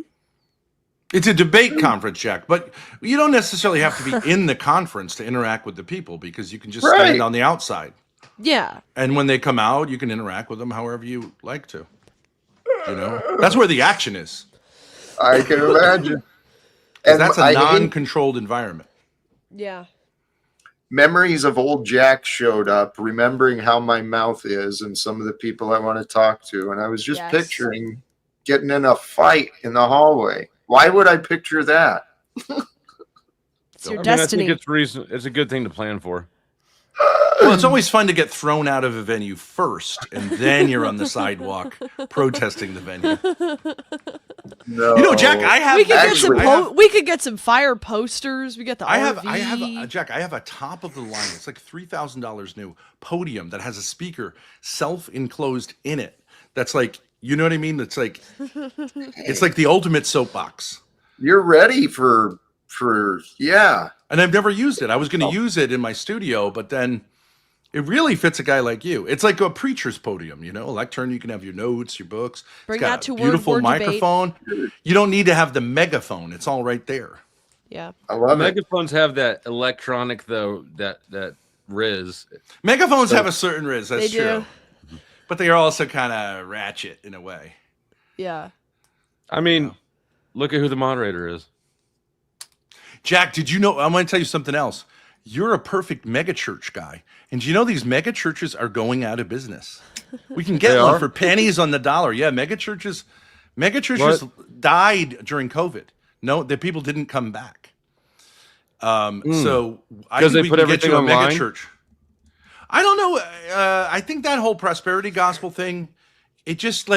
It's a debate conference, Jack, but you don't necessarily have to be in the conference to interact with the people because you can just stand on the outside. Yeah. And when they come out, you can interact with them however you like to. You know, that's where the action is. I can imagine. 'Cause that's a I hate non-controlled environment. Yeah. memories of old Jack showed up, remembering how my mouth is and some of the people I want to talk to. And I was just Yes. picturing getting in a fight in the hallway. Why would I picture that? It's your I destiny. think it's a good thing to plan for. Well, it's always fun to get thrown out of a venue first, and then you're on the sidewalk protesting the venue. No. You know, Jack, we could get some fire posters. We got the I RV. have Jack. I have a top of the line. It's like $3,000 new podium that has a speaker self-enclosed in it. That's like, you know what I mean? That's like, it's like the ultimate soapbox. You're ready for yeah. And I've never used it. I was going to use it in my studio, but then it really fits a guy like you. It's like a preacher's podium, you know, a lectern. You can have your notes, your books. Bring It's got that to a beautiful Word Debate. microphone. You don't need to have the megaphone. It's all right there. Yeah. I love it. Megaphones have that electronic though, that Riz. Megaphones have a certain riz. That's They do. true. But they are also kind of ratchet in a way. Yeah. I mean, look at who the moderator is. Jack, did you know? I'm going to tell you something else. You're a perfect megachurch guy. And do you know these megachurches are going out of business? We can get They one are? for pennies on the dollar. Yeah, megachurches died during COVID. No, the people didn't come back. So I 'Cause think they we put can get you a everything online? megachurch. I don't know. I think that whole prosperity gospel thing, it just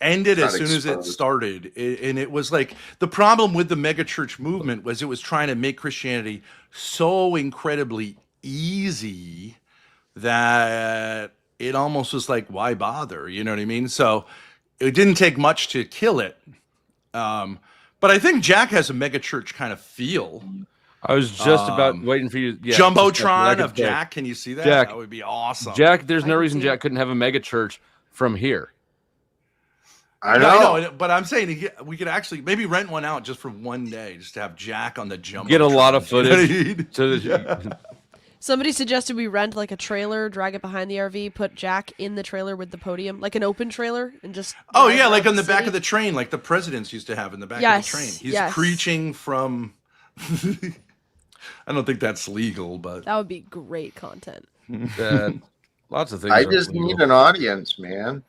ended as Got soon as it exposed. started. And it was like the problem with the megachurch movement was it was trying to make Christianity so incredibly easy that it almost was like, why bother? You know what I mean? So it didn't take much to kill it. But I think Jack has a megachurch kind of feel. I was just about waiting for you. Yeah, Jumbotron of Jack. Can you see that? Jack, That would be awesome. Jack, there's no can reason see it. Jack couldn't have a mega church from here. I No, know. but I'm saying we could actually maybe rent one out just for one day, just to have Jack on the jump. Get a lot of footage. So that Yeah. Somebody suggested we rent like a trailer, drag it behind the RV, put Jack in the trailer with the podium, like an open trailer, and just. Oh drive yeah, around like on the back city. of the train, like the presidents used to have in the back Yes, of the train. He's yes. preaching from. I don't think that's legal, but That would be great content. Lots of things. I are just legal. need an audience, man.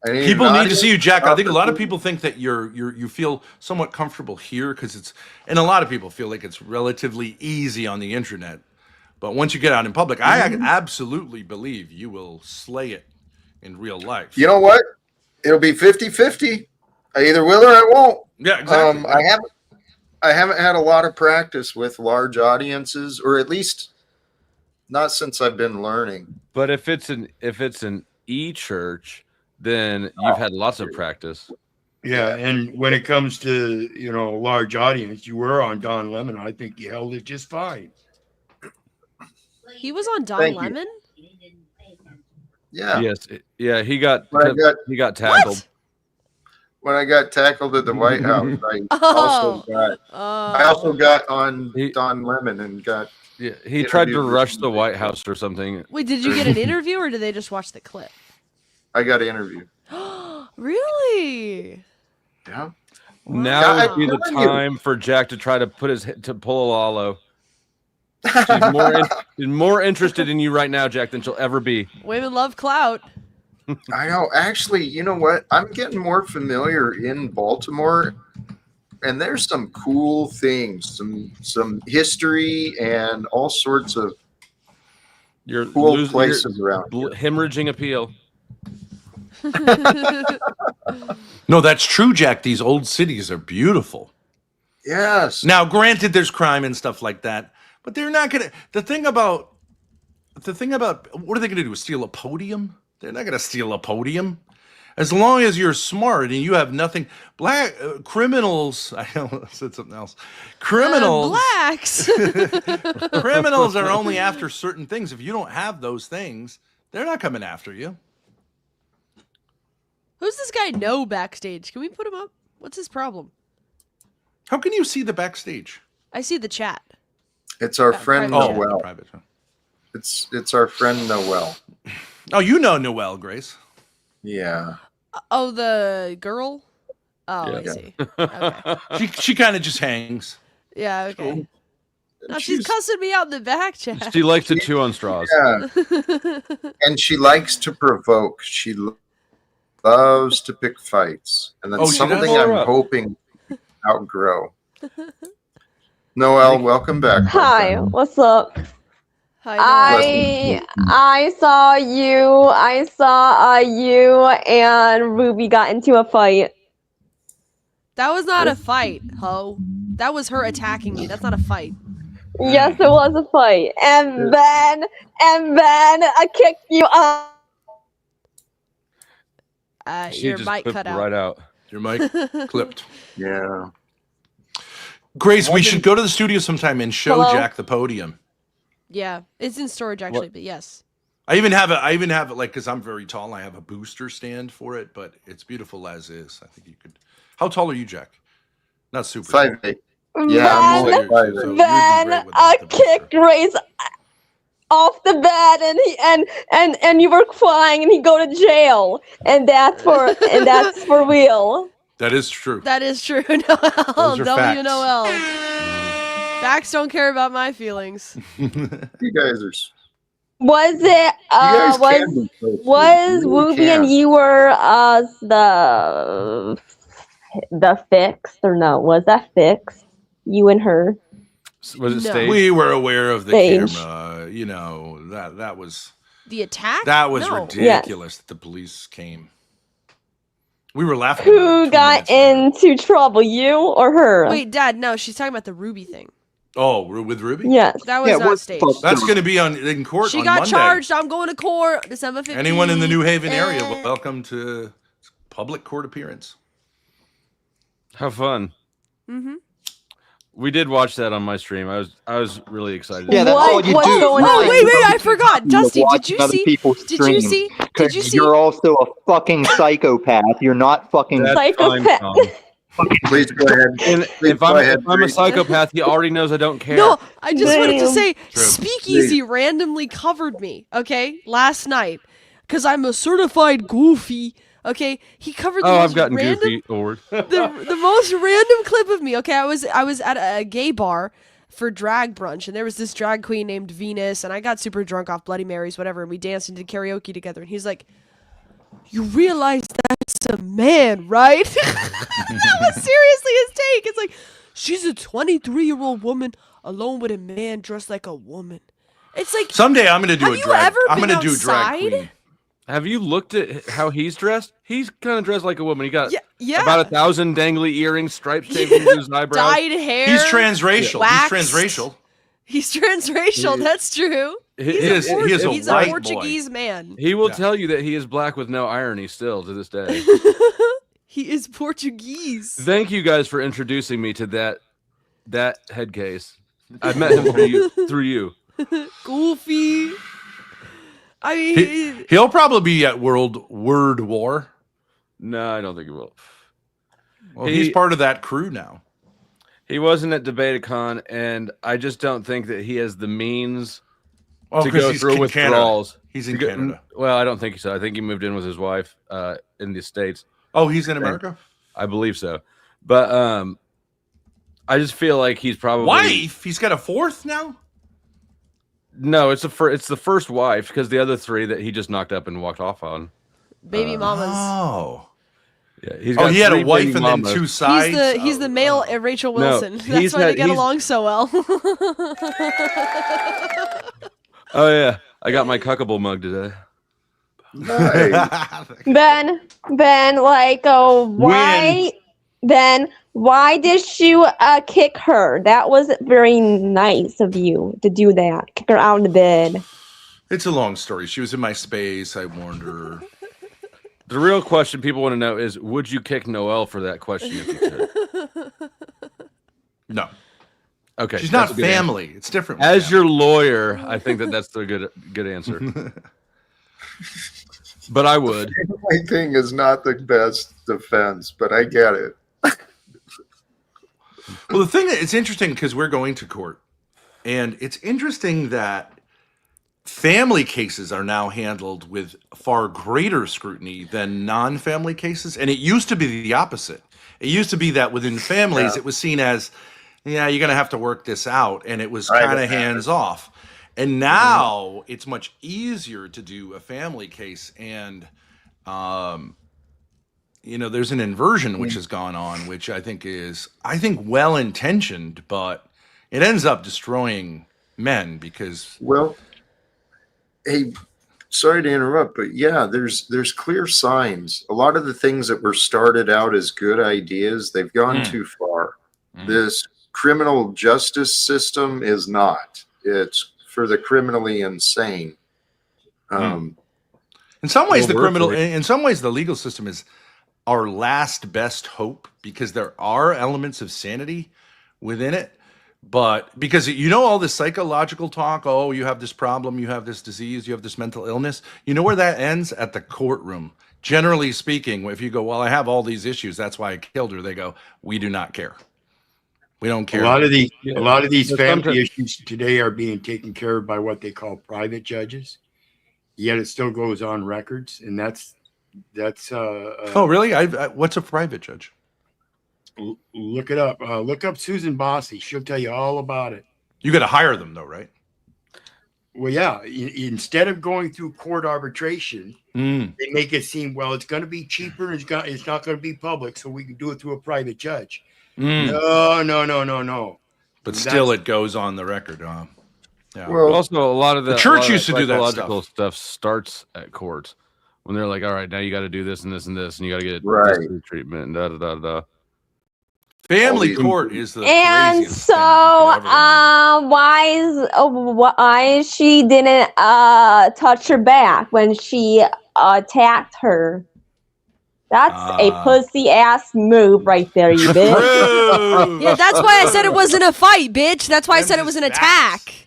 I need people an need to audience see you, Jack. I think a lot of opportunity. people think that you feel somewhat comfortable here because it's, and a lot of people feel like it's relatively easy on the internet. But once you get out in public, I absolutely believe you will slay it in real life. You know what? It'll be 50-50. I either will or I won't. Yeah, exactly. I haven't had a lot of practice with large audiences, or at least not since I've been learning. But if it's an e-church, then you've had lots of practice. Yeah, and when it comes to large audience, you were on Don Lemon. I think you held it just fine. He was on Don Thank you. Lemon? Yeah. Yes. Yeah. He got What? tackled. When I got tackled at the White House, I also got on Don Lemon and got. Yeah, he tried to interviewed rush with the White House or something. Wait, did you get an interview or did they just watch the clip? I got interviewed. Really? Yeah. Now Wow. would be the I'm telling you. time for Jack to try to pull a Lalo. She's more interested in you right now, Jack, than she'll ever be. Women love clout. I know. Actually, you know what? I'm getting more familiar in Baltimore, and there's some cool things, some history, and all sorts of You're cool places around. Hemorrhaging appeal. No, that's true, Jack. These old cities are beautiful. Yes. Now, granted, there's crime and stuff like that, but they're not gonna. The thing about what are they gonna do? Steal a podium? They're not gonna steal a podium. As long as you're smart and you have nothing, black criminals. I said something else. Criminals, blacks. criminals are only after certain things. If you don't have those things, they're not coming after you. Who's this guy No backstage? Can we put him up? What's his problem? How can you see the backstage? I see the chat. It's our friend private chat. Noel. Private. Huh? It's our friend Noel. Oh, you know Noelle, Grace. Yeah. Oh, the girl? Oh, Yeah. I see. Okay. She kind of just hangs. Yeah, okay. Cool. Now she's cussing me out in the back chat. She likes to chew on straws. Yeah. And she likes to provoke. She loves to pick fights, and that's Oh, she something does? I'm Up. hoping to outgrow. Noel, welcome back. my Hi, friend. what's up? Hi, I saw you and Ruby got into a fight. that was not a fight, ho. That was her attacking me. That's not a fight. Yes, it was a fight. And then I kicked you out. She Your just mic clipped cut out. right out. Your mic clipped. Yeah. Grace, we should go to the studio sometime and show Hello? Jack the podium. Yeah, it's in storage actually, but yes. I even have it like, because I'm very tall, I have a booster stand for it, but it's beautiful as is. I think you could. How tall are you, Jack? Not super. 5'8". Yeah, I'm Then, only 5'8". So you'd be then great without I the booster. kicked Grace off the bed, and you were crying, and he go to jail, and that's for real. That is true. That is true, Noel. Those are facts. Noel. Facts don't care about my feelings. You guys are. Was it You guys can be so sweet. was You really Ruby can. and you were the fix, or no? Was that fix? You and her? Was it No. staged? We were aware of the Stage. camera. You know, that was The attack? No. ridiculous that the police came. We were laughing. about it Who 2 got minutes later. into trouble? You or her? Wait, Dad, no, she's talking about the Ruby thing. Oh, with Ruby? Yes. That was not staged. That's going to be in court She on got Monday. charged. I'm going to court December 15th. Anyone in the New Haven area, welcome to public court appearance. Have fun. Mm-hmm. We did watch that on my stream. I was really excited. Yeah, that's all you What's do. going Oh, on? wait, I forgot. Dusty, Watch did you other see? people's Did you streams. see? Because you see? you're also a fucking psychopath. You're not fucking. That's fine, Psychopath. Tom. Please go ahead. And Please if I'm go ahead, if I'm a Bree. psychopath, he already knows I don't care. No, I just wanted to Damn. say, True. Speakeasy randomly covered me. Okay, last night, because I'm a certified goofy. Okay, he covered the Oh, most I've gotten random, goofy award. the most random clip of me. Okay, I was at a gay bar for drag brunch, and there was this drag queen named Venus, and I got super drunk off Bloody Marys, whatever, and we danced and did karaoke together. And he's like, "You realize that's a man, right?" That was seriously his take. It's like, she's a 23-year-old woman alone with a man dressed like a woman. It's like, Someday I'm going to do have a you drag. ever I'm been going to do drag outside? queen. Have you looked at how he's dressed? He's kind of dressed like a woman. He got yeah, about 1,000 dangly earrings, stripes taped into his eyebrows. dyed hair. He's transracial. waxed. He's transracial. He's transracial. He- That's true. He He's is- a, he is a he's white a boy. Portuguese man. He will Yeah. tell you that he is black with no irony still to this day. He is Portuguese. Thank you guys for introducing me to that head case. I met him through you. Goofy. I mean, He'll probably be at World Word War. No, I don't think he will. Well, he's part of that crew now. He wasn't at Debaticon, and I just don't think that he has the means Oh, to 'cause go he's through in withdrawals. Canada. He's in To go- Canada. Well, I don't think so. I think he moved in with his wife in the States. Oh, he's in America? I believe so. But I just feel like he's probably Wife? He's got a fourth now? No, it's the first wife because the other three that he just knocked up and walked off on. baby mamas. Oh. Yeah, he's Oh, got he had a three wife baby and then mamas. two sides? He's the male Rachel No, Wilson. That's he's why they had- get he's- along so well. Oh yeah, I got my cuckable mug today. Nice. Ben, like, why did you kick her? That was very nice of you to do that. Kick her out of the bed. It's a long story. She was in my space. I warned her. The real question people want to know is, would you kick Noelle for that question if you could? No. Okay, She's that's not a good answer. family. It's different. with As family. your lawyer, I think that's the good answer. But I would. My thing is not the best defense, but I get it. Well, the thing that it's interesting because we're going to court, and it's interesting that family cases are now handled with far greater scrutiny than non-family cases, and it used to be the opposite. It used to be that within families, it was seen as, yeah, you're going to have to work this out, and it was kind of hands off. And now it's much easier to do a family case, and there's an inversion which has gone on, which I think is well intentioned, but it ends up destroying men because Well, hey, sorry to interrupt, but yeah, there's clear signs. A lot of the things that were started out as good ideas, they've gone too far. This criminal justice system is not. It's for the criminally insane. in some ways Well, in some ways the legal system is our last best hope because there are elements of sanity within it. But because all this psychological talk, oh, you have this problem, you have this disease, you have this mental illness, you know where that ends? At the courtroom. Generally speaking, if you go, well, I have all these issues, that's why I killed her, they go, we do not care. We don't care. A lot of these But family sometimes- issues today are being taken care of by what they call private judges. Yet it still goes on records, and that's Oh, really? What's a private judge? look it up. Look up Susan Bossy. She'll tell you all about it. You got to hire them, though, right? Well, yeah. Instead of going through court arbitration, they make it seem, well, it's going to be cheaper. It's not going to be public, so we can do it through a private judge. No. But still, it goes on the record. Yeah. Well, Also, a lot of The a church lot of used to do that psychological stuff starts at courts when they're like, all right, now you got to do this and this and this, and you got to get Right. this treatment and da da da da. Family All these- court is the And craziest so, thing you could ever imagine. why she didn't touch her back when she attacked her? That's a pussy ass move right there, you bitch. True. Yeah, that's why I said it wasn't a fight, bitch. That's why I Them said it was an just attack. facts.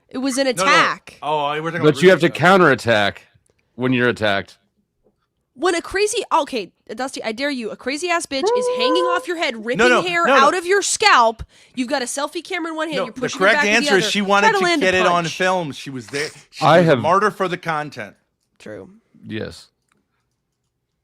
It was an No, no. attack. Oh, we're talking But about you have to really- counterattack when you're attacked. when a crazy Dusty, I dare you, a crazy ass bitch is hanging off your head, ripping hair no. out of your scalp. You've got a selfie camera in one hand. No, you're the pushing her correct back with the answer is other. she wanted Try to land a get it on punch. film. She was there. She I was a have- martyr for the content. True. Yes.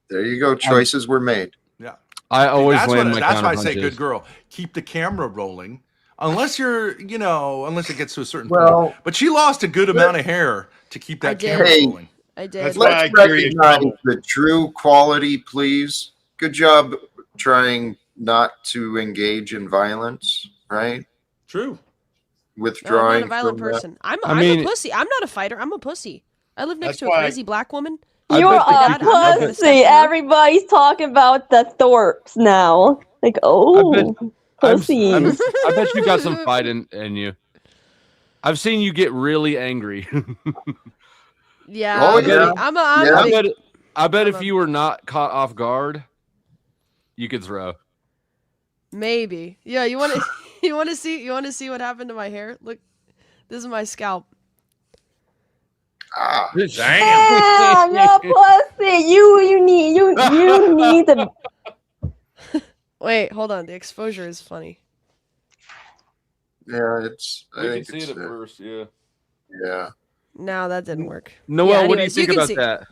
There you go. Choices were made. Yeah. I always that's land what, my that's why I counter say, punches. good girl. Keep the camera rolling. Unless you're, unless it gets to a certain Well, point. But she lost a good amount of hair to keep that camera Hey, rolling. I did. That's why I let's carry a recognize shovel. the true quality, please. Good job trying not to engage in violence, right? True. I'm Withdrawing not a violent from that. person. I'm mean- a pussy. I'm not a fighter. I'm a pussy. I live next That's to a why- crazy black woman. I You're bet that a I'm not gonna step pussy. to her. Everybody's talking about the Thorpes now. Like, oh, pussies. I bet you got some fight in you. I've seen you get really angry. Yeah. Oh, I'm yeah. a big, I bet I'm if a- you were not caught off guard, you could throw. maybe. Yeah. You want to you want to see what happened to my hair? Look, this is my scalp. Ah, Damn, you're a pussy. You need to. Wait, hold on. The exposure is funny. yeah, it's. I We can think see it's it at first, yeah. yeah. No, that didn't work. Noel, what do you anyways, you think can about see. that?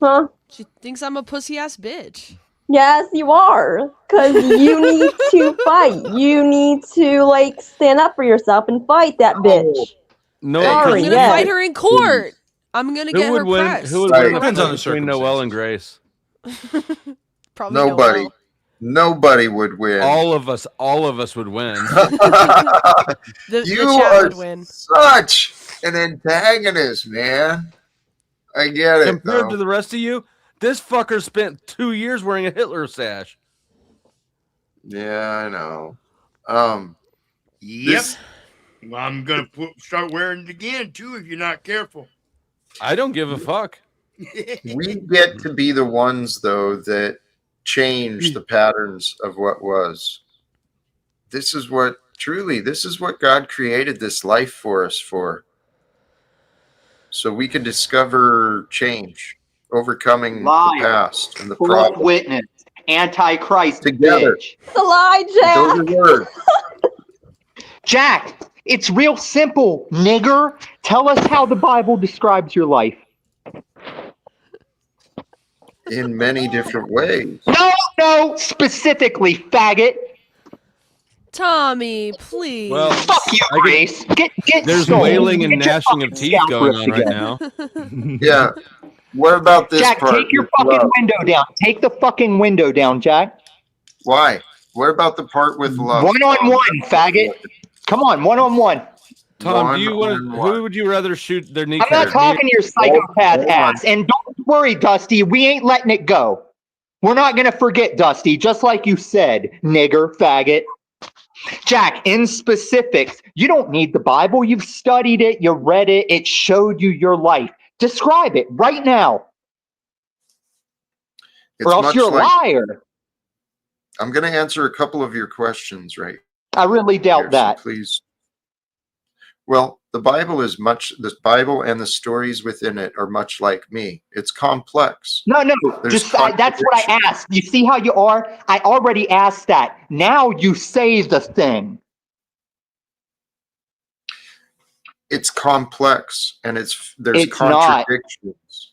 Huh? She thinks I'm a pussy ass bitch. Yes, you are. Because you need to fight. You need to, stand up for yourself and fight that bitch. No, Hey, I'm Sorry, gonna yes. fight her in court. I'm gonna get who would her win? pressed. Who would Right. win in a Depends fight on the between Noel and circumstances. Grace? Probably Nobody. Noel. Nobody would win. All of us would win. The You chat are would win. such an antagonist, man. I get it. Compared though. to the rest of you, this fucker spent 2 years wearing a Hitler sash. Yeah, I know. Yep. This- Well, I'm gonna start wearing it again too if you're not careful. I don't give a fuck. we get to be the ones, though, that change the patterns of what was. This is what God created this life for us for. So we can discover change, overcoming Liar. the past and the False problem witness. Antichrist together. bitch. It's a lie, Those are Jack. words. Jack, it's real simple, nigger. Tell us how the Bible describes your life. In many different ways. No, specifically, faggot. Tommy, please. Well, Fuck you, I could- Grace. Get There's stoned. wailing and Get your gnashing of fucking teeth scalp going ripped on right again. now. Yeah. What about this Jack, part? take your with fucking love? window down. Take the fucking window down, Jack. Why? What about the part with love? One-on-one, faggot. Come on, one-on-one. Tom, do you want to? One-on-one. Who would you rather shoot their I'm kneecaps? not talking to your psychopath Hold on. ass. And don't worry, Dusty, we ain't letting it go. We're not going to forget, Dusty, just like you said, nigger, faggot. Jack, in specifics, you don't need the Bible. You've studied it. You read it. It showed you your life. Describe it right now, It's or else much you're a like liar. I'm going to answer a couple of your questions right I really here, doubt so that. please. Well, the Bible and the stories within it are much like me. It's complex. No, There's that's what I asked. You see how you are? I already asked that. Now you say the thing. It's complex, and there's It's not. contradictions.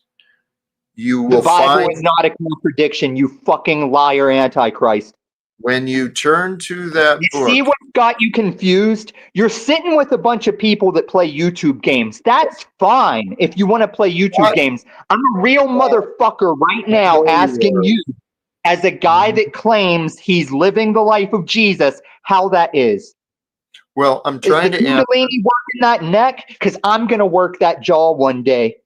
You The will Bible find is not a contradiction, you fucking liar, Antichrist. when you turn to that You book. see what got you confused? You're sitting with a bunch of people that play YouTube games. That's fine if you want to play YouTube What? games. I'm a real motherfucker right now No, you asking are. you, as a guy that claims he's living the life of Jesus, how that is. Well, I'm Is trying the to answer. Kundalini working that neck? Because I'm going to work that jaw one day.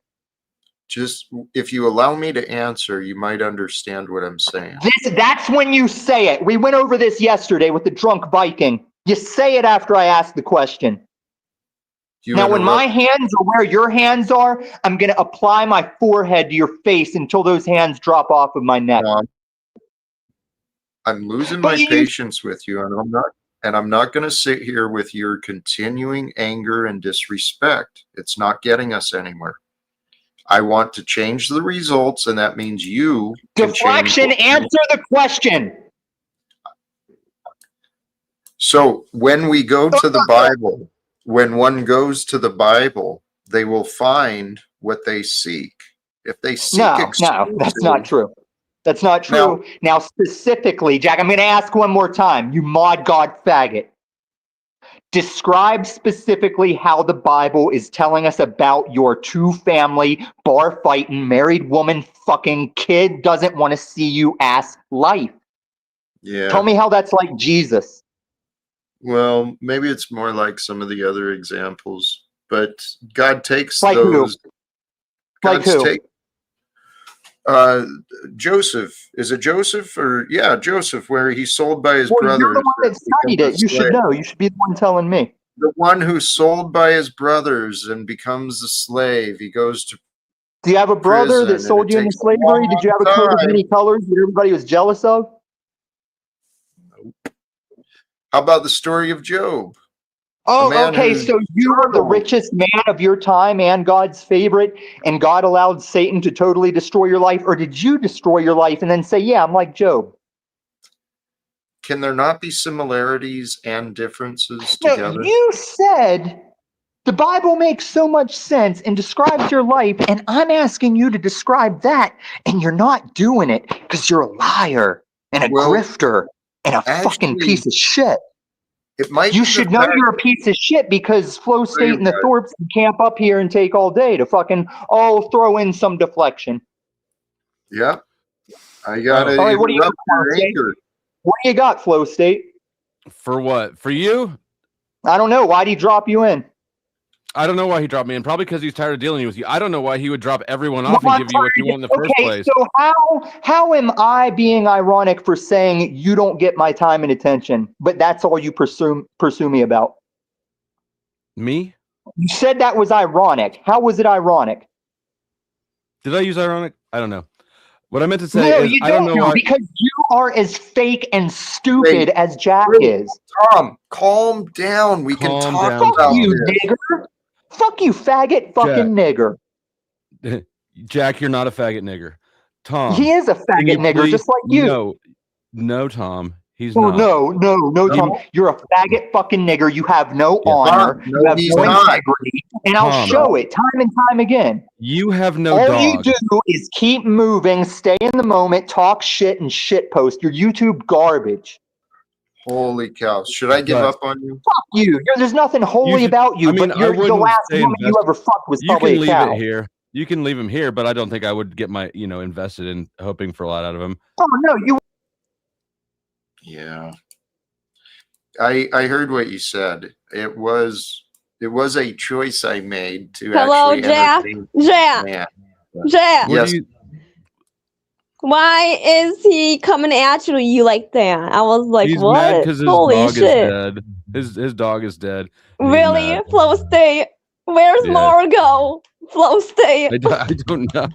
Just if you allow me to answer, you might understand what I'm saying. That's when you say it. We went over this yesterday with the drunk Viking. You say it after I ask the question. You Now, when my interrupt- hands are where your hands are, I'm going to apply my forehead to your face until those hands drop off of my neck. I'm losing But my you- patience with you, and I'm not going to sit here with your continuing anger and disrespect. It's not getting us anywhere. I want to change the results, and that means you can Deflection, change. answer the question. So when we go to the Bible, when one goes to the Bible, they will find what they seek. If they seek No, that's not true. That's not true. Now, specifically, Jack, I'm going to ask one more time. You mod God faggot. Describe specifically how the Bible is telling us about your two-family, bar-fighting, married woman fucking kid doesn't want to see you ass life. Yeah. Tell me how that's like Jesus. Well, maybe it's more like some of the other examples, but God takes Like those. who? Like who? Joseph. Is it Joseph or Joseph, where he's sold by his Well, brothers. you're the one that studied it. You should know. You should be the one telling me. The one who's sold by his brothers and becomes a slave. He goes to. Do you have a brother that prison, sold and you it into takes a slavery? Did you have a coat of long many colors that everybody was jealous of? How about the story of Job? Oh, okay. So you were the richest man of your time and God's favorite, and God allowed Satan to totally destroy your life? Or did you destroy your life and then say, yeah, I'm like Job? Can there not be similarities and differences No, together? you said the Bible makes so much sense and describes your life, and I'm asking you to describe that, and you're not doing it because you're a liar and a grifter and a fucking piece of shit. It might. You should know you're a piece of shit because Flow State and the Thorpes can camp up here and take all day to fucking throw in some deflection. Yep. I got it. All right, what do you got, Flow State? What do you got, Flow State? For what? For you? I don't know. Why'd he drop you in? I don't know why he dropped me in. Probably because he's tired of dealing with you. I don't know why he would drop everyone off and give you what you want in the first place. So how am I being ironic for saying you don't get my time and attention, but that's all you pursue me about? Me? You said that was ironic. How was it ironic? Did I use ironic? I don't know. What I meant to say is, you I don't know why. Because you are as fake and stupid as Jack is. Tom, calm down. We can talk Fuck about you, this. nigger. Fuck you, faggot fucking nigger. Jack, you're not a faggot nigger. Tom. He is a faggot nigger, just like you. No, Tom. He's Oh, not. no, Tom. You're a faggot fucking nigger. You have no honor. No, you have he's no not. integrity. And I'll show it time and time again. You have no All dog. you do is keep moving, stay in the moment, talk shit, and shit post. Your YouTube garbage. Holy cow. Should I give up on you? Fuck you. There's nothing holy about you, but you're the last woman you ever fucked was probably You can a leave cow. it here. You can leave him here, but I don't think I would get my, invested in hoping for a lot out of him. Oh, no, you. Yeah. I heard what you said. It was a choice I made to Hello, Jack. Man. Jack. Yes. Why is he coming at you like that? I was like, He's what? mad because his Holy dog shit. is dead. His dog is dead. Really? Flow State. Where's Margo? Flow State. I don't know.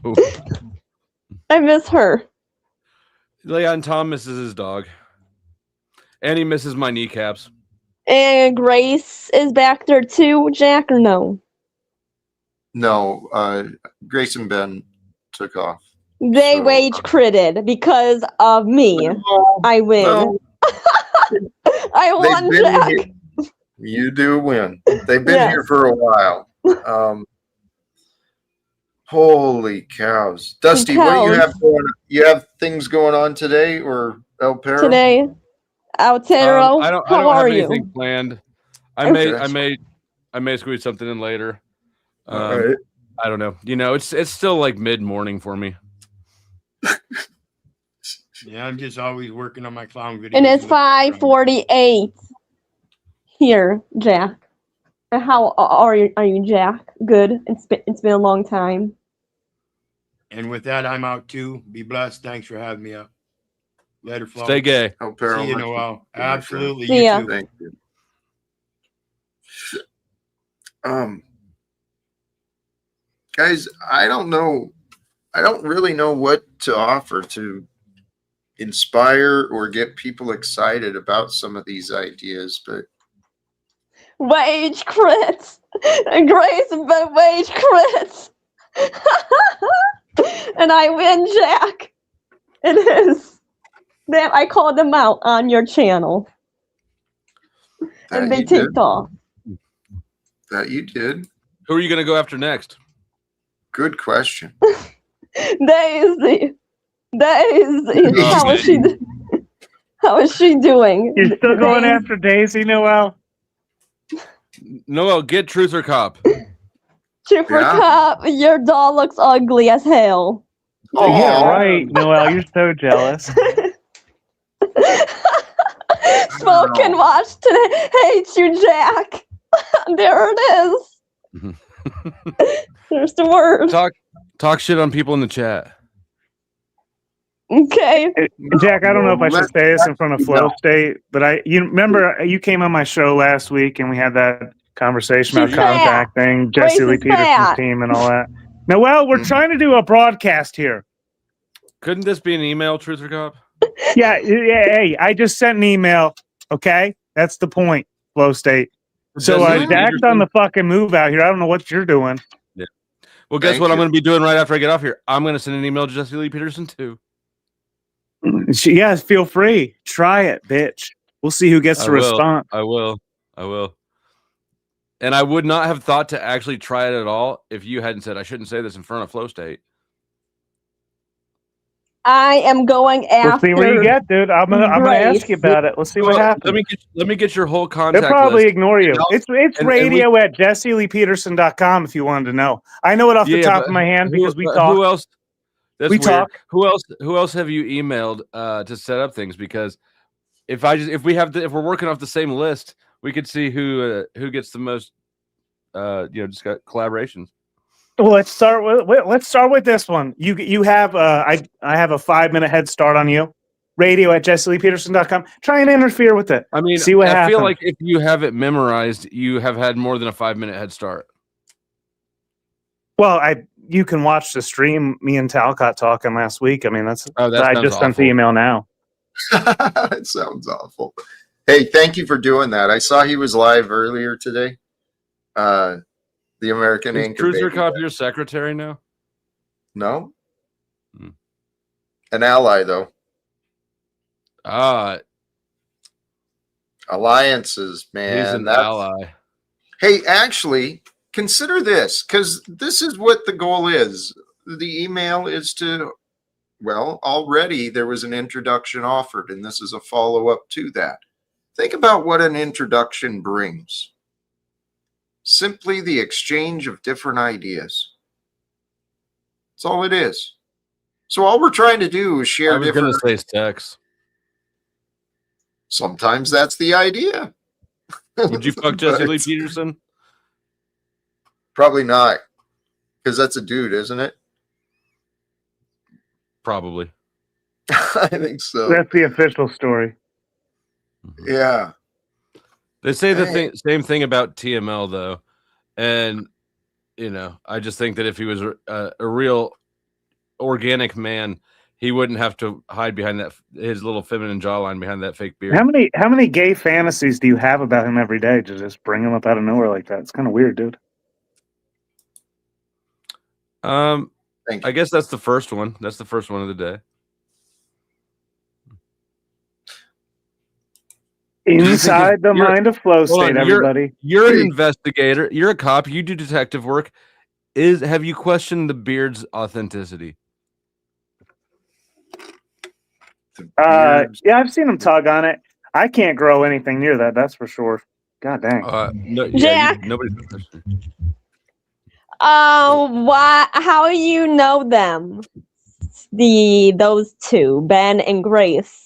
I miss her. Yeah, and Tom misses his dog. And he misses my kneecaps. And Grace is back there too, Jack, or no? No, Grace and Ben took off. They rage critted because of me. I win. No. I won, Jack. You do win. They've been here for a while. Holy cows. Dusty, what do you have going on? You have things going on today or El Perro? Today. Altero, I don't how have are anything you? planned. I may squeeze something in later. Right. I don't know. It's still like mid-morning for me. Yeah, I'm just always working on my clown videos. And it's 5:48 here, Jack. And how are you, Jack? Good. It's been a long time. And with that, I'm out too. Be blessed. Thanks for having me up. Later, Flo. Stay gay. See you in a while. Absolutely. See ya. You too. Thank you. Guys, I don't really know what to offer to inspire or get people excited about some of these ideas, but Wage crits. Grace, but wage crits. And I win, Jack. It is. Then I called them out on your channel. And they ticked off. That you did. Who are you going to go after next? Good question. Daisy. Daisy. Oh, How is she doing? You're still going after Daisy, Noel? Noel, get Truth or Cop. Trooper Cop, your doll looks ugly as hell. Yeah, right, Noel. You're so jealous. Smoke and watch today. Hate you, Jack. There it is. There's the word. Talk shit on people in the chat. Okay. Jack, I don't know if I should say this in front of Flow State, but you remember you came on my show last week and we had that conversation about contacting Jesse Lee Peterson's team and all that. Noel, we're trying to do a broadcast here. Couldn't this be an email, Truth or Cop? Yeah. Hey, I just sent an email. Okay, that's the point. Flow State. So Jack's on the fucking move out here. I don't know what you're doing. Yeah. Well, guess what I'm going to be doing right after I get off here? I'm going to send an email to Jesse Lee Peterson too. Yes, feel free. Try it, bitch. We'll see who gets to respond. I will. And I would not have thought to actually try it at all if you hadn't said I shouldn't say this in front of Flow State. I am going after. We'll see what you get, dude. I'm gonna ask you about it. Let's see what happens. Let me get your whole contact. They'll probably list. ignore you. It's radio at jesseleepeterson.com if you wanted to know. I know it off the top of my hand because we talk. Who else? That's we weird. talk. Who else have you emailed to set up things? Because if we're working off the same list, we could see who gets the most just got collaborations. Well, let's start with this one. You have I have a 5-minute head start on you. Radio at jesseleepeterson.com. Try and interfere with it. I mean, see what happens. I feel like if you have it memorized, you have had more than a 5-minute head start. Well, you can watch the stream. Me and Talcott talking last week. I mean, I just sent the email now. It sounds awful. Hey, thank you for doing that. I saw he was live earlier today. The American anchor. Truth or Cop your secretary now? No. An ally, though. Alliances, man. He's an ally. Hey, actually, consider this, because this is what the goal is. The email is to, already there was an introduction offered, and this is a follow-up to that. Think about what an introduction brings. Simply the exchange of different ideas. That's all it is. So all we're trying to do is share different. I was going to say sex. Sometimes that's the idea. Would you fuck Jesse Lee Peterson? Probably not, because that's a dude, isn't it? Probably. I think so. That's the official story. Yeah. They say the same thing about TML though, and I just think that if he was a real organic man, he wouldn't have to hide behind his little feminine jawline behind that fake beard. How many gay fantasies do you have about him every day to just bring him up out of nowhere like that? It's kind of weird, dude. I guess that's the first one. That's the first one of the day. Inside the mind of Flow State, everybody. You're an investigator. You're a cop. You do detective work. Have you questioned the beard's authenticity? Yeah, I've seen him tug on it. I can't grow anything near that. That's for sure. God dang. Jack. Nobody's questioning. How you know them? Those two, Ben and Grace.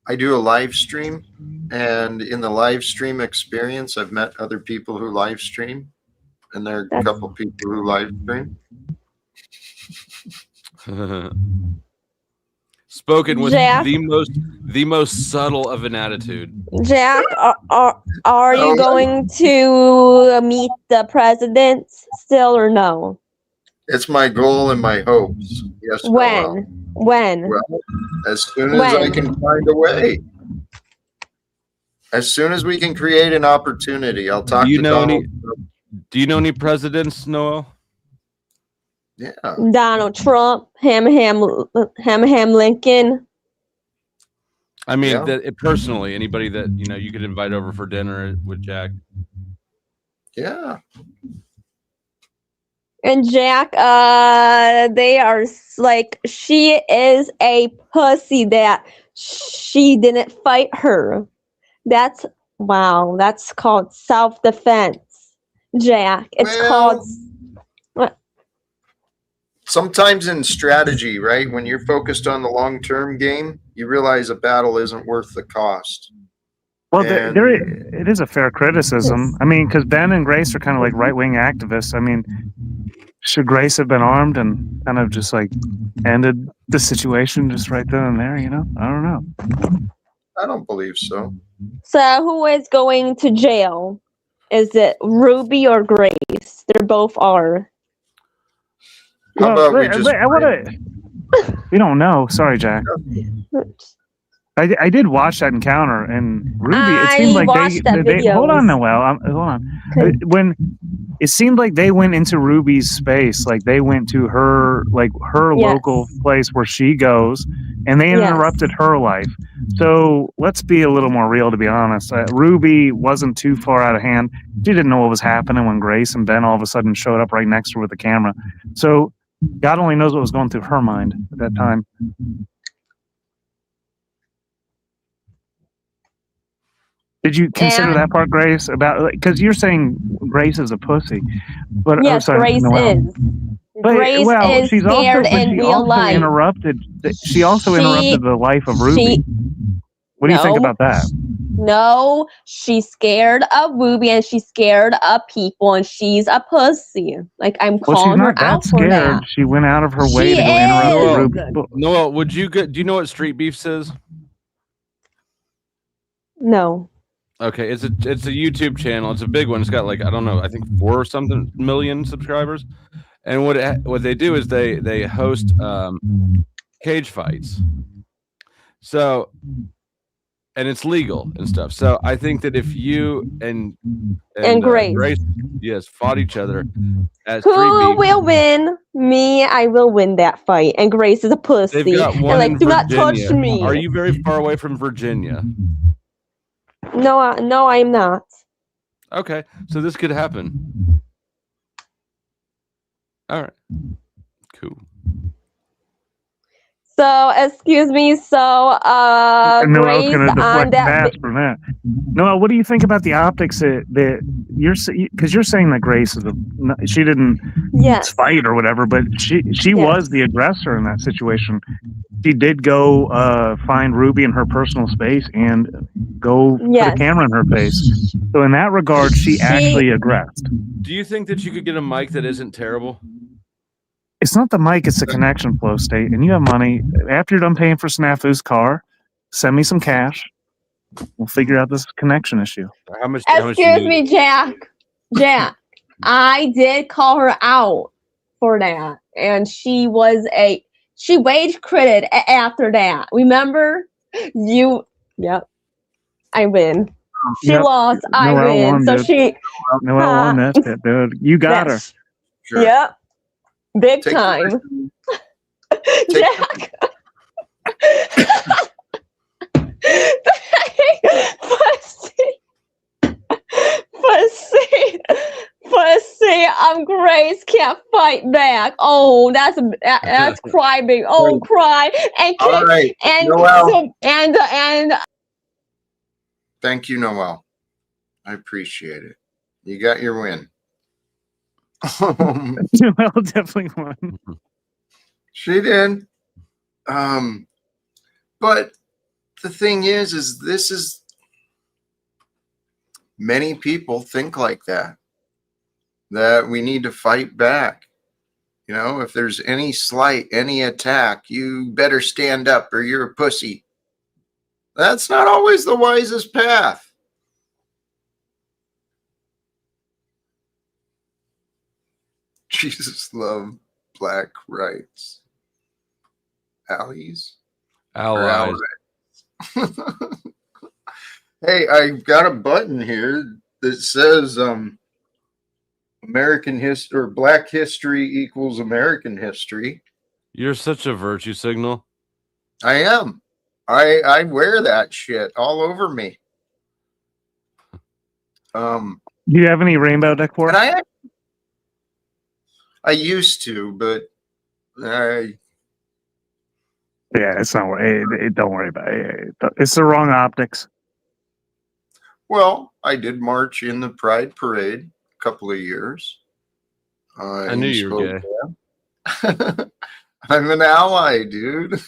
I do a live stream, and in the live stream experience, I've met other people who live stream, and there are a couple people who live stream. Spoken with Jack. the most subtle of an attitude. Jack, are you going to meet the president still or no? It's my goal and my hopes. Yes. When? When? Well, as soon as I can find a way. As soon as we can create an opportunity, I'll talk to Donald. Do you know any presidents, Noel? Yeah. Donald Trump, Abraham Lincoln. I mean, Yeah. personally, anybody that you could invite over for dinner with Jack. Yeah. And Jack, they are like, she is a pussy that she didn't fight her. That's called self-defense, Jack. It's called. Sometimes in strategy, right, when you're focused on the long-term game, you realize a battle isn't worth the cost. Well, it is a fair criticism. I mean, because Ben and Grace are kind of like right-wing activists. I mean, should Grace have been armed and kind of just like ended the situation just right then and there? I don't know. I don't believe so. So who is going to jail? Is it Ruby or Grace? They both are. How about we just? We don't know. Sorry, Jack. I did watch that encounter, and Ruby. It seemed like they hold on, Noel. Hold on. When it seemed like they went into Ruby's space, like they went to her, local place where she goes, and they interrupted her life. So let's be a little more real, to be honest. Ruby wasn't too far out of hand. She didn't know what was happening when Grace and Ben all of a sudden showed up right next to her with the camera. So God only knows what was going through her mind at that time. Did you consider that part, Grace? About because you're saying Grace is a pussy, but yes, Grace is. But, Grace is she's scared also, in real life. She also interrupted the life of Ruby. What do you think about that? No, she's scared of Ruby and she's scared of people and she's a pussy. Like, I'm calling her out for that. She went out of her way to go interrupt Ruby. Noel, do you know what Street Beefs is? No. Okay, it's a YouTube channel. It's a big one. It's got like, I don't know, I think 4 or something million subscribers. And what they do is they host cage fights. So, and it's legal and stuff. So I think that if you and Grace, yes, fought each other at who will win? Me, I will win that fight. And Grace is a pussy. They've got one in do Virginia. not touch me. Are you very far away from Virginia? No, I'm not. Okay, so this could happen. All right, cool. So, excuse me. So, Grace on that. Noel, what do you think about the optics that you're? Because you're saying that Grace she didn't fight or whatever, but she was the aggressor in that situation. She did go find Ruby in her personal space and go put a camera in her face. So in that regard, she actually aggressed. Do you think that you could get a mic that isn't terrible? It's not the mic, it's the connection flow state. And you have money. After you're done paying for Snafu's car, send me some cash. We'll figure out this connection issue. How much? Excuse me, Jack. Jack, I did call her out for that. And she wage critted after that. Remember? Yep. I win. She lost. I win. So Noel won that shit, dude. You got her. Sure. Yep. Big time. Jack. Pussy. Grace can't fight back. Oh, that's crying. Oh, cry and kick. All right, Noel. And Thank you, Noel. I appreciate it. You got your win. Noel definitely won. She did. But the thing is this is many people think like that we need to fight back. If there's any slight, any attack, you better stand up or you're a pussy. That's not always the wisest path. Jesus love black rights. Allies. Hey, I've got a button here that says American history or Black history equals American history. You're such a virtue signal. I am. I wear that shit all over me. Do you have any rainbow decor? And I used to, but yeah, it's not. Don't worry about it. It's the wrong optics. well, I did march in the Pride Parade a couple of years. I knew you were gay. I'm an ally, dude.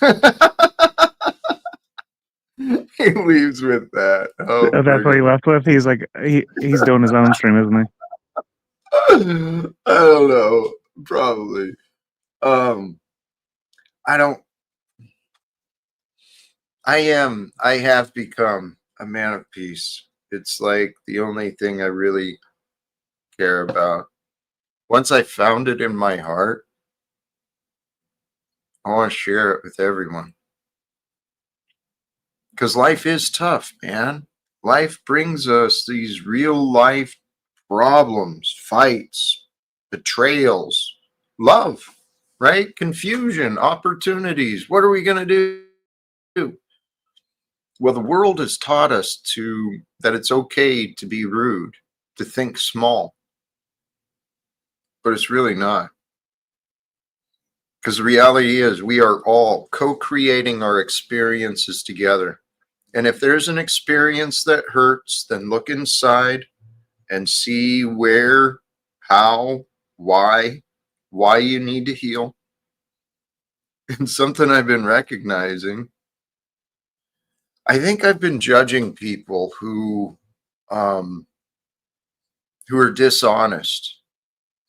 He leaves with that. Oh, That's what he left with. He's like, he's doing his own stream, isn't he? I don't know. Probably. I have become a man of peace. It's like the only thing I really care about. Once I found it in my heart, I want to share it with everyone. Because life is tough, man. Life brings us these real life problems, fights, betrayals, love, right? Confusion, opportunities. What are we going to do? Well, the world has taught us that it's okay to be rude, to think small. But it's really not. Because the reality is we are all co-creating our experiences together. And if there's an experience that hurts, then look inside and see where, how, why you need to heal. And something I've been recognizing, I think I've been judging people who are dishonest.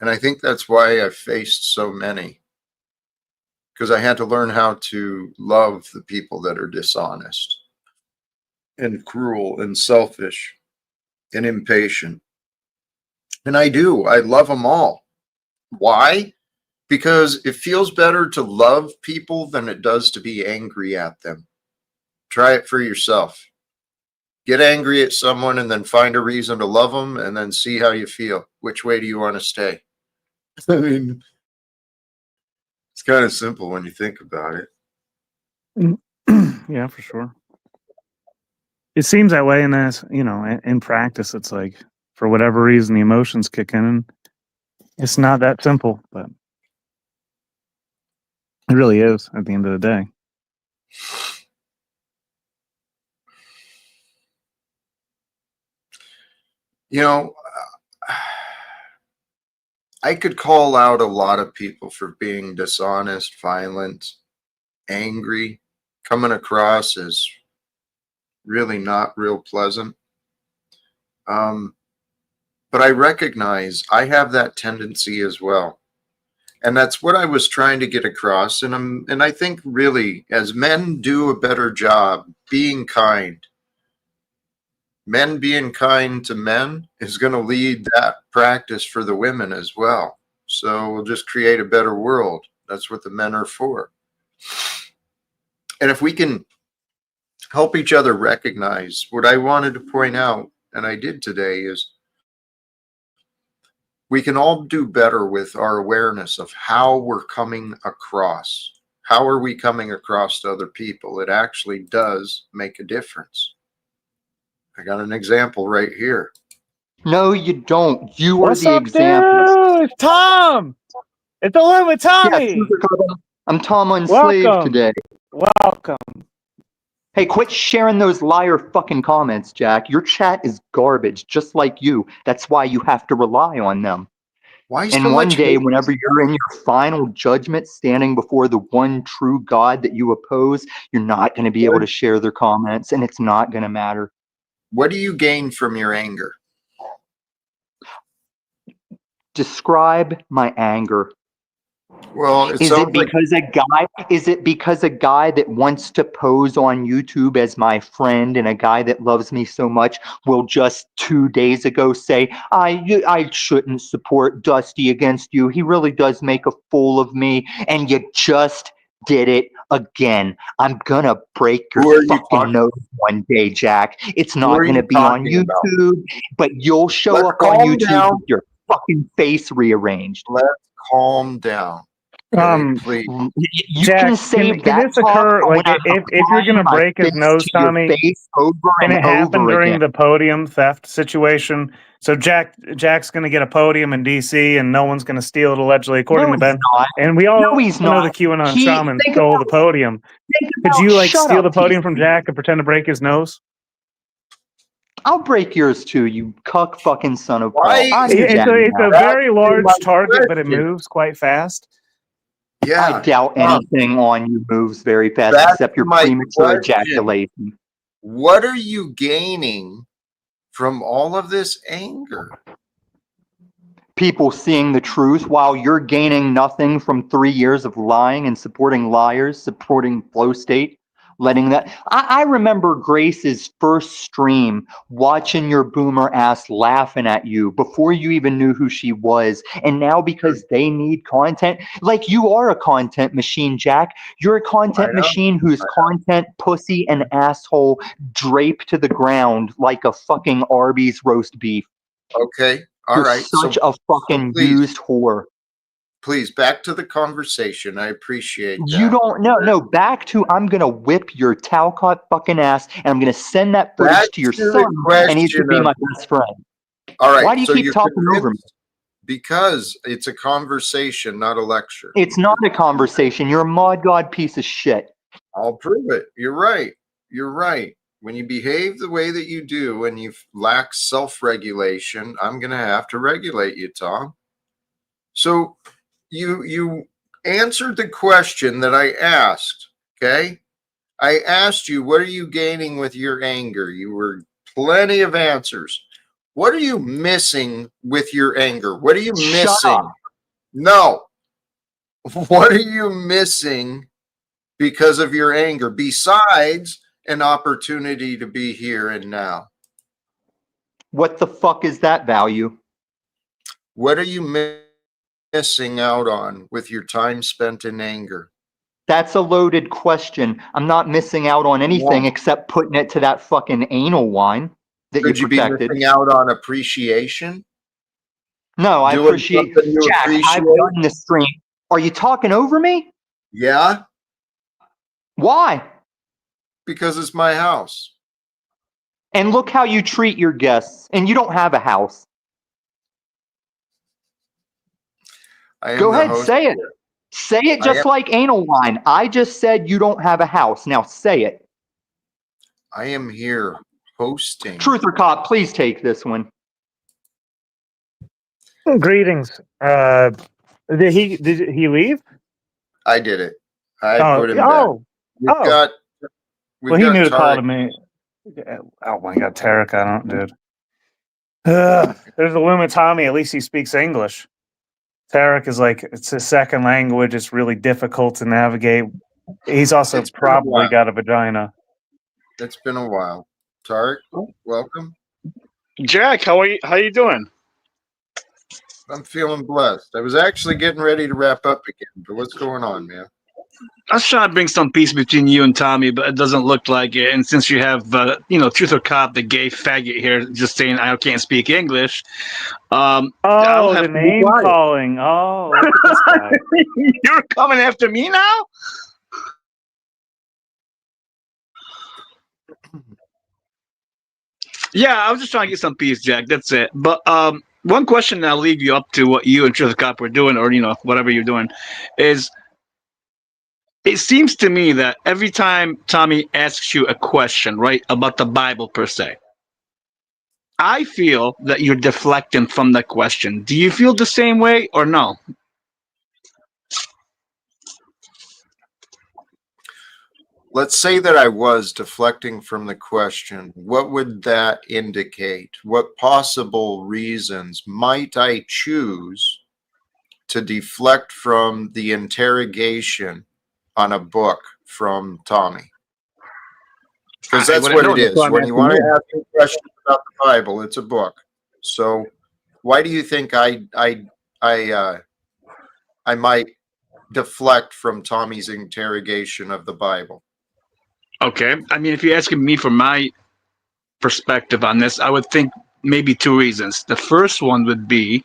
And I think that's why I've faced so many. Because I had to learn how to love the people that are dishonest and cruel and selfish and impatient. And I do. I love them all. Why? Because it feels better to love people than it does to be angry at them. Try it for yourself. Get angry at someone and then find a reason to love them and then see how you feel. Which way do you want to stay? I mean, it's kind of simple when you think about it. Yeah, for sure. It seems that way, and as you know, in practice, it's like for whatever reason the emotions kick in, and it's not that simple, but it really is at the end of the day. You know, I could call out a lot of people for being dishonest, violent, angry, coming across as really not real pleasant. But I recognize I have that tendency as well. And that's what I was trying to get across. And I think really, as men do a better job being kind, men being kind to men is going to lead that practice for the women as well. So we'll just create a better world. That's what the men are for. And if we can help each other recognize what I wanted to point out, and I did today, is we can all do better with our awareness of how we're coming across. How are we coming across to other people? It actually does make a difference. I got an example right here. No, you don't. You What's are the up, example. dude? Tom! It's the one with Tommy! Yeah, I'm Tom Unslaved today. Welcome. Hey, quit sharing those liar fucking comments, Jack. Your chat is garbage, just like you. That's why you have to rely on them. Why and so one much day, hate? whenever you're in your final judgment, standing before the one true God that you oppose, you're not going to be able to share their comments, and it's not going to matter. What do you gain from your anger? Describe my anger. Well, Is it because a guy that wants to pose on YouTube as my friend and a guy that loves me so much will just 2 days ago say, I shouldn't support Dusty against you. He really does make a fool of me. And you just did it again. I'm gonna break your fucking nose one day, Jack. It's not gonna be on YouTube, but you'll show up on YouTube with your fucking face rearranged. Let's calm down. Okay, please. You Jack, can save can that this talk occur? for Like, when I'm if you're gonna applying my break his fist nose, to your Tommy, face over can and it happen over during again. the podium theft situation? So Jack's gonna get a podium in DC, and no one's gonna steal it allegedly, according No, to he's Ben. not. And we all No, he's know the not. QAnon He shaman think stole the about podium. think Could about. you like Shut steal up, the podium from TC. Jack and pretend to break his nose? I'll break yours too, you cuck fucking son of Paul. Why- I'm It's Jack a now. very large my target, but it question. moves quite fast. Yeah. I doubt anything on you moves very fast Back except to your my premature question. ejaculation. What are you gaining from all of this anger? People seeing the truth while you're gaining nothing from 3 years of lying and supporting liars, supporting flow state, letting that. I remember Grace's first stream watching your boomer ass laughing at you before you even knew who she was. And now because they need content, like you are a content machine, Jack. You're a content machine whose content, pussy, and asshole drape to the ground like a fucking Arby's roast beef. Okay. All You're right. such a fucking please, used whore. Please, back to the conversation. I appreciate that. You don't know. No, back to I'm gonna whip your Talcott fucking ass, and I'm gonna send that footage Back to your to the son, and he's gonna question be of- my best friend. All right. Why do you so keep you're talking over me? convinced- Because it's a conversation, not a lecture. It's not a conversation. You're a mod god piece of shit. I'll prove it. You're right. You're right. When you behave the way that you do and you lack self-regulation, I'm going to have to regulate you, Tom. So you answered the question that I asked, okay? I asked you, what are you gaining with your anger? You were plenty of answers. What are you missing with your anger? What are you Shut missing? up. No. What are you missing because of your anger besides an opportunity to be here and now? What the fuck is that value? What are you missing out on with your time spent in anger? That's a loaded question. I'm not missing out on anything except putting it to that fucking anal wine that Could you you be protected. missing out on appreciation? No, I Doing appreciate something you Jack. I've appreciate? done this stream. Are you talking over me? Yeah, Why? because it's my house. And look how you treat your guests, and you don't have a house. I am Go the ahead, host say it. here. Say it I just am- like anal wine. I just said you don't have a house. Now say it. I am here hosting. Truth or cop, please take this one. Greetings. Did he leave? I did it. I Oh, put him back. oh, We've oh. got. Well, he knew to call Tarek. to me. Oh my God, Tarek, I don't, dude. There's Tommy. At least he speaks English. Tarek is like, it's his second language. It's really difficult to navigate. He's also It's been a probably while. got a vagina. It's been a while. Tarek, welcome. Jack, how are you? How you doing? I'm feeling blessed. I was actually getting ready to wrap up again, but what's going on, man? I was trying to bring some peace between you and Tommy, but it doesn't look like it. And since you have, Truth or Cop, the gay faggot here, just saying I can't speak English, I'll Oh, have the to be name quiet. calling. Oh, look at this guy. You're coming after me now? Yeah, I was just trying to get some peace, Jack. That's it. But one question I'll leave you up to what you and Truth or Cop were doing, or whatever you're doing, is. It seems to me that every time Tommy asks you a question, right, about the Bible per se, I feel that you're deflecting from the question. Do you feel the same way or no? Let's say that I was deflecting from the question. What would that indicate? What possible reasons might I choose to deflect from the interrogation on a book from Tommy? Because that's what it is. When you want to ask a question about the Bible, it's a book. So why do you think I might deflect from Tommy's interrogation of the Bible? Okay. I mean, if you're asking me from my perspective on this, I would think maybe two reasons. The first one would be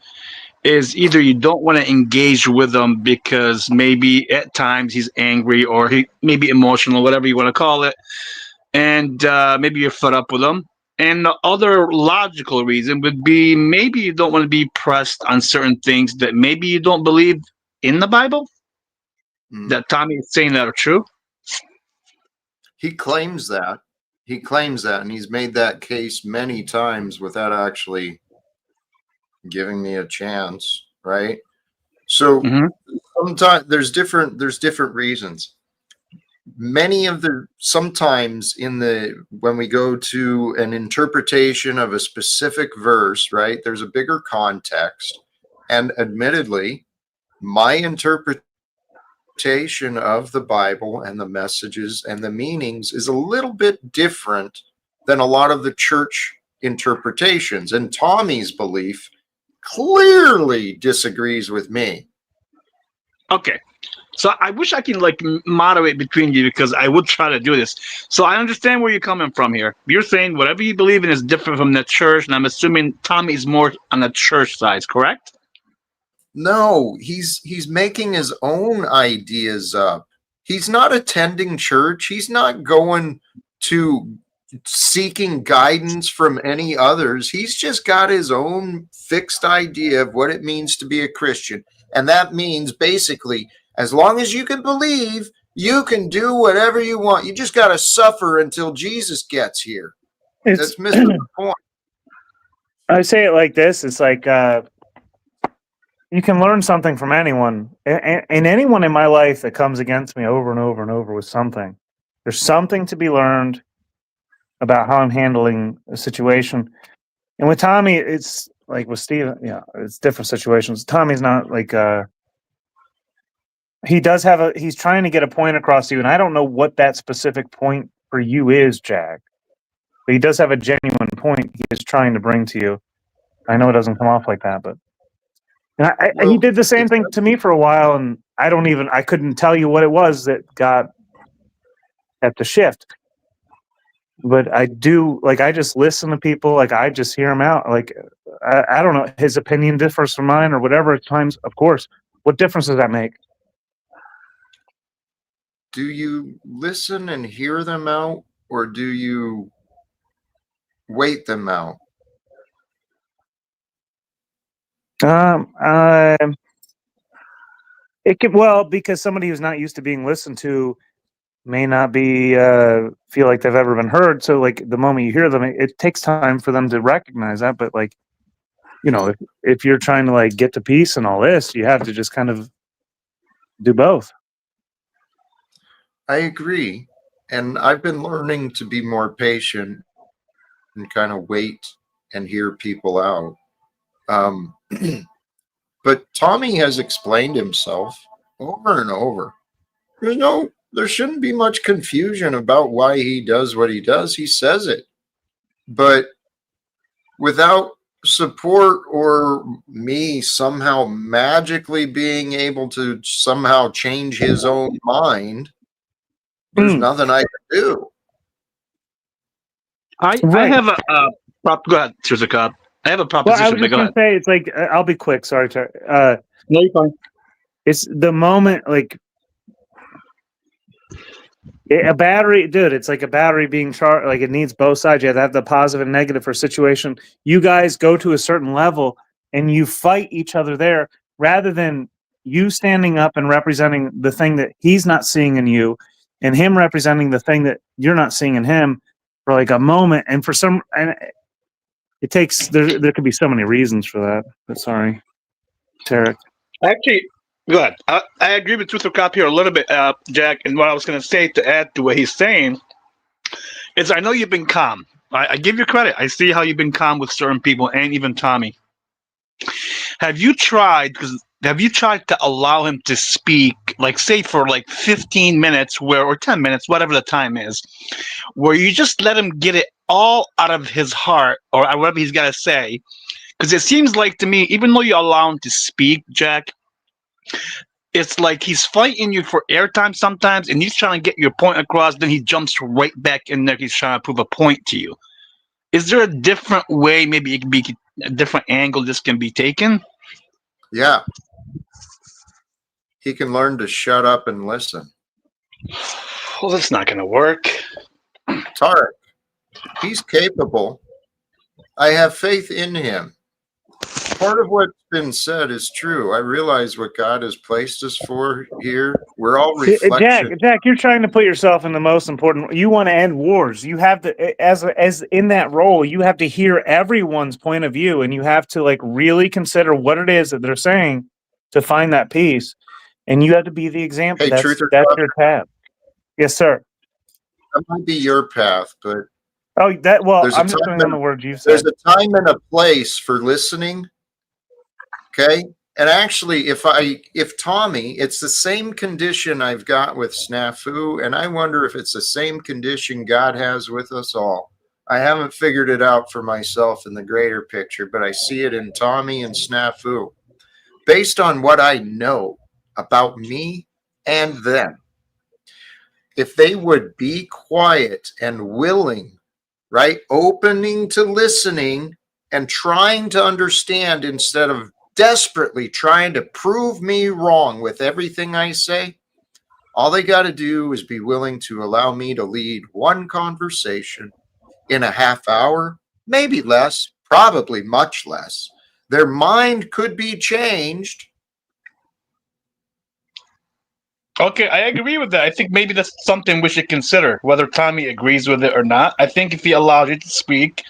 is either you don't want to engage with him because maybe at times he's angry or he maybe emotional, whatever you want to call it, and maybe you're fed up with him. And the other logical reason would be maybe you don't want to be pressed on certain things that maybe you don't believe in the Bible. That Tommy is saying that are true. He claims that. He claims that, and he's made that case many times without actually giving me a chance, right? So sometimes there's different reasons. Sometimes when we go to an interpretation of a specific verse, right, there's a bigger context, and admittedly, my interpretation of the Bible and the messages and the meanings is a little bit different than a lot of the church interpretations, and Tommy's belief clearly disagrees with me. Okay. So I wish I can like moderate between you because I would try to do this. So I understand where you're coming from here. You're saying whatever you believe in is different from the church, and I'm assuming Tommy's more on the church side, correct? No, he's making his own ideas up. He's not attending church. He's not going to seeking guidance from any others. He's just got his own fixed idea of what it means to be a Christian. And that means basically, as long as you can believe, you can do whatever you want. You just got to suffer until Jesus gets here. That's missing the point. I say it like this. It's like you can learn something from anyone. And anyone in my life that comes against me over and over and over with something. There's something to be learned about how I'm handling a situation. And with Tommy, it's like with Steven, it's different situations. Tommy's not like he's trying to get a point across to you, and I don't know what that specific point for you is, Jack. But he does have a genuine point he is trying to bring to you. I know it doesn't come off like that, but he did the same thing to me for a while, and I couldn't tell you what it was that got at the shift. But I do, like, I just listen to people, like, I just hear them out. Like, I don't know, his opinion differs from mine or whatever at times, of course. What difference does that make? Do you listen and hear them out, or do you wait them out? It could, because somebody who's not used to being listened to may not be feel like they've ever been heard. So like the moment you hear them, it takes time for them to recognize that. But like, if you're trying to like get to peace and all this, you have to just kind of do both. I agree. And I've been learning to be more patient and kind of wait and hear people out. But Tommy has explained himself over and over. There shouldn't be much confusion about why he does what he does. He says it. But without support or me somehow magically being able to somehow change his own mind, there's nothing I can do. I have a prop. Go ahead, Talcott. I have a proposition. Well, I was just going to say, it's like, I'll be quick. Sorry. No, you're fine. It's the moment, like, a battery, dude, it's like a battery being charged. Like, it needs both sides. You have to have the positive and negative for a situation. You guys go to a certain level and you fight each other there rather than you standing up and representing the thing that he's not seeing in you and him representing the thing that you're not seeing in him for like a moment. And it takes, there could be so many reasons for that. But sorry, Tarek. Actually, go ahead. I agree with Talcott here a little bit, Jack. And what I was going to say to add to what he's saying is I know you've been calm. I give you credit. I see how you've been calm with certain people and even Tommy. Have you tried to allow him to speak, like say for like 15 minutes or 10 minutes, whatever the time is, where you just let him get it all out of his heart or whatever he's got to say? Because it seems like to me, even though you allow him to speak, Jack, it's like he's fighting you for airtime sometimes, and he's trying to get your point across. Then he jumps right back in there. He's trying to prove a point to you. is there a different way? Maybe it could be a different angle this can be taken. Yeah. He can learn to shut up and listen. Well, that's not going to work. Tarek, he's capable. I have faith in him. Part of what's been said is true. I realize what God has placed us for here. We're all reflection. Jack, you're trying to put yourself in the most important. You want to end wars. You have to, as in that role, you have to hear everyone's point of view, and you have to like really consider what it is that they're saying to find that peace. And you have to be the example. Hey, that's truth or your task. Yes, sir. That might be your path, but I'm just going on and, the words you said. There's a time and a place for listening. Okay. And actually, if Tommy, it's the same condition I've got with Snafu, and I wonder if it's the same condition God has with us all. I haven't figured it out for myself in the greater picture, but I see it in Tommy and Snafu. Based on what I know about me and them, if they would be quiet and willing, right, opening to listening and trying to understand instead of desperately trying to prove me wrong with everything I say, all they got to do is be willing to allow me to lead one conversation in a half hour, maybe less, probably much less. Their mind could be changed. Okay, I agree with that. I think maybe that's something we should consider, whether Tommy agrees with it or not. I think if he allows you to speak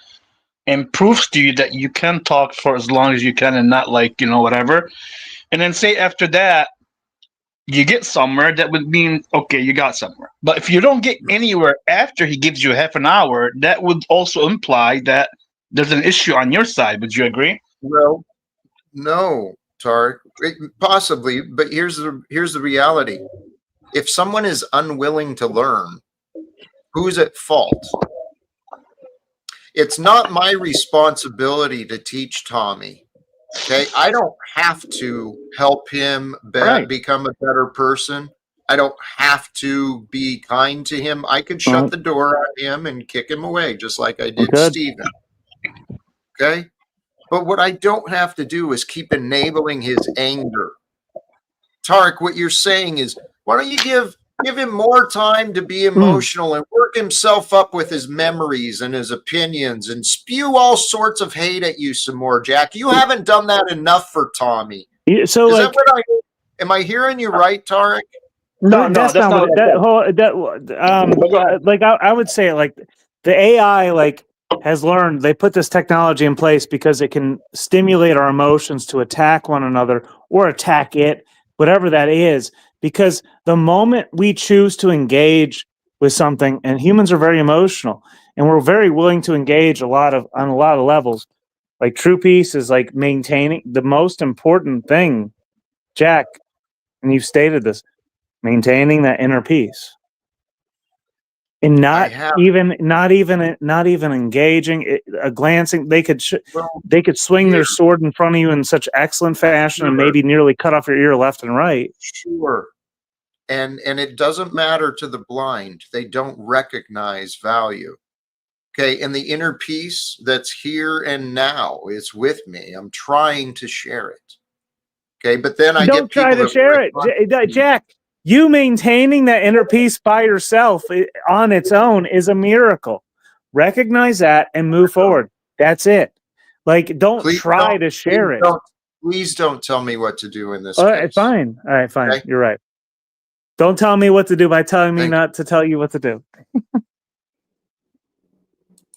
and proves to you that you can talk for as long as you can and not like, whatever, and then say after that, you get somewhere, that would mean, okay, you got somewhere. But if you don't get anywhere after he gives you half an hour, that would also imply that there's an issue on your side. Would you agree? Well, no, Tarek, possibly, but here's the reality. If someone is unwilling to learn, who's at fault? It's not my responsibility to teach Tommy. Okay, I don't have to help him become a better person. I don't have to be kind to him. I could shut the door on him and kick him away, just like I did Steven. Okay, but what I don't have to do is keep enabling his anger. Tarek, what you're saying is, why don't you give him more time to be emotional and work himself up with his memories and his opinions and spew all sorts of hate at you some more, Jack. You haven't done that enough for Tommy. So, is that what am I hearing you right, Tarek? No, that's not what I would say, like, the AI, like, has learned, they put this technology in place because it can stimulate our emotions to attack one another or attack it, whatever that is. Because the moment we choose to engage with something, and humans are very emotional, and we're very willing to engage on a lot of levels. Like, true peace is like maintaining the most important thing, Jack, and you've stated this, maintaining that inner peace. And not even engaging, glancing. They could swing their sword in front of you in such excellent fashion and maybe nearly cut off your ear left and right. Sure. And it doesn't matter to the blind. They don't recognize value. Okay. And the inner peace that's here and now is with me. I'm trying to share it. Okay. But then I don't try to share it, Jack. You maintaining that inner peace by yourself on its own is a miracle. Recognize that and move forward. That's it. Like, don't try to share it. Please don't tell me what to do in this case. Fine. All right, fine. Okay? You're right. Don't tell me what to do by telling me not to tell you what to do.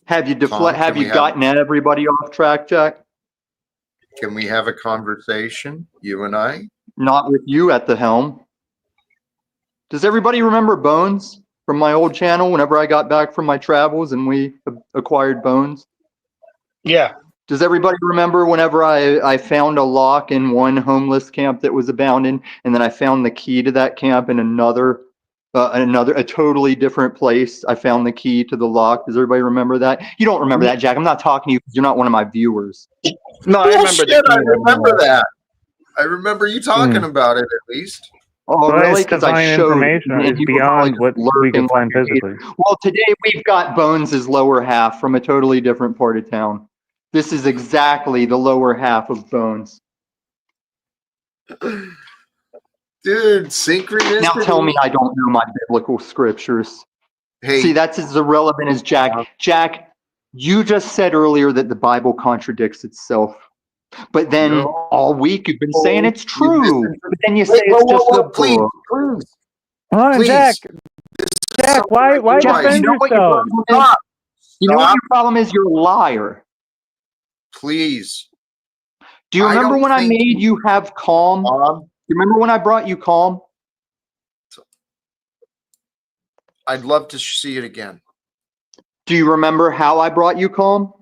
Have you gotten everybody off track, Jack? Can we have a conversation, you and I? Not with you at the helm. Does everybody remember Bones from my old channel whenever I got back from my travels and we acquired Bones? Yeah. Does everybody remember whenever I found a lock in one homeless camp that was abandoned, and then I found the key to that camp in a totally different place? I found the key to the lock. Does everybody remember that? You don't remember that, Jack. I'm not talking to you because you're not one of my viewers. No, I remember that. I remember you talking about it at least. Oh, Well, really? it's Because I divine showed information. and It's you were probably beyond what just we can lurking find like a hater. physically. Well, today we've got Bones' lower half from a totally different part of town. This is exactly the lower half of Bones. Dude, synchronicity. Now tell me I don't know my biblical scriptures. Hey, See, that's as irrelevant as Jack. Jack, you just said earlier that the Bible contradicts itself. But then no. all week you've been saying it's You true. misinterpret- But then you say Wait, it's whoa, just whoa, the whoa, please, book. please, Come on, please. Jack. This is Jack, something why I Jack, you defend know what your yourself? problem is? Stop. You know what Stop, your problem is? You're a liar. please. Do you I remember don't when I think made you have calm? You remember when I brought you calm? I'd love to see it again. Do you remember how I brought you calm?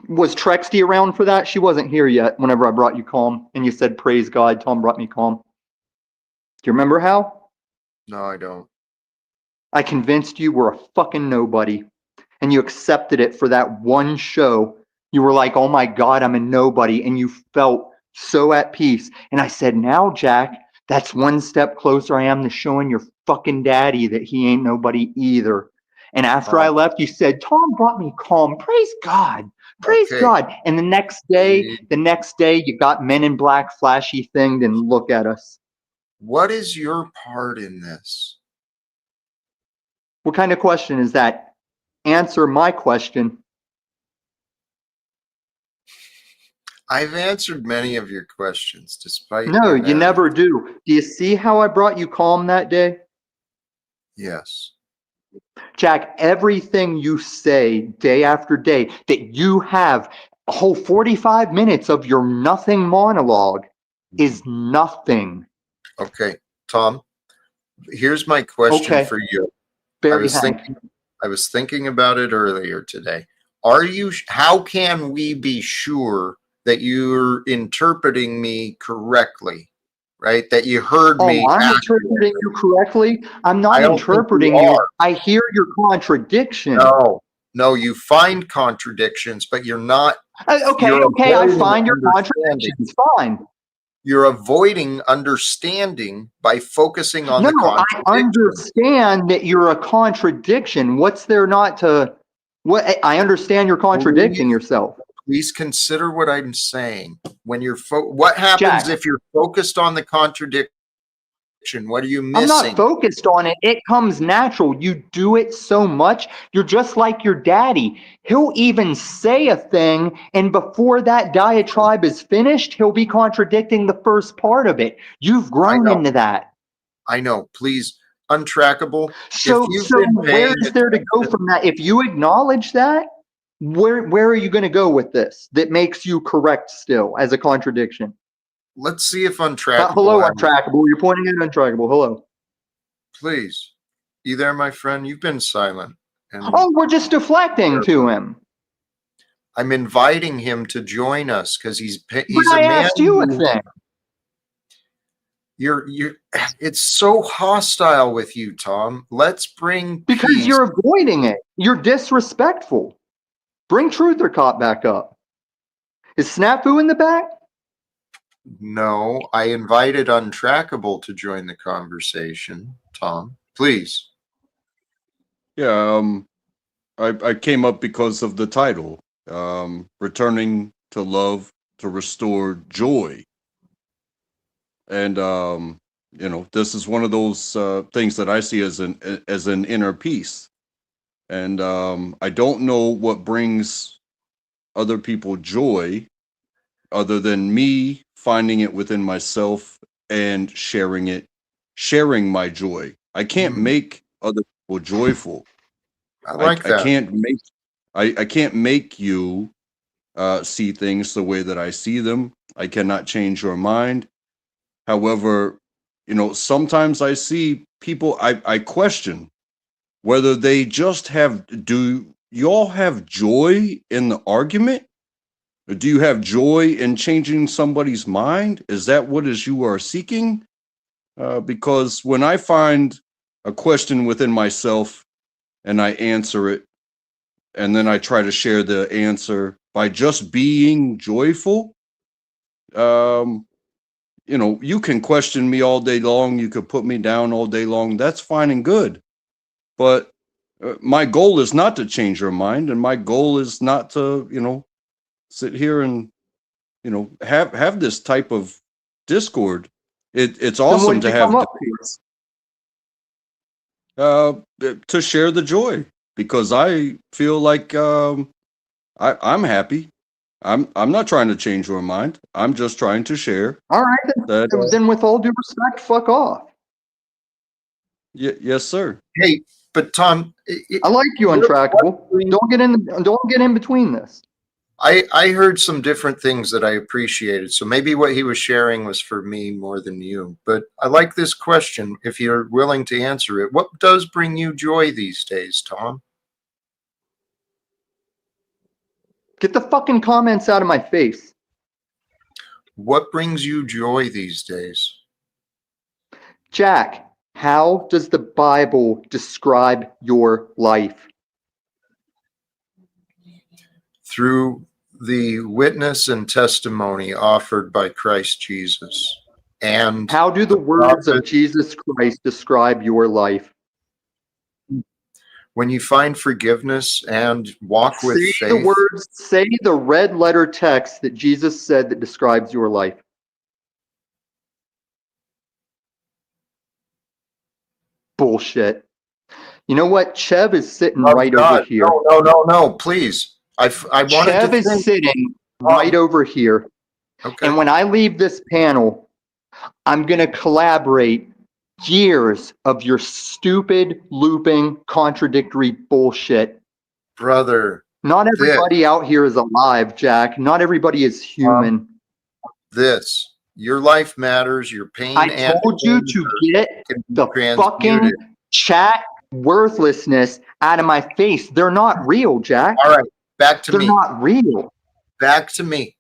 Was Trexty around for that? She wasn't here yet whenever I brought you calm and you said, praise God, Tom brought me calm. Do you remember how? No, I don't. I convinced you were a fucking nobody and you accepted it for that one show. You were like, oh my God, I'm a nobody. And you felt so at peace. And I said, now, Jack, that's one step closer I am to showing your fucking daddy that he ain't nobody either. And after I left, you said, Tom brought me calm. Praise God. Praise Okay. God. And the next day, you got Men in Black flashy thinged and look at us. What is your part in this? What kind of question is that? Answer my question. I've answered many of your questions, despite No, your you never do. Do you see how I brought you calm that day? Yes. Jack, everything you say day after day, that you have a whole 45 minutes of your nothing monologue is nothing. Okay, Tom, here's my question Okay. for you. Barry Hank. I was thinking about it earlier today. How can we be sure that you're interpreting me correctly, right? That you heard me. Oh, I'm interpreting you correctly. I'm not I don't think interpreting you you. are. I hear your contradiction. No, you find contradictions, but you're not. Okay, you're I avoiding find your understanding. contradictions. Fine. You're avoiding understanding by focusing on the No, I contradiction. understand that you're a contradiction. What's there not to? What I understand you're contradicting yourself. Please consider what I'm saying. When you're what happens Jack, if you're focused on the contradiction? What are you I'm not missing? focused on it. It comes natural. You do it so much. You're just like your daddy. He'll even say a thing, and before that diatribe is finished, he'll be contradicting the first part of it. You've grown into that. I know. Please, untrackable. So where is there to go from that? If you acknowledge that, where are you going to go with this that makes you correct still as a contradiction? Let's see if untrackable. Hello, untrackable. You're pointing at untrackable. Hello. Please. You there, my friend? You've been silent. Oh, we're just deflecting to him. I'm inviting him to join us because he's But a I man. asked you a thing. You're it's so hostile with you, Tom. Let's bring because peace. You're avoiding it. You're disrespectful. Bring Truth or Cop back up. Is Snafu in the back? No, I invited Untrackable to join the conversation. Tom, please. Yeah, I came up because of the title, returning to love to restore joy. And this is one of those things that I see as an inner peace. And I don't know what brings other people joy other than me finding it within myself and sharing my joy. I can't make other people joyful. I like that. I can't make you see things the way that I see them. I cannot change your mind. However, sometimes I see people, I question whether they just do y'all have joy in the argument? Or do you have joy in changing somebody's mind? Is that what you are seeking? Because when I find a question within myself and I answer it, and then I try to share the answer by just being joyful, You know, you can question me all day long. You could put me down all day long. That's fine and good. But my goal is not to change your mind, and my goal is not to, you know, sit here and, you know, have this type of discord. It's Then what awesome did to you come have up here? to share the joy, because I feel like I'm happy. I'm not trying to change your mind. I'm just trying to share All right, that. then with all due respect, fuck off. Yes, sir. Hey, but Tom, I like you, Untrackable. Don't get in between this. I heard some different things that I appreciated. So maybe what he was sharing was for me more than you. But I like this question. If you're willing to answer it, what does bring you joy these days, Tom? Get the fucking comments out of my face. What brings you joy these days? Jack, how does the Bible describe your life? Through the witness and testimony offered by Christ Jesus. And how do the words of Jesus Christ describe your life? When you find forgiveness and walk with faith. Say the words, say the red letter text that Jesus said that describes your life. Bullshit. You know what? Chev is sitting right over here. No, please. I wanted Chev to is sitting right over here. Okay. And when I leave this panel, I'm going to collaborate years of your stupid, looping, contradictory bullshit. Brother. Not everybody out here is alive, Jack. Not everybody is human. Your life matters, your pain. I told you to get the fucking chat worthlessness out of my face. They're not real, Jack. All right, back to me. They're not real. Back to me.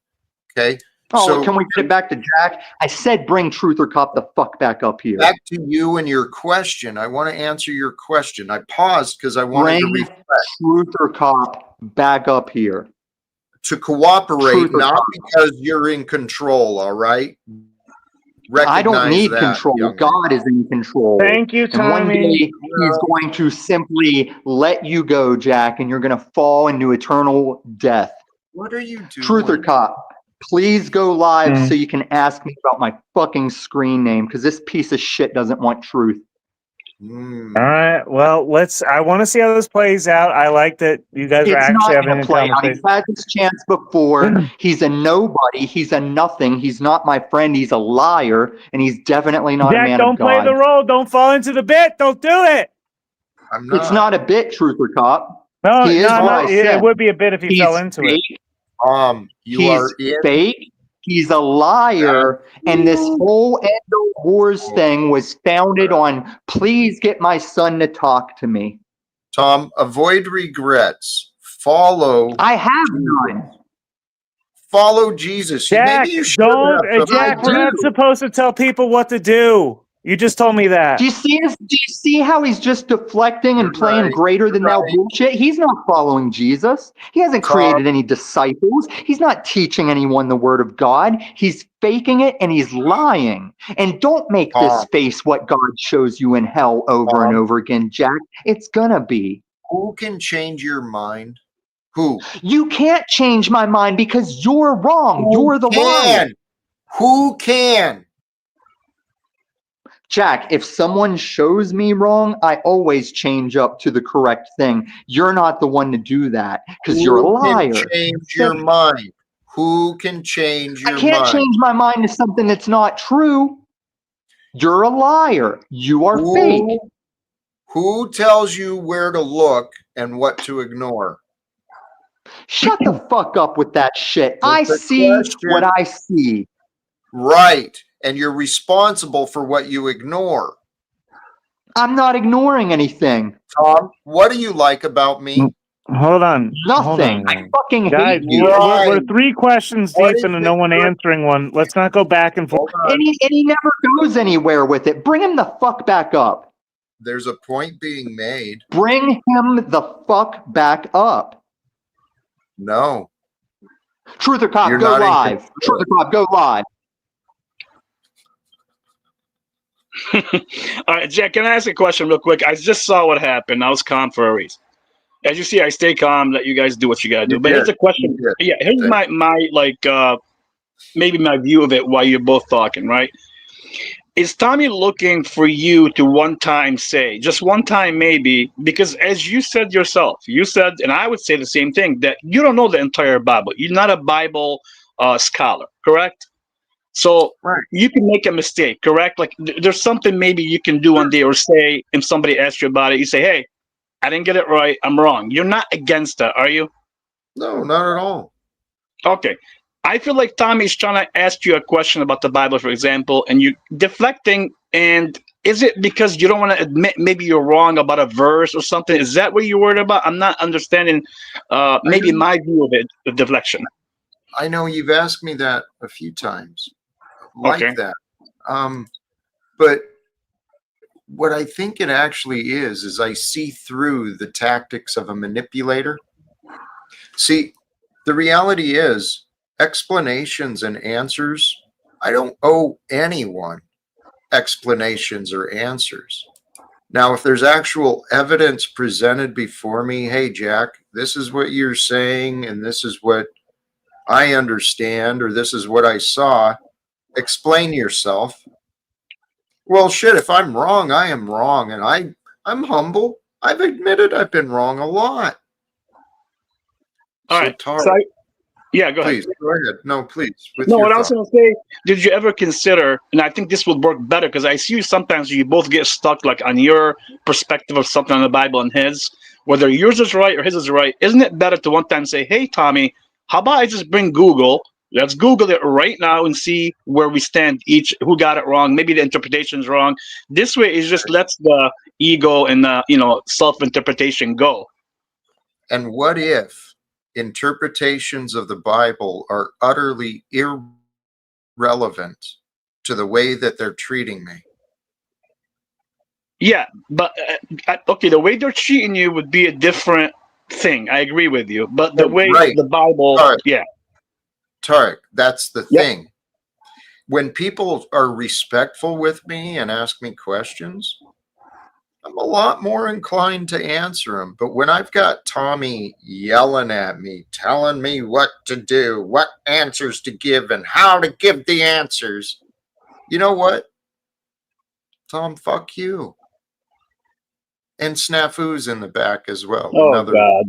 Okay. Oh, so, can we get it back to Jack? I said bring Truth or Cop the fuck back up here. Back to you and your question. I want to answer your question. I paused because I wanted to reflect. Truth or Cop back up here. To cooperate, not because you're in control, all right? I don't need control. God is in control. Thank you, Tommy. And one day he's going to simply let you go, Jack, and you're going to fall into eternal death. What are you doing? Truth or Cop, please go live so you can ask me about my fucking screen name, because this piece of shit doesn't want truth. All right. Well, I want to see how this plays out. I like that you guys are actually having a conversation. I've had this chance before. He's a nobody. He's a nothing. He's not my friend. He's a liar, and he's definitely not a man of God. Don't play the role. Don't fall into the bit. Don't do it. I'm not. It's not a bit, Truth or Cop. No, it would be a bit if he fell into it. He's fake. He's a liar, and this whole Endo Wars thing was founded on, please get my son to talk to me. Tom, avoid regrets. Follow. I have none. Follow Jesus. Jack, maybe you should Jack, we're not supposed to tell people what to do. You just told me that. Do you see how he's just deflecting and playing greater than thou bullshit? He's not following Jesus. He hasn't created any disciples. He's not teaching anyone the word of God. He's faking it and he's lying. And don't make this face what God shows you in hell over and over again, Jack. It's gonna be. Who can change your mind? Who? You can't change my mind because you're wrong. You're the liar. Who can? Jack, if someone shows me wrong, I always change up to the correct thing. You're not the one to do that because you're a liar. Who can change your mind? Who can change your mind? I can't change my mind to something that's not true. You're a liar. You are fake. Who tells you where to look and what to ignore? Shut the fuck up with that shit. I see what I see. Right. And you're responsible for what you ignore. I'm not ignoring anything. Tom, what do you like about me? Hold on. Nothing. I fucking hate you. We're 3 questions deep into no one answering one. Let's not go back and forth. And he never goes anywhere with it. Bring him the fuck back up. There's a point being made. Bring him the fuck back up. No. Truth or cop, You're go not in live. control. Truth or cop, go live. All right, Jack, can I ask a question real quick? I just saw what happened. I was calm for a reason. As you see, I stay calm, let you guys do what you gotta You do. But here's did. a question. You did. Yeah, here's Thank my like maybe my view of it while you're both talking, right? Is Tommy looking for you to one time say, just one time maybe, because as you said yourself, you said, and I would say the same thing, that you don't know the entire Bible. You're not a Bible scholar, correct? So Right. you can make a mistake, correct? Like there's something maybe you can do one day or say, if somebody asks you about it, you say, hey, I didn't get it right. I'm wrong. You're not against that, are you? No, not at all. Okay. I feel like Tommy's trying to ask you a question about the Bible, for example, and you deflecting. And is it because you don't want to admit maybe you're wrong about a verse or something? Is that what you're worried about? I'm not understanding maybe my view of it, the deflection. I know you've asked me that a few times, like Okay. that. But what I think it actually is I see through the tactics of a manipulator. See, the reality is explanations and answers. I don't owe anyone explanations or answers. Now, if there's actual evidence presented before me, hey, Jack, this is what you're saying, and this is what I understand, or this is what I saw, explain yourself. Well, shit, if I'm wrong, I am wrong, and I'm humble. I've admitted I've been wrong a lot. All So, right. Tar, So yeah, go ahead. please, go ahead. No, please, with No, your what I was thought. going to say, did you ever consider, and I think this would work better because I see you sometimes you both get stuck like on your perspective of something on the Bible and his, whether yours is right or his is right. Isn't it better to one time say, hey, Tommy, how about I just bring Google? Let's Google it right now and see where we stand, each who got it wrong. Maybe the interpretation's wrong. This way, it just lets the ego and self-interpretation go. And what if interpretations of the Bible are utterly irrelevant to the way that they're treating me? Yeah, but okay, the way they're treating you would be a different thing. I agree with you, but the way Right. the Bible, Tarek, yeah, Tarek, that's the yep. thing. When people are respectful with me and ask me questions, I'm a lot more inclined to answer them. But when I've got Tommy yelling at me, telling me what to do, what answers to give, and how to give the answers, you know what? Tom, fuck you. And Snafu's in the back as well. Oh Another God.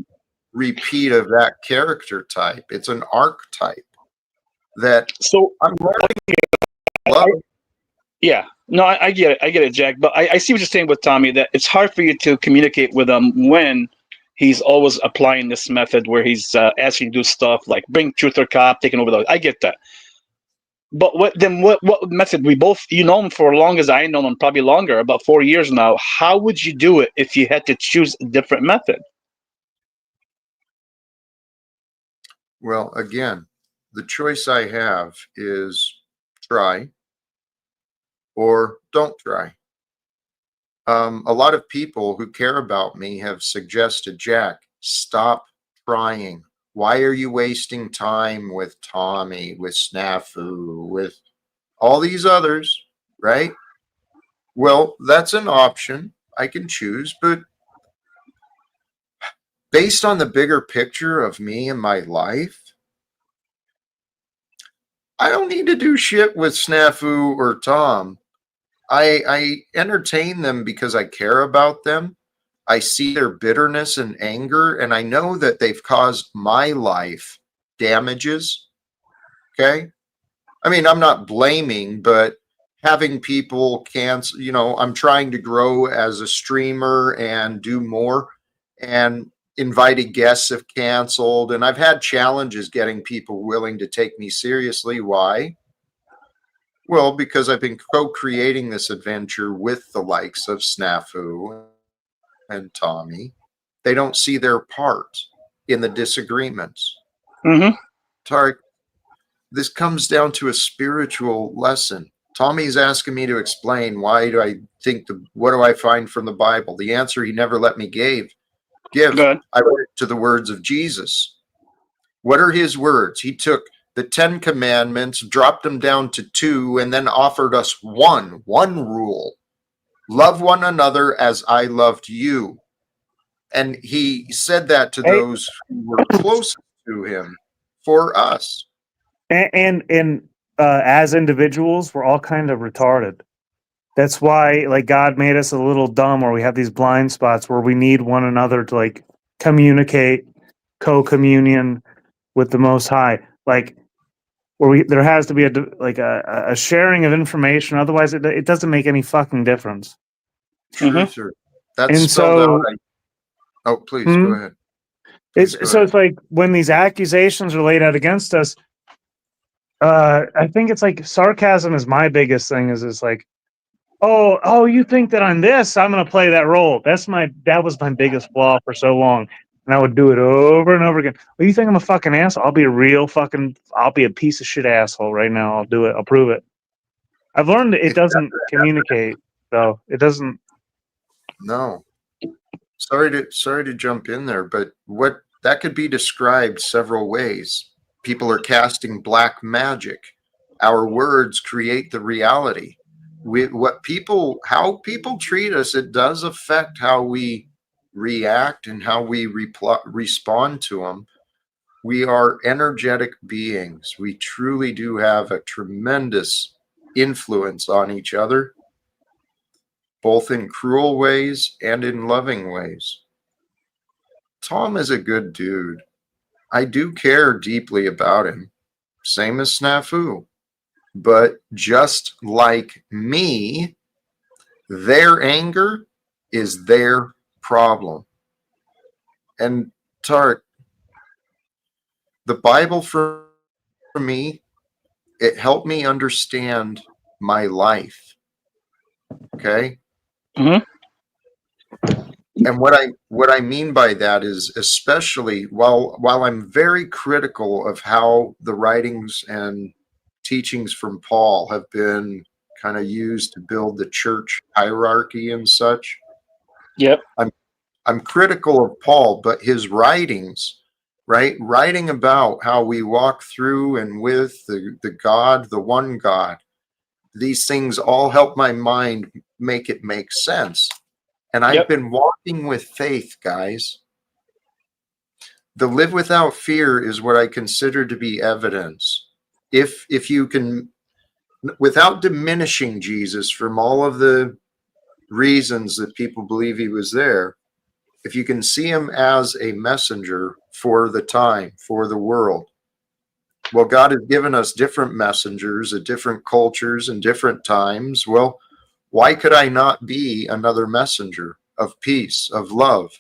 repeat of that character type. It's an archetype that So I'm love. yeah, no, I get it, Jack. But I see what you're saying with Tommy, that it's hard for you to communicate with him when he's always applying this method where he's asking you to do stuff like bring truth or cop, taking over the. I get that. But what method? We both, you know him for as long as I know him, probably longer, about 4 years now. How would you do it if you had to choose a different method? Well, again, the choice I have is try or don't try. A lot of people who care about me have suggested, Jack, stop trying. Why are you wasting time with Tommy, with Snafu, with all these others, right? Well, that's an option. I can choose, but based on the bigger picture of me and my life, I don't need to do shit with Snafu or Tom. I entertain them because I care about them. I see their bitterness and anger, and I know that they've caused my life damages. Okay. I mean, I'm not blaming, but having people cancel, I'm trying to grow as a streamer and do more, and invited guests have canceled, and I've had challenges getting people willing to take me seriously. Why? Well, because I've been co-creating this adventure with the likes of Snafu and Tommy. They don't see their part in the disagreements. Mm-hmm. Tarek, this comes down to a spiritual lesson. Tommy's asking me to explain what do I find from the Bible? The answer he never let me give. Good. I went to the words of Jesus. What are his words? He took the 10 commandments, dropped them down to 2, and then offered us one rule. Love one another as I loved you. And he said that to those who were closest to him for us. And as individuals, we're all kind of retarded. That's why, like, God made us a little dumb, or we have these blind spots where we need one another to, like, communicate, co-communion with the Most High. Like, where there has to be a sharing of information. Otherwise, it doesn't make any fucking difference. True, sir. That's And spelled so, out. Oh, please go ahead. It's like when these accusations are laid out against us, I think it's like sarcasm is my biggest thing. Is like, oh, you think that I'm this? I'm gonna play that role. That was my biggest flaw for so long, and I would do it over and over again. Well, you think I'm a fucking asshole? I'll be a piece of shit asshole right now. I'll do it. I'll prove it. I've learned that it doesn't communicate, though. It doesn't. No. Sorry to jump in there, but what that could be described several ways. People are casting black magic. Our words create the reality. How people treat us, it does affect how we react and how we respond to them. We are energetic beings. We truly do have a tremendous influence on each other, both in cruel ways and in loving ways. Tom is a good dude. I do care deeply about him. Same as Snafu. But just like me, their anger is their problem. And Tart, the Bible for me, it helped me understand my life. Okay? Mm-hmm. And what I mean by that is, especially while I'm very critical of how the writings and teachings from Paul have been kind of used to build the church hierarchy and such. Yep. I'm critical of Paul, but his writings, right? Writing about how we walk through and with the God, the one God. These things all help my mind make it make sense. And I've been walking with faith, guys. The live without fear is what I consider to be evidence. If you can, without diminishing Jesus from all of the reasons that people believe he was there, if you can see him as a messenger for the time, for the world, well, God has given us different messengers at different cultures and different times. Well, why could I not be another messenger of peace, of love?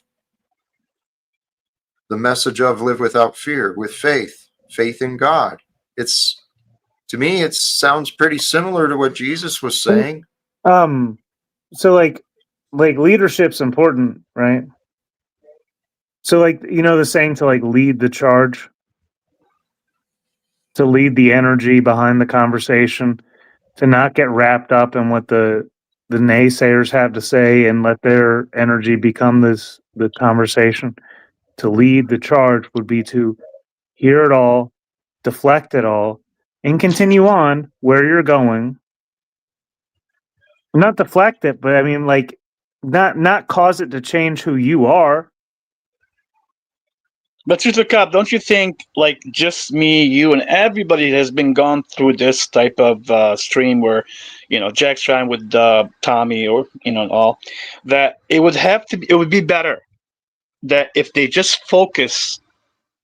The message of live without fear, with faith in God. To me, it sounds pretty similar to what Jesus was saying. So like leadership's important, right? So like, the saying to like lead the charge, to lead the energy behind the conversation, to not get wrapped up in what the naysayers have to say and let their energy become the conversation. To lead the charge would be to hear it all, deflect it all, and continue on where you're going. Not deflect it, but I mean, like, not cause it to change who you are. But Tutor Cup, don't you think, like, just me, you, and everybody has been gone through this type of stream where, Jack's trying with Tommy or, all, that it would be better that if they just focus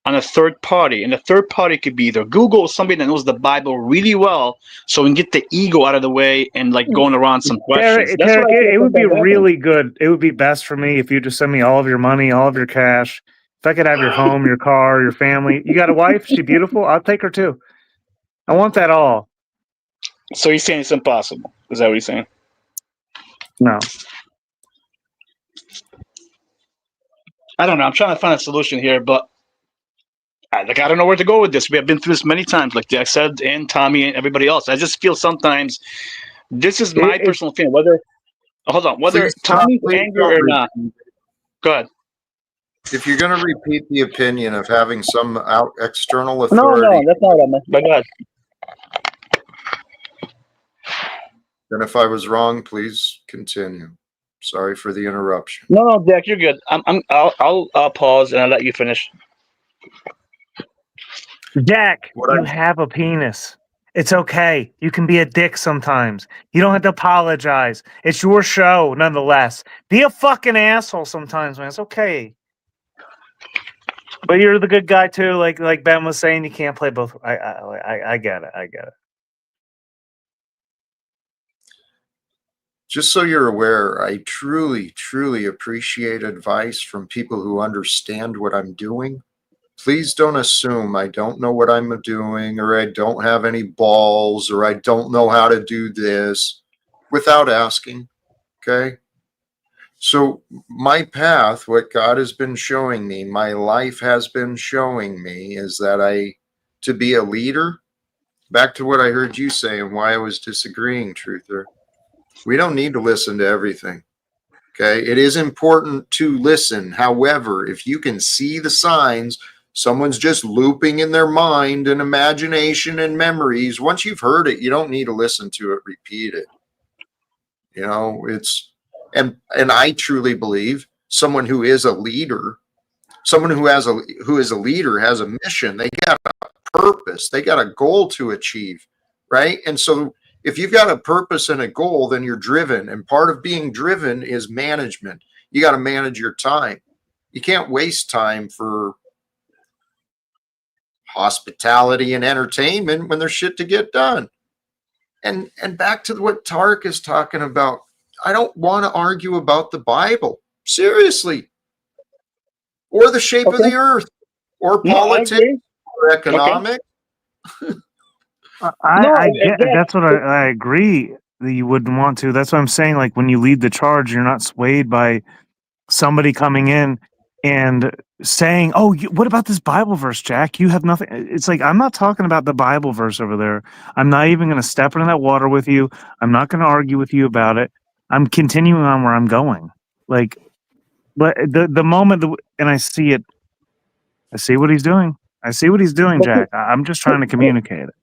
on a third party, and the third party could be either Google or somebody that knows the Bible really well, so we can get the ego out of the way and like going around some questions. Tarek, it would be really good. It would be best for me if you just send me all of your money, all of your cash. If I could have your home, your car, your family. You got a wife? She beautiful? I'll take her too. I want that all. So you're saying it's impossible? Is that what you're saying? No. I don't know. I'm trying to find a solution here, but I don't know where to go with this. We have been through this many times, like Jack said, and Tommy and everybody else. I just feel sometimes this is my personal feeling. Whether Tommy's angry or not. Go ahead. if you're going to repeat the opinion of having some external No, authority, that's not what I meant. But go ahead. then if I was wrong, please continue. Sorry for the interruption. No, Jack, you're good. I'll pause and I'll let you finish. Jack, What you I'm have a penis. It's okay. You can be a dick sometimes. You don't have to apologize. It's your show, nonetheless. Be a fucking asshole sometimes, man. It's okay. But you're the good guy too. Like Ben was saying, you can't play both. I get it. I get it. Just so you're aware, I truly, truly appreciate advice from people who understand what I'm doing. Please don't assume I don't know what I'm doing, or I don't have any balls, or I don't know how to do this without asking. Okay? So, my path, what God has been showing me, my life has been showing me, is that to be a leader, back to what I heard you say and why I was disagreeing, Truther, we don't need to listen to everything. Okay. It is important to listen. However, if you can see the signs, someone's just looping in their mind and imagination and memories. Once you've heard it, you don't need to listen to it, repeat it. And I truly believe someone who is a leader, someone who is a leader has a mission. They got a purpose. They got a goal to achieve, right? And so if you've got a purpose and a goal, then you're driven. And part of being driven is management. You got to manage your time. You can't waste time for hospitality and entertainment when there's shit to get done. And back to what Tark is talking about, I don't want to argue about the Bible. Seriously. Or the shape of the earth, or politics, or economics. I get that's what I agree that you wouldn't want to. That's what I'm saying. Like when you lead the charge, you're not swayed by somebody coming in and saying, "Oh, what about this Bible verse, Jack? You have nothing." It's like I'm not talking about the Bible verse over there. I'm not even going to step into that water with you. I'm not going to argue with you about it. I'm continuing on where I'm going. Like, but the moment and I see it, I see what he's doing. I see what he's doing, Jack. I'm just trying to communicate it.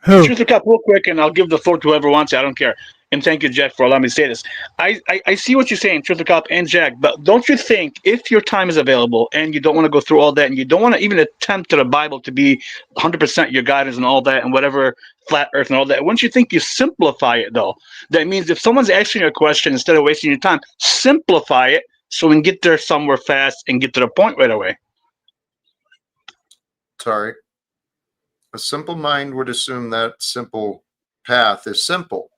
Truth or Cup, real quick, and I'll give the floor to whoever wants it. I don't care. And thank you, Jack, for allowing me to say this. I see what you're saying, Truth or Cup and Jack, but don't you think if your time is available and you don't want to go through all that and you don't want to even attempt to the Bible to be 100% your guidance and all that and whatever flat earth and all that, wouldn't you think you simplify it, though? That means if someone's asking you a question, instead of wasting your time, simplify it so we can get there somewhere fast and get to the point right away. Sorry. A simple mind would assume that simple path is simple,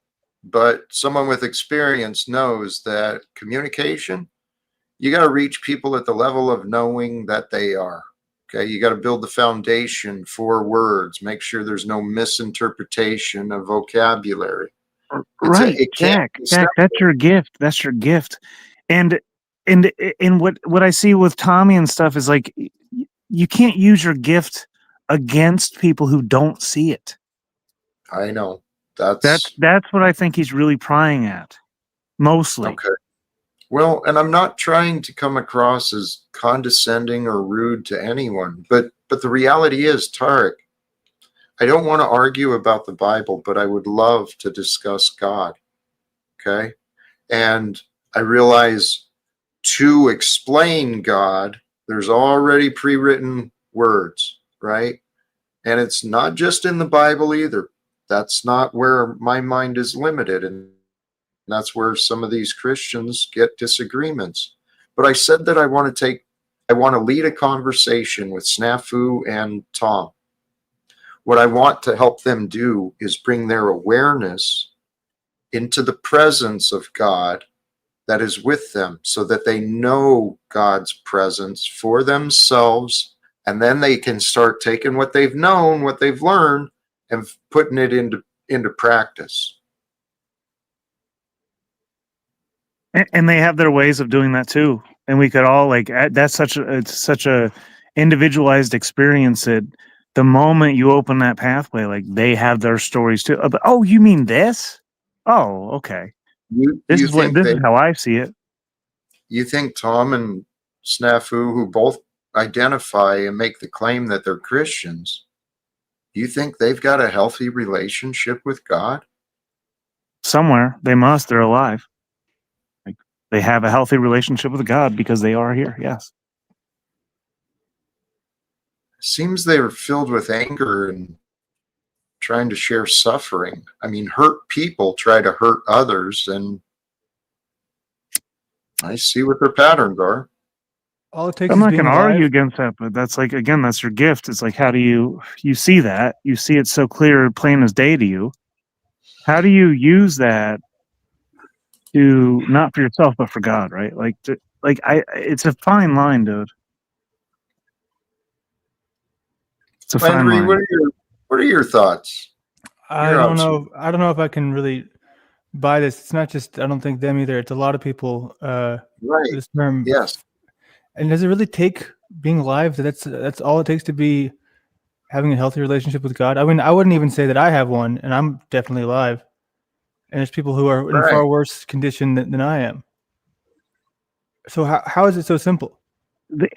but someone with experience knows that communication, you got to reach people at the level of knowing that they are. Okay. You got to build the foundation for words, make sure there's no misinterpretation of vocabulary. Right, Jack, that's your gift. That's your gift. And what I see with Tommy and stuff is like you can't use your gift against people who don't see it. I know. That's what I think he's really prying at. Mostly. Okay. Well, and I'm not trying to come across as condescending or rude to anyone, but the reality is, Tarek, I don't want to argue about the Bible, but I would love to discuss God. Okay? And I realize to explain God, there's already pre-written words, right? And it's not just in the Bible either. That's not where my mind is limited. And that's where some of these Christians get disagreements. But I said that I want to lead a conversation with Snafu and Tom. What I want to help them do is bring their awareness into the presence of God that is with them so that they know God's presence for themselves. And then they can start taking what they've known, what they've learned, and putting it into practice. And they have their ways of doing that too. And we could all that's such a individualized experience that the moment you open that pathway, like they have their stories too. Oh, you mean this? Oh, okay. This is how I see it. You think Tom and snafu who both identify and make the claim that they're Christians, do you think they've got a healthy relationship with God? Somewhere they must. They're alive. Like, they have a healthy relationship with God because they are here. Yes. Seems they're filled with anger and trying to share suffering. I mean, hurt people try to hurt others, and I see what their patterns are. All it takes I'm is not being going to argue alive. against that, but that's like, again, that's your gift. It's like, how do you see that? You see it so clear, plain as day to you. How do you use that to, not for yourself, but for God, right? It's a fine line, dude. It's a fine Landry, line. what are your thoughts? I don't know. I don't know if I can really buy this. It's not just, I don't think them either. It's a lot of people. Right. This term. Yes. And does it really take being alive? That's all it takes to be having a healthy relationship with God? I mean, I wouldn't even say that I have one, and I'm definitely alive. And there's people who are in Right. far worse condition than I am. So how is it so simple?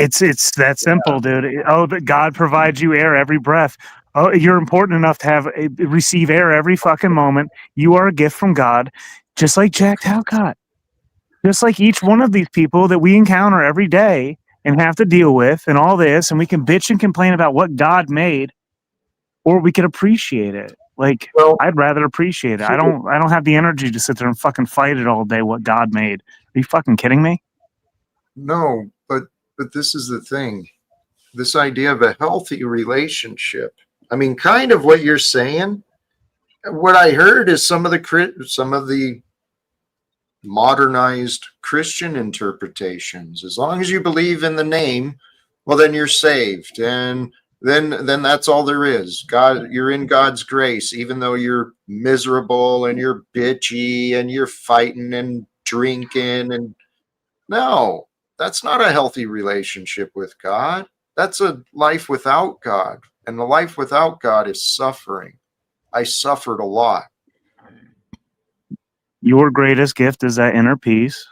It's that simple, dude. Oh, that God provides you air every breath. Oh, you're important enough to receive air every fucking moment. You are a gift from God, just like Jack Talcott. Just like each one of these people that we encounter every day and have to deal with and all this, and we can bitch and complain about what God made, or we could appreciate it. Like, I'd rather appreciate it. I don't have the energy to sit there and fucking fight it all day what God made. Are you fucking kidding me? No, but this is the thing. This idea of a healthy relationship. I mean, kind of what you're saying. What I heard is some of the modernized Christian interpretations. As long as you believe in the name, well, then you're saved, and then that's all there is. God, you're in God's grace, even though you're miserable and you're bitchy and you're fighting and drinking. And no, that's not a healthy relationship with God. That's a life without God, and the life without God is suffering. I suffered a lot. Your greatest gift is that inner peace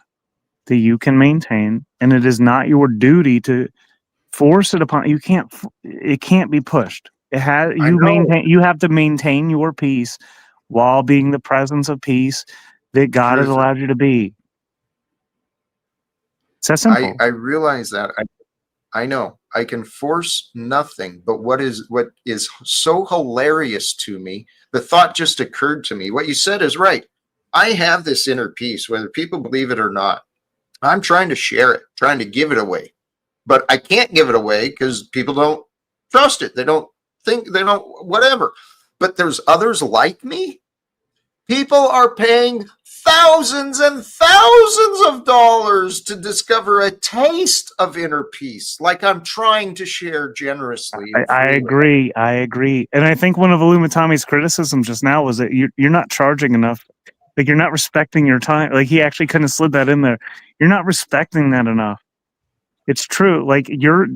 that you can maintain, and it is not your duty to force it upon you. It can't be pushed. You have to maintain your peace while being the presence of peace that God has allowed you to be. It's that simple. I realize that. I know I can force nothing, but what is so hilarious to me, the thought just occurred to me. What you said is right. I have this inner peace, whether people believe it or not. I'm trying to share it, trying to give it away, but I can't give it away because people don't trust it. They don't think, they don't, whatever. But there's others like me. People are paying thousands and thousands of dollars to discover a taste of inner peace, like I'm trying to share generously. I agree. And I think one of Illumitami's criticisms just now was that you're not charging enough. Like, you're not respecting your time. Like, he actually kind of slid that in there. You're not respecting that enough. It's true. Like, you're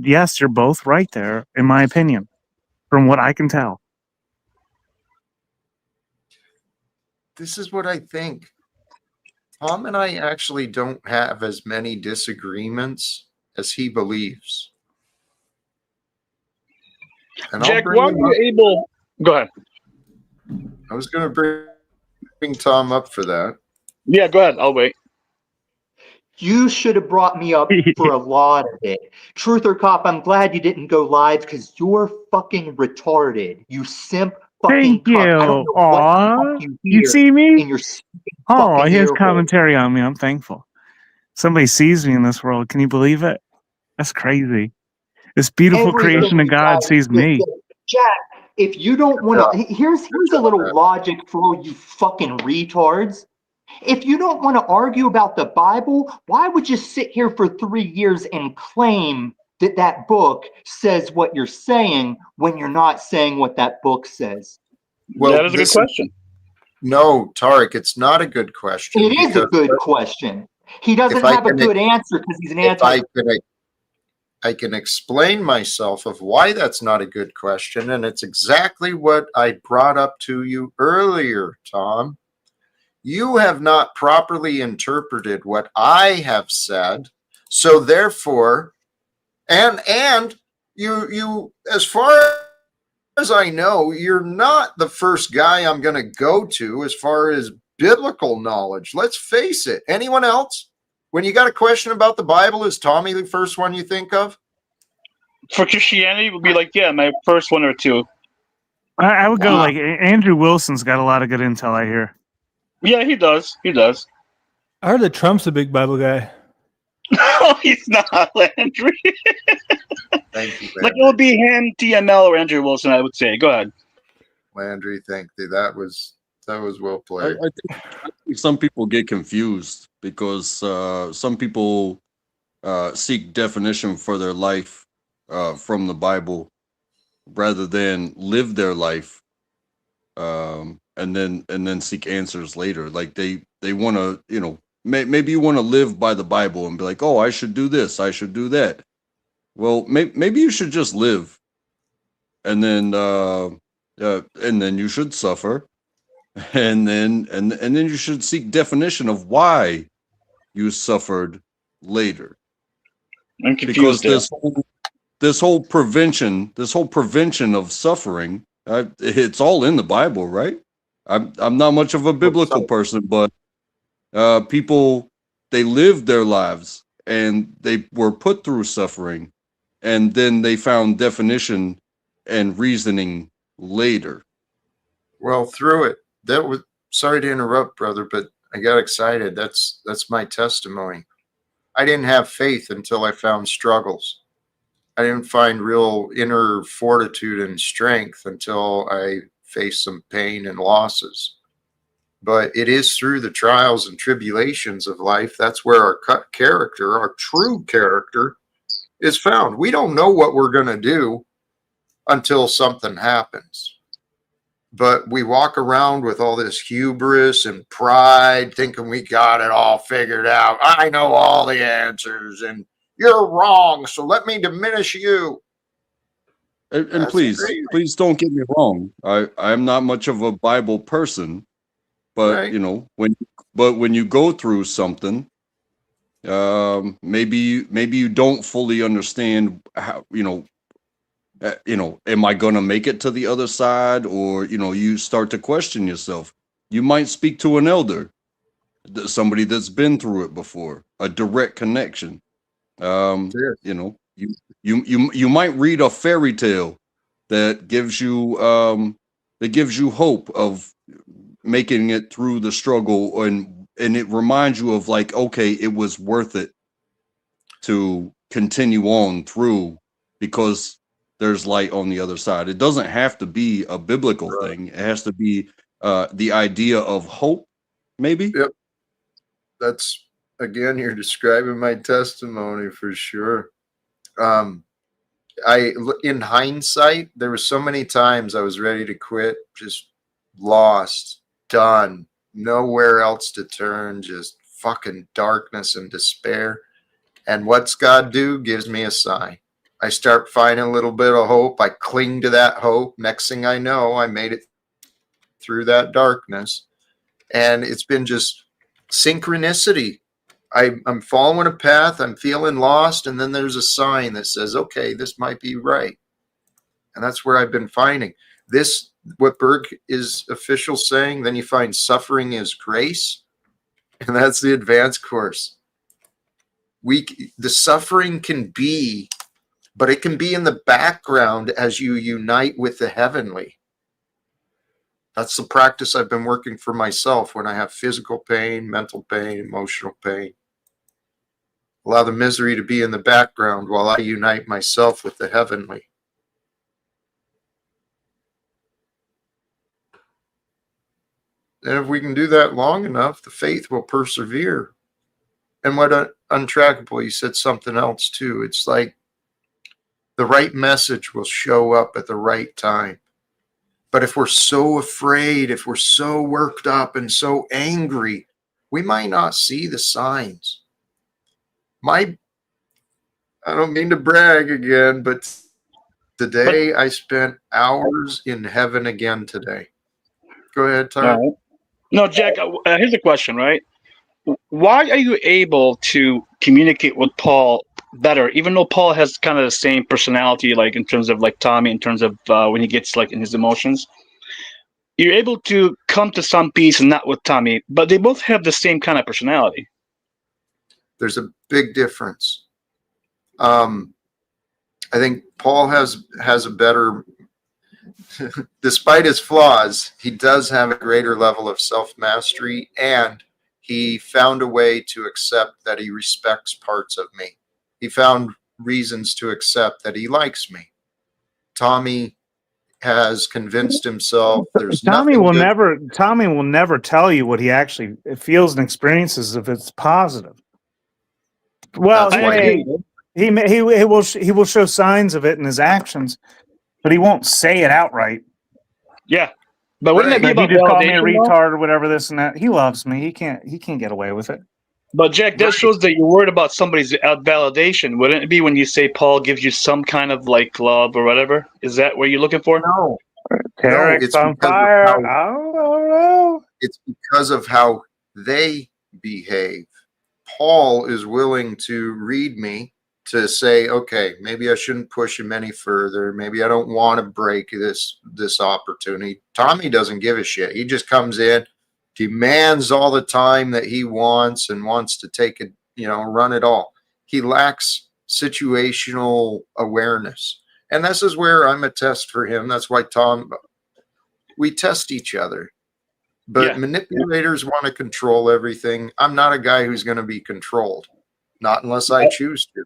both right there, in my opinion, from what I can tell. This is what I think. Tom and I actually don't have as many disagreements as he believes. And Jack, why are you able? Go ahead. I was going to bring Tom up for that. Yeah, go ahead. I'll wait. You should have brought me up for a lot of it. Truth or Cop, I'm glad you didn't go live because you're fucking retarded. You simp fucking Thank you. cunt. I don't know what the fuck you see me? in your Oh, fucking he has ear hole. commentary on me. I'm thankful. Somebody sees me in this world. Can you believe it? That's crazy. This beautiful Everything creation of you God guys sees just me. did. Jack, if you don't want to, here's a little logic for all you fucking retards. If you don't want to argue about the Bible, why would you sit here for 3 years and claim that that book says what you're saying when you're not saying what that book says? Well, that is a good question. No, Tarek, it's not a good question. It is a good question. He doesn't have a good answer because he's an anti. I can explain myself of why that's not a good question, and it's exactly what I brought up to you earlier, Tom. You have not properly interpreted what I have said, So therefore, and you as far as I know, you're not the first guy I'm going to go to as far as biblical knowledge. Let's face it. Anyone else? When you got a question about the Bible, is Tommy the first one you think of? For Christianity, it would be like, yeah, my first one or two. I would go Wow. like Andrew Wilson's got a lot of good intel, I hear. Yeah, he does. He does. I heard that Trump's a big Bible guy. No, he's not, Landry. Thank you, Like it would be him, TML, or Andrew Wilson, I would say. Go ahead. Landry. Thank you. That was well I, played. I think some people get confused because some people seek definition for their life from the Bible rather than live their life and then seek answers later. Like they want to, maybe you want to live by the Bible and be like, oh, I should do this, I should do that. Well, maybe you should just live, and then you should suffer, and then you should seek definition of why you suffered later. I'm Because confused. this whole prevention of suffering, it's all in the Bible, right? I'm not much of a biblical person, but people, they lived their lives and they were put through suffering, and then they found definition and reasoning later. Well, through it. That was, sorry to interrupt, brother, but I got excited. That's my testimony. I didn't have faith until I found struggles. I didn't find real inner fortitude and strength until I faced some pain and losses. But it is through the trials and tribulations of life. That's where our character, our true character, is found. We don't know what we're going to do until something happens. But we walk around with all this hubris and pride, thinking we got it all figured out. I know all the answers, and you're wrong, so let me diminish you. And please don't get me wrong. I'm not much of a Bible person, but right. when you go through something, maybe you don't fully understand how, am I going to make it to the other side? Or, you start to question yourself. You might speak to an elder, somebody that's been through it before, a direct connection. You might read a fairy tale that gives you hope of making it through the struggle, and it reminds you of like, okay, it was worth it to continue on through because there's light on the other side. It doesn't have to be a biblical thing. It has to be the idea of hope, maybe. Yep. That's, again, you're describing my testimony for sure. In hindsight, there were so many times I was ready to quit, just lost, done, nowhere else to turn, just fucking darkness and despair. And what's God do? Gives me a sign. I start finding a little bit of hope. I cling to that hope. Next thing I know, I made it through that darkness. And it's been just synchronicity. I'm following a path. I'm feeling lost. And then there's a sign that says, okay, this might be right. And that's where I've been finding this, what Berg is official saying. Then you find suffering is grace. And that's the advanced course. The suffering can be, but it can be in the background as you unite with the heavenly. That's the practice I've been working for myself when I have physical pain, mental pain, emotional pain. Allow the misery to be in the background while I unite myself with the heavenly. And if we can do that long enough, the faith will persevere. And what untrackable, you said something else too. It's like the right message will show up at the right time. But if we're so afraid, if we're so worked up and so angry, we might not see the signs. I don't mean to brag again, but today I spent hours in heaven again today. Go ahead, Tyler. No, Jack, here's a question, right? why are you able to communicate with Paul better, even though Paul has kind of the same personality, like in terms of like Tommy, in terms of when he gets like in his emotions? You're able to come to some peace and not with Tommy, but they both have the same kind of personality. There's a big difference. I think Paul has a better, despite his flaws, he does have a greater level of self-mastery, and he found a way to accept that he respects parts of me. He found reasons to accept that he likes me. Tommy has convinced himself there's Tommy nothing will good. never tell you what he actually feels and experiences if it's positive. Well, That's he why may, he will show signs of it in his actions, but he won't say it outright. Yeah, but wouldn't it be Like, he about just called me a validation, though? retard or whatever, this and that. He loves me. He can't get away with it. But Jack, that shows that you're worried about somebody's validation. Wouldn't it be when you say Paul gives you some kind of like love or whatever? Is that what you're looking for? No, Tarek's it's on because of fire. how, I don't know. it's because of how they behave. Paul is willing to read me to say, okay, maybe I shouldn't push him any further. Maybe I don't want to break this opportunity. Tommy doesn't give a shit. He just comes in, demands all the time that he wants, and wants to take it, run it all. He lacks situational awareness. And this is where I'm a test for him. That's why we test each other. But manipulators want to control everything. I'm not a guy who's going to be controlled, not unless I choose to.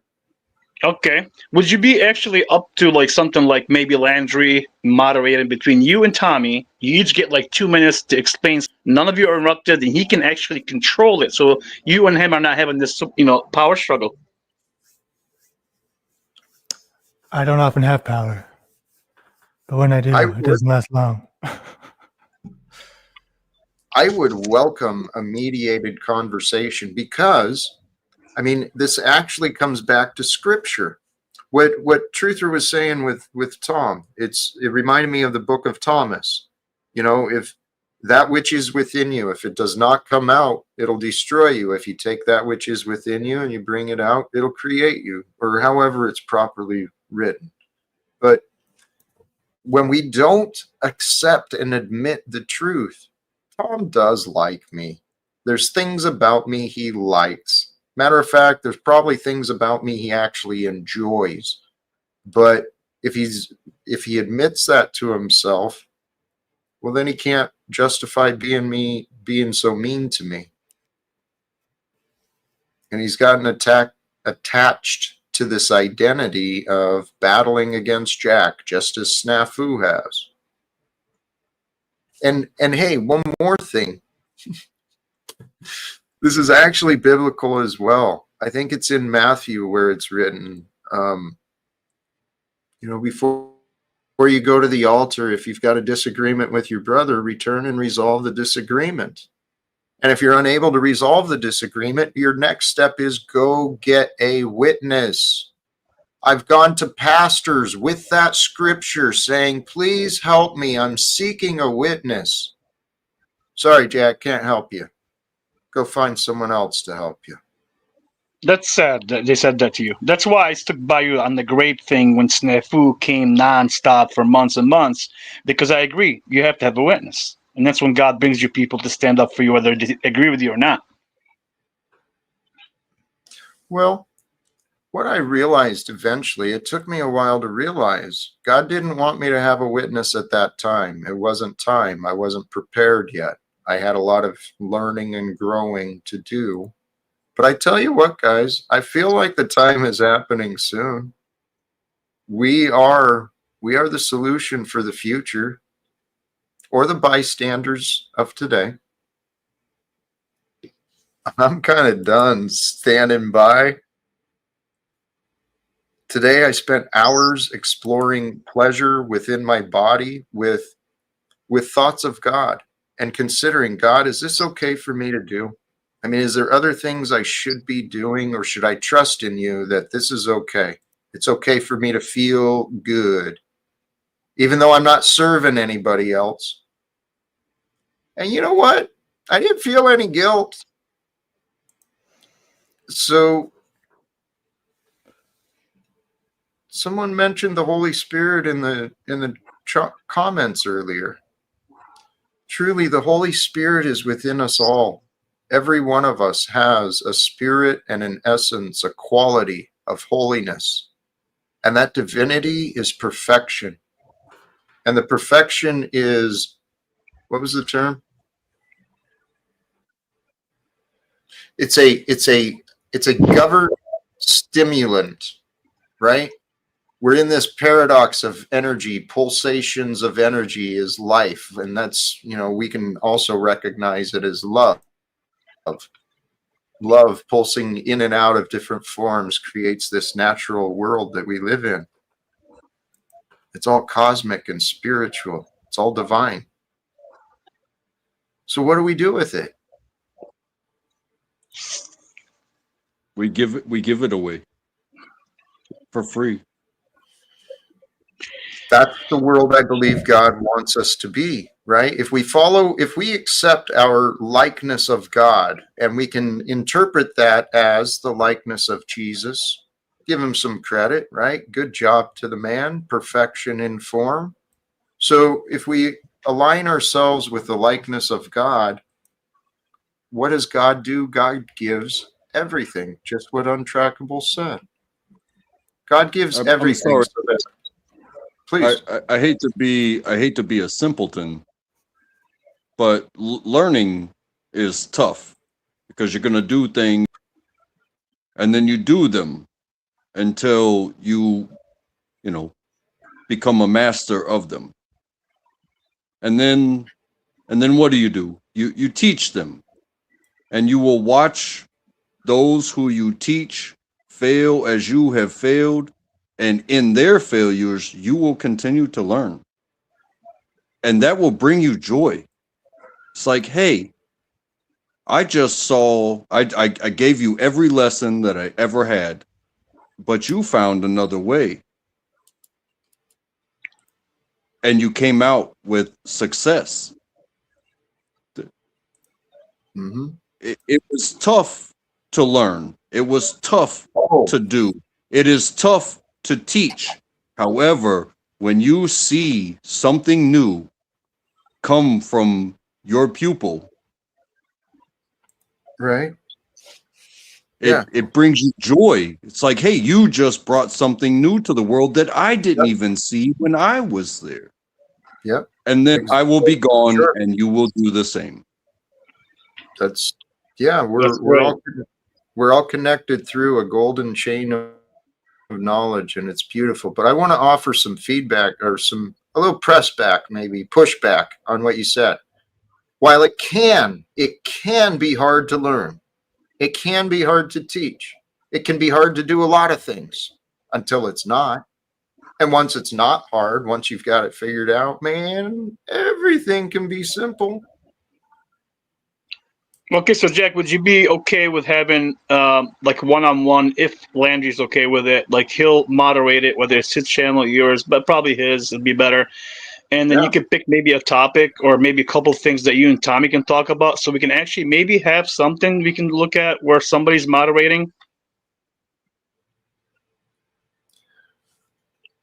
Okay. Would you be actually up to like something like maybe Landry moderating between you and Tommy? You each get like 2 minutes to explain. None of you are interrupted, and he can actually control it. So you and him are not having this, power struggle. I don't often have power, but when I do, it doesn't last long. I would welcome a mediated conversation because, this actually comes back to scripture. What Truther was saying with Tom, it reminded me of the book of Thomas. If that which is within you, if it does not come out, it'll destroy you. If you take that which is within you and you bring it out, it'll create you, or however it's properly written. But when we don't accept and admit the truth, Tom does like me. There's things about me he likes. Matter of fact, there's probably things about me he actually enjoys. But if he admits that to himself, well, then he can't justify being so mean to me. And he's gotten attached to this identity of battling against Jack, just as Snafu has. And hey, one more thing. This is actually biblical as well. I think it's in Matthew where it's written, before you go to the altar, if you've got a disagreement with your brother, return and resolve the disagreement. And if you're unable to resolve the disagreement, your next step is go get a witness. I've gone to pastors with that scripture saying, please help me. I'm seeking a witness. Sorry, Jack, can't help you. Go find someone else to help you. That's sad that they said that to you. That's why I stuck by you on the grape thing when Snafu came nonstop for months and months, because I agree. You have to have a witness. And that's when God brings you people to stand up for you, whether they agree with you or not. Well, what I realized eventually, it took me a while to realize, God didn't want me to have a witness at that time. It wasn't time. I wasn't prepared yet. I had a lot of learning and growing to do. But I tell you what, guys, I feel like the time is happening soon. We are the solution for the future, or the bystanders of today. I'm kind of done standing by. Today I spent hours exploring pleasure within my body with thoughts of God and considering, God, is this okay for me to do? Is there other things I should be doing, or should I trust in you that this is okay? It's okay for me to feel good, even though I'm not serving anybody else. And you know what? I didn't feel any guilt. So someone mentioned the Holy Spirit in the comments earlier. Truly, the Holy Spirit is within us all. Every one of us has a spirit and an essence, a quality of holiness. And that divinity is perfection. And the perfection is, what was the term? It's a governed stimulant, right? We're in this paradox of energy. Pulsations of energy is life, and that's, we can also recognize it as love. Love pulsing in and out of different forms creates this natural world that we live in. It's all cosmic and spiritual. It's all divine. So what do we do with it? We give it away for free. That's the world I believe God wants us to be, right? If we accept our likeness of God, and we can interpret that as the likeness of Jesus, give him some credit, right? Good job to the man, perfection in form. So if we align ourselves with the likeness of God, what does God do? God gives everything, just what Untrackable said. God gives everything. I'm sorry. So that, please. I hate to be a simpleton, but learning is tough because you're going to do things and then you do them until you become a master of them. And then what do? You teach them, and you will watch those who you teach fail as you have failed, and in their failures you will continue to learn, and that will bring you joy. It's like, hey, I just saw I gave you every lesson that I ever had, but you found another way and you came out with success. Mm-hmm. It was tough to learn. It was tough to do. It is tough to teach. However, when you see something new come from your pupil, right? It brings you joy. It's like, hey, you just brought something new to the world that I didn't even see when I was there. Yep. And then I will be gone, Sure. and you will do the same. That's we're all connected through a golden chain of knowledge, and it's beautiful. But I want to offer some feedback or a little press back, maybe pushback on what you said. While it can be hard to learn, it can be hard to teach, it can be hard to do a lot of things until it's not. And once it's not hard, once you've got it figured out, man, everything can be simple. Okay, so Jack, would you be okay with having like one-on-one if Landry's okay with it? Like he'll moderate it, whether it's his channel or yours, but probably his would be better. And then you can pick maybe a topic or maybe a couple of things that you and Tommy can talk about, so we can actually maybe have something we can look at where somebody's moderating.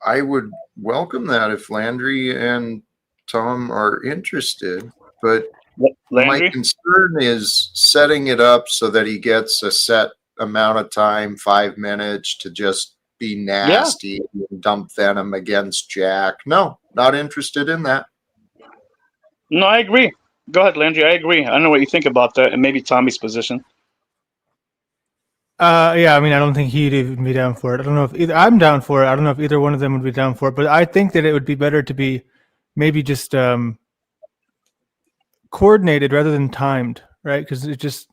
I would welcome that if Landry and Tom are interested, but my concern is setting it up so that he gets a set amount of time, 5 minutes, to just be nasty and dump venom against Jack. No, not interested in that. No, I agree. Go ahead, Landry. I agree. I don't know what you think about that, and maybe Tommy's position. Yeah, I mean, I don't think he'd even be down for it. I don't know if either I'm down for it. I don't know if either one of them would be down for it, but I think that it would be better to be maybe just coordinated rather than timed, right? Because it just,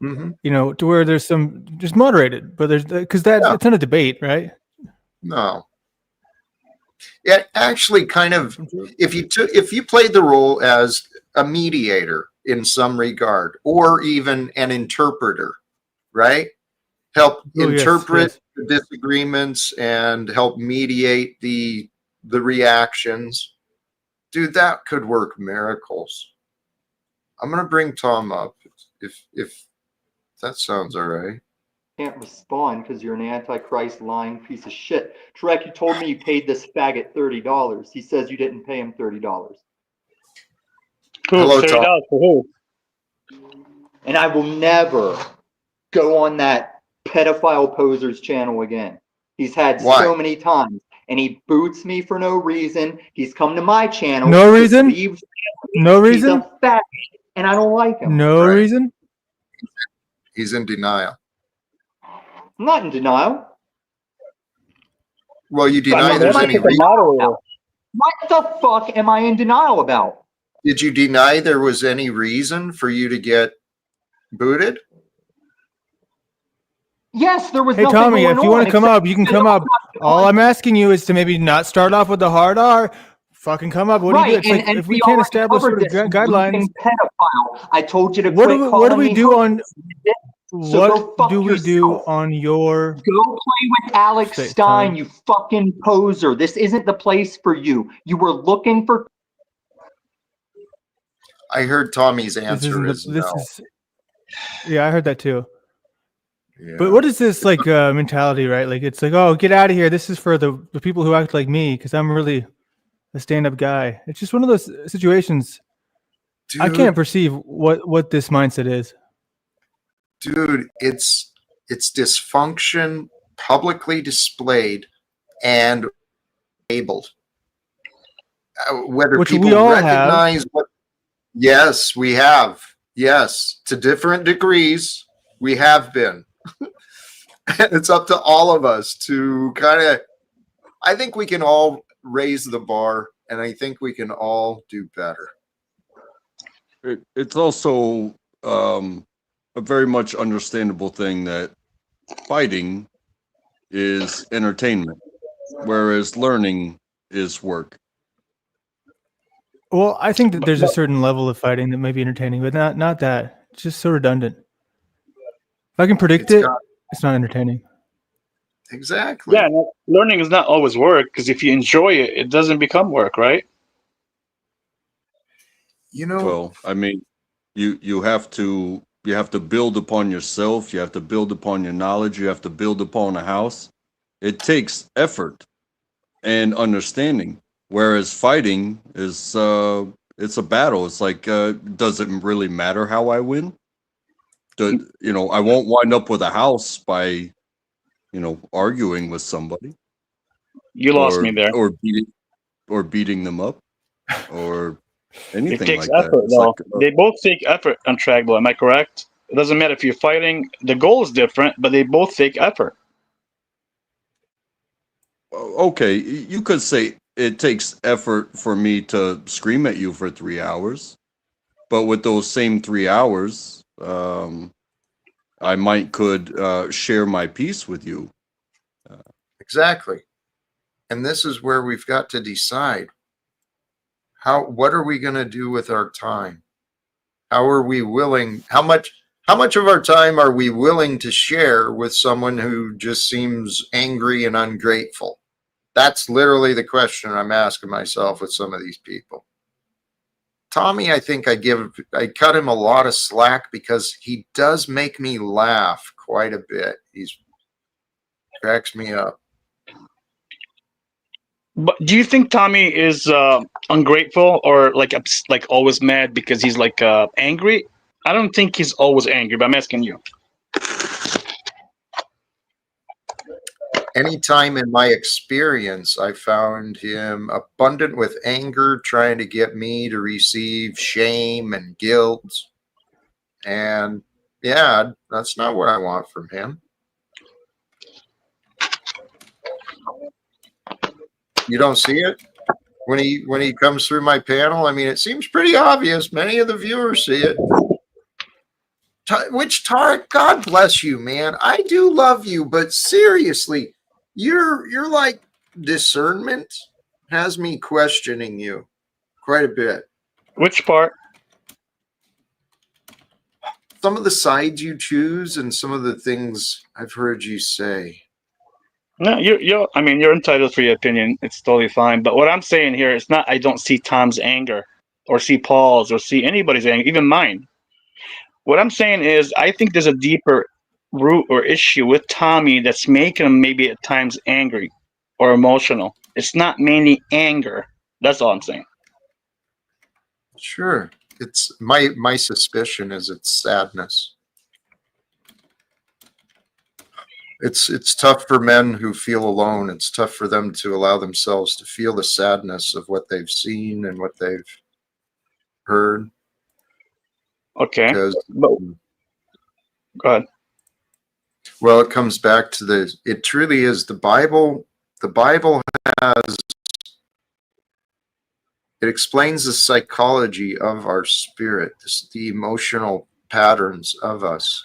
to where there's some just moderated, but there's because it's not a debate, right? No. It actually kind of, if you played the role as a mediator in some regard, or even an interpreter, right? Help interpret the disagreements and help mediate the reactions. Dude, that could work miracles. I'm gonna bring Tom up if that sounds all right. Can't respond because you're an antichrist lying piece of shit. Trek, you told me you paid this faggot $30. He says you didn't pay him $30. Hello, $30 Tom. for who? And I will never go on that pedophile poser's channel again. He's had Why? so many times, and he boots me for no reason. He's come to my channel. No just reason? leaves- No He's reason? a fat, and I don't like him. No Right. reason? He's in denial. I'm not in denial. Well, you I deny mean, there's that's any the reason. moderator. What the fuck am I in denial about? Did you deny there was any reason for you to get booted? Yes, there was Hey, nothing Tommy, going if you want on to come except- up, you can come up. All I'm asking you is to maybe not start off with the hard R. Fucking come up. What do you do? Right, It's like and if we we can't already establish covered sort of this guidelines, looping pedophile. I told you to what quit do we calling me do on hoes. So go what fuck do we do yourself. on your Go play with Alex Space Stein, time. you fucking poser. This isn't the place for you. You were looking for. I heard Tommy's this answer isn't the, is this no. is yeah, I heard that too. Yeah. But what is this like mentality, right? Like it's like, oh, get out of here. This is for the people who act like me because I'm really a stand-up guy. It's just one of those situations. I can't Dude, perceive what this mindset is. dude, it's dysfunction publicly displayed and labeled. Whether Which we people all have. recognize what, yes, we have. Yes, to different degrees, we have been. It's up to all of us to kind of, I think we can all raise the bar, and I think we can all do better. It's also a very much understandable thing that fighting is entertainment, whereas learning is work. Well, I think that there's a certain level of fighting that may be entertaining, but not that. It's just so redundant. If I can predict it, it's not entertaining. Exactly. Yeah, no, learning is not always work because if you enjoy it, it doesn't become work, right? You know, Well, I mean, you have to build upon yourself. You have to build upon your knowledge. You have to build upon a house. It takes effort and understanding. Whereas fighting is it's a battle. It's like does it really matter how I win? I won't wind up with a house by arguing with somebody. You lost me there. Or beating them up or anything It takes like effort, that. It's though. like, They both take effort on Tragbo. Am I correct? It doesn't matter if you're fighting. The goal is different, but they both take effort. okay, you could say it takes effort for me to scream at you for 3 hours, but with those same 3 hours, I could share my peace with you. exactly. And this is where we've got to decide what are we going to do with our time? How much of our time are we willing to share with someone who just seems angry and ungrateful? That's literally the question I'm asking myself with some of these people. Tommy, I think I cut him a lot of slack because he does make me laugh quite a bit. He cracks me up. But do you think Tommy is ungrateful or like always mad because he's like angry? I don't think he's always angry, but I'm asking you. Anytime in my experience, I found him abundant with anger, trying to get me to receive shame and guilt. And yeah, that's not what I want from him. You don't see it when he comes through my panel? I mean, it seems pretty obvious. Many of the viewers see it. Which Tarek, God bless you, man. I do love you, but seriously, you're like discernment has me questioning you quite a bit. Which part? Some of the sides you choose and some of the things I've heard you say. No, you're entitled for your opinion. It's totally fine. But what I'm saying here is not I don't see Tom's anger or see Paul's or see anybody's anger, even mine. What I'm saying is I think there's a deeper root or issue with Tommy that's making him maybe at times angry or emotional. It's not mainly anger. That's all I'm saying. Sure. It's my suspicion is it's sadness. It's tough for men who feel alone. It's tough for them to allow themselves to feel the sadness of what they've seen and what they've heard. Okay. Because Go ahead. well, it comes back to it truly is the Bible. The Bible it explains the psychology of our spirit, the emotional patterns of us.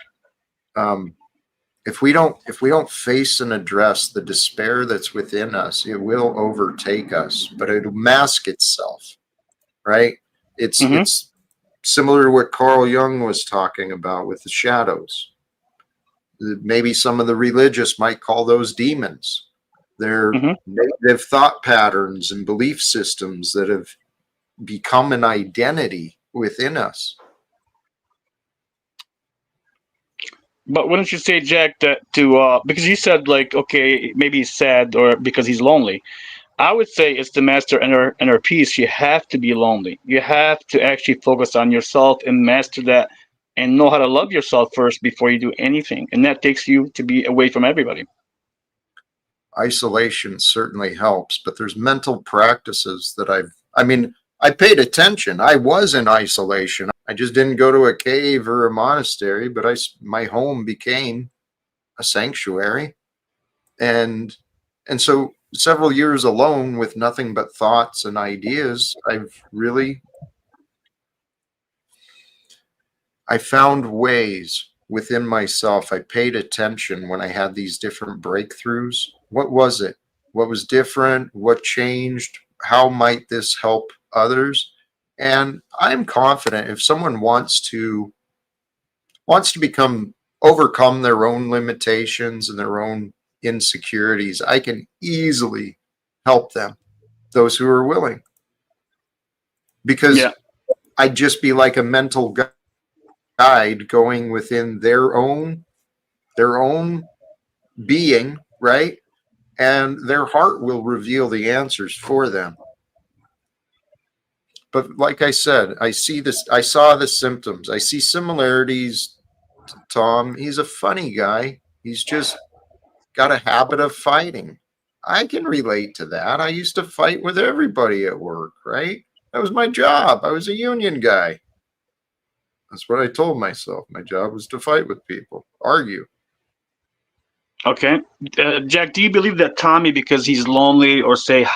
If we don't face and address the despair that's within us, it will overtake us, but it'll mask itself, right? It's similar to what Carl Jung was talking about with the shadows. Maybe some of the religious might call those demons. They're negative thought patterns and belief systems that have become an identity within us. But wouldn't you say, Jack, that to because you said like, okay, maybe he's sad or because he's lonely. I would say it's the master inner peace. You have to be lonely. You have to actually focus on yourself and master that and know how to love yourself first before you do anything. And that takes you to be away from everybody. Isolation certainly helps, but there's mental practices that I paid attention. I was in isolation. I just didn't go to a cave or a monastery, but my home became a sanctuary. And so several years alone with nothing but thoughts and ideas, I found ways within myself. I paid attention when I had these different breakthroughs. What was it? What was different? What changed? How might this help others? And I'm confident if someone wants to overcome their own limitations and their own insecurities, I can easily help them, those who are willing. Because I'd just be like a mental guide going within their own being, right? And their heart will reveal the answers for them. But like I said, I saw the symptoms. I see similarities to Tom. He's a funny guy. He's just got a habit of fighting. I can relate to that. I used to fight with everybody at work, right? That was my job. I was a union guy. That's what I told myself. My job was to fight with people, argue. Okay. Jack, do you believe that Tommy, because he's lonely or say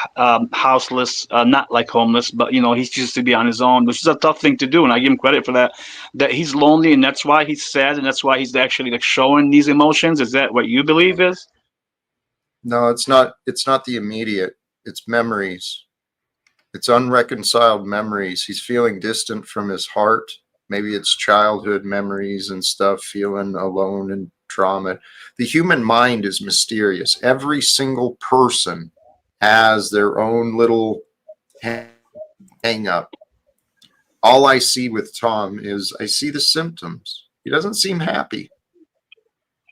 houseless, not like homeless, but he's just to be on his own, which is a tough thing to do, and I give him credit for that, that he's lonely and that's why he's sad and that's why he's actually like showing these emotions? Is that what you believe is? No, it's not the immediate. It's memories. It's unreconciled memories. He's feeling distant from his heart. Maybe it's childhood memories and stuff, feeling alone and trauma. The human mind is mysterious. Every single person has their own little hang up. All I see with Tom is I see the symptoms. He doesn't seem happy.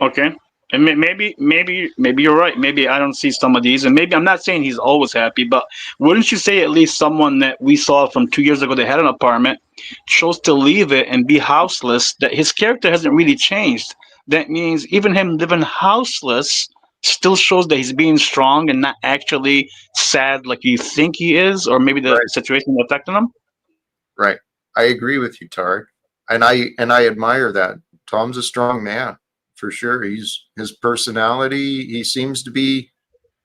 Okay. And maybe you're right. Maybe I don't see some of these, and maybe I'm not saying he's always happy, but wouldn't you say at least someone that we saw from 2 years ago that had an apartment chose to leave it and be houseless, that his character hasn't really changed? That means even him living houseless still shows that he's being strong and not actually sad like you think he is, or maybe the situation affecting him. Right. I agree with you, Tarek. And I admire that. Tom's a strong man. For sure. His personality, he seems to be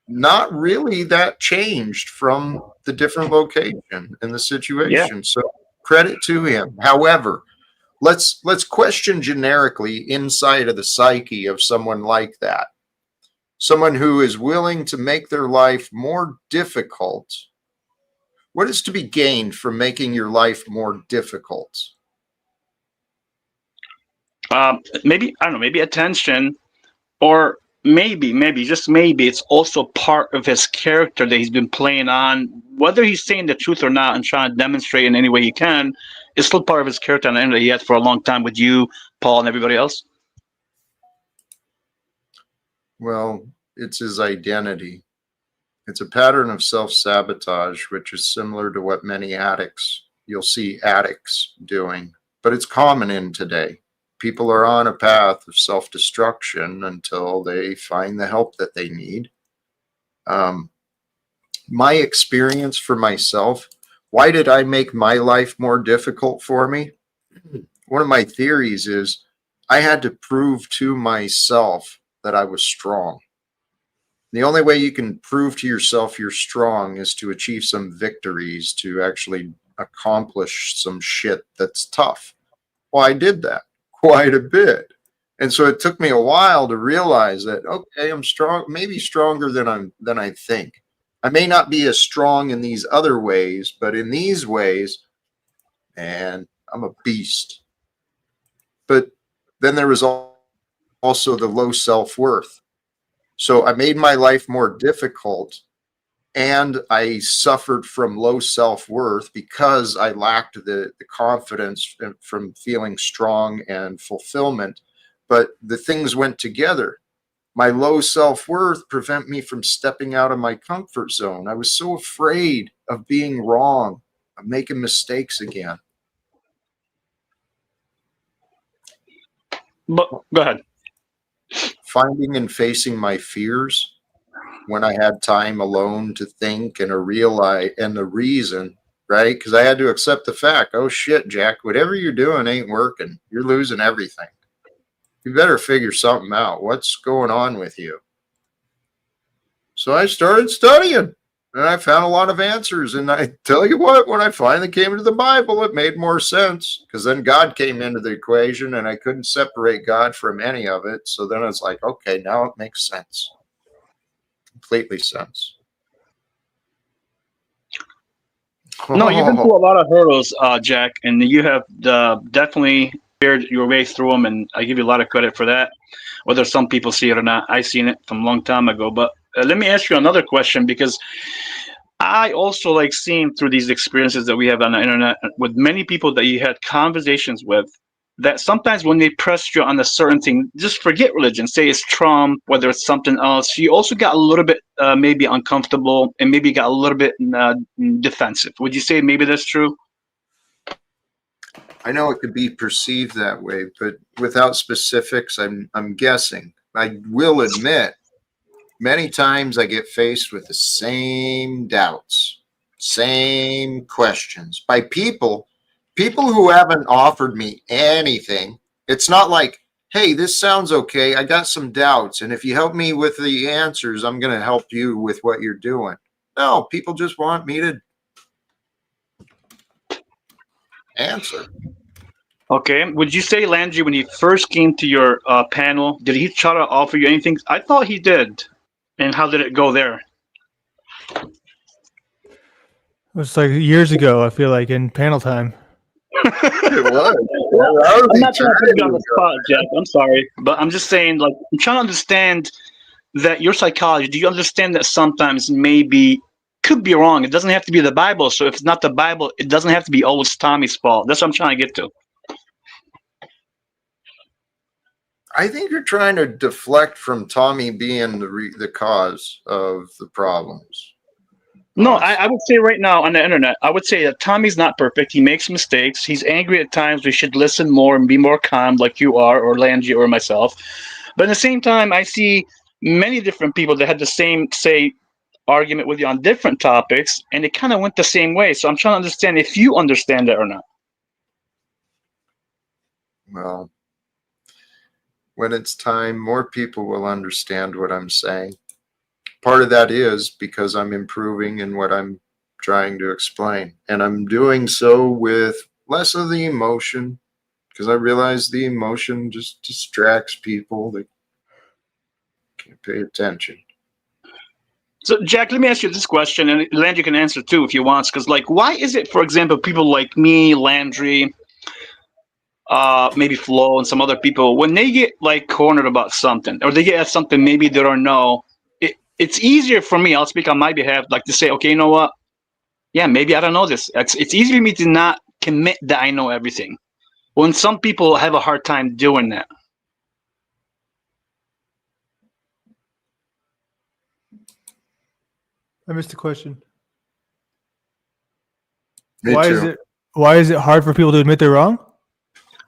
not really that changed from the different location and the situation. Yeah. So credit to him. However, let's question generically inside of the psyche of someone like that. Someone who is willing to make their life more difficult. What is to be gained from making your life more difficult? Maybe, I don't know, maybe attention, or maybe just maybe it's also part of his character that he's been playing on, whether he's saying the truth or not and trying to demonstrate in any way he can. It's still part of his character and that he had for a long time with you, Paul, and everybody else. Well, it's his identity. It's a pattern of self-sabotage, which is similar to what many addicts, you'll see addicts doing, but it's common in today. People are on a path of self-destruction until they find the help that they need. My experience for myself, why did I make my life more difficult for me? One of my theories is I had to prove to myself that I was strong. The only way you can prove to yourself you're strong is to achieve some victories, to actually accomplish some shit that's tough. Well, I did that quite a bit. And so it took me a while to realize that, okay, I'm strong, maybe stronger than I think. I may not be as strong in these other ways, but in these ways, man, I'm a beast. But then there was also the low self-worth. So I made my life more difficult, and I suffered from low self-worth because I lacked the confidence from feeling strong and fulfillment. But the things went together. My low self-worth prevent me from stepping out of my comfort zone. I was so afraid of being wrong, of making mistakes again. But go ahead. Finding and facing my fears when I had time alone to think and the reason, right? Because I had to accept the fact, oh shit, Jack, whatever you're doing ain't working. You're losing everything. You better figure something out. What's going on with you? So I started studying, and I found a lot of answers. And I tell you what, when I finally came to the Bible, it made more sense, because then God came into the equation, and I couldn't separate God from any of it. So then it's like, okay, now it makes sense. Completely sense. No, you've been through a lot of hurdles, Jack, and you have definitely cleared your way through them, and I give you a lot of credit for that. Whether some people see it or not, I seen it from a long time ago. But let me ask you another question, because I also like seeing through these experiences that we have on the internet with many people that you had conversations with, that sometimes when they press you on a certain thing, just forget religion, say it's Trump, whether it's something else, you also got a little bit maybe uncomfortable and maybe got a little bit defensive. Would you say maybe that's true? I know it could be perceived that way, but without specifics, I'm guessing. I will admit, many times I get faced with the same doubts, same questions by people who haven't offered me anything. It's not like, hey, this sounds okay. I got some doubts, and if you help me with the answers, I'm going to help you with what you're doing. No, people just want me to answer. Okay. Would you say, Landry, when he first came to your panel, did he try to offer you anything? I thought he did. And how did it go there? It was like years ago, I feel like, in panel time. It was. I'm not trying to put you on the spot, Jack. I'm sorry. But I'm just saying, like, I'm trying to understand that your psychology, do you understand that sometimes maybe could be wrong? It doesn't have to be the Bible. So if it's not the Bible, it doesn't have to be always Tommy's fault. That's what I'm trying to get to. I think you're trying to deflect from Tommy being the cause of the problems. No, I would say right now on the internet, I would say that Tommy's not perfect. He makes mistakes. He's angry at times. We should listen more and be more calm like you are, or Landry, or myself. But at the same time, I see many different people that had the same, say, argument with you on different topics, and it kind of went the same way. So I'm trying to understand if you understand that or not. Well, when it's time, more people will understand what I'm saying. Part of that is because I'm improving in what I'm trying to explain. And I'm doing so with less of the emotion, because I realize the emotion just distracts people. They can't pay attention. So, Jack, let me ask you this question, and Landry can answer too if he wants. Because, like, why is it, for example, people like me, Landry, maybe Flo, and some other people, when they get like cornered about something, or they get asked something maybe they don't know, it's easier for me. I'll speak on my behalf, like to say, okay, you know what? Yeah, maybe I don't know this. It's easy for me to not commit that I know everything. When some people have a hard time doing that. I missed the question. Me Why too. is it hard for people to admit they're wrong?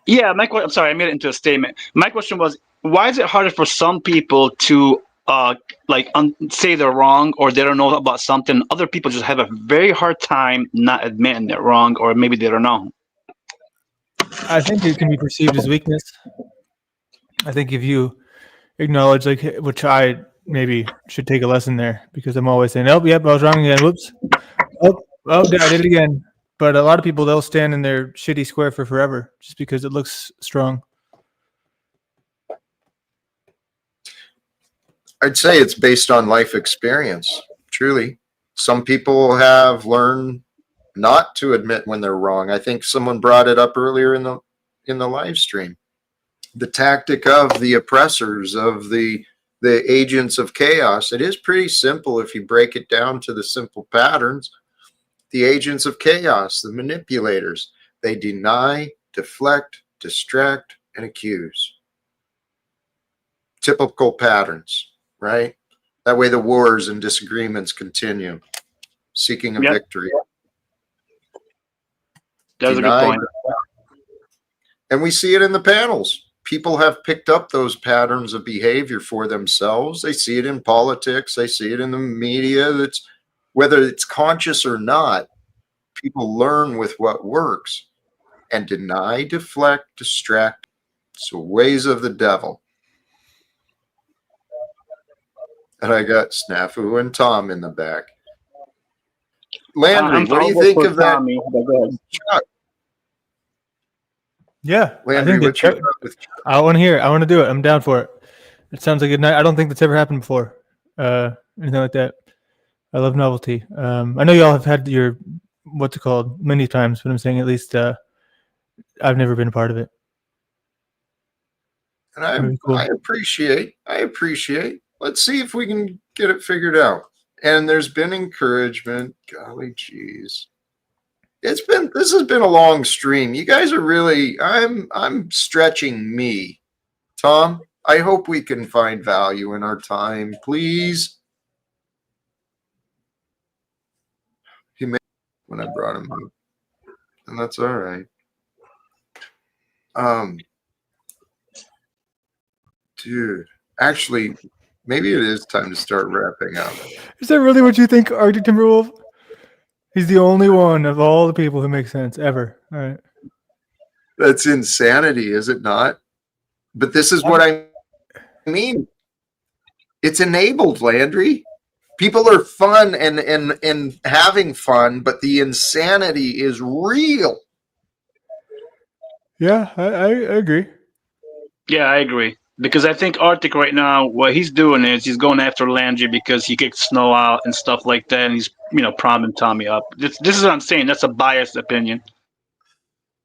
Yeah, I'm sorry, I made it into a statement. My question was, why is it harder for some people to say they're wrong or they don't know about something? Other people just have a very hard time not admitting they're wrong, or maybe they don't know. I think it can be perceived as weakness. I think if you acknowledge, like, which I maybe should take a lesson there, because I'm always saying, "Oh, yep, I was wrong again. Whoops. Oh, I did it again." But a lot of people, they'll stand in their shitty square for forever just because it looks strong. I'd say it's based on life experience. Truly, some people have learned not to admit when they're wrong. I think someone brought it up earlier in the live stream. The tactic of the oppressors, of the agents of chaos. It is pretty simple if you break it down to the simple patterns. The agents of chaos, the manipulators, they deny, deflect, distract, and accuse. Typical patterns, right? That way the wars and disagreements continue, seeking a victory. That's a good point. And we see it in the panels. People have picked up those patterns of behavior for themselves. They see it in politics. They see it in the media. That's whether it's conscious or not, people learn with what works and deny, deflect, distract. So ways of the devil. And I got Snafu and Tom in the back. Landry, what do you think of that? Chuck? Yeah, Landry, what's your thought with Chuck? I want to hear it. I want to do it. I'm down for it. It sounds like a night. I don't think that's ever happened before. Anything like that. I love novelty. I know y'all have had your what's it called many times, but I'm saying at least I've never been a part of it. And I appreciate. Let's see if we can get it figured out. And there's been encouragement. Golly geez. This has been a long stream. You guys are really I'm stretching me. Tom, I hope we can find value in our time, please. He made when I brought him up. And that's all right. Dude, actually, maybe it is time to start wrapping up. Is that really what you think, Arctic Timberwolf? He's the only one of all the people who makes sense ever. All right. That's insanity, is it not? But this is what I mean. It's enabled, Landry. People are fun and having fun, but the insanity is real. Yeah, I agree. Yeah, I agree. Because I think Arctic right now, what he's doing is he's going after Landry because he kicks Snow out and stuff like that, and he's promming Tommy up. This is what I'm saying. That's a biased opinion.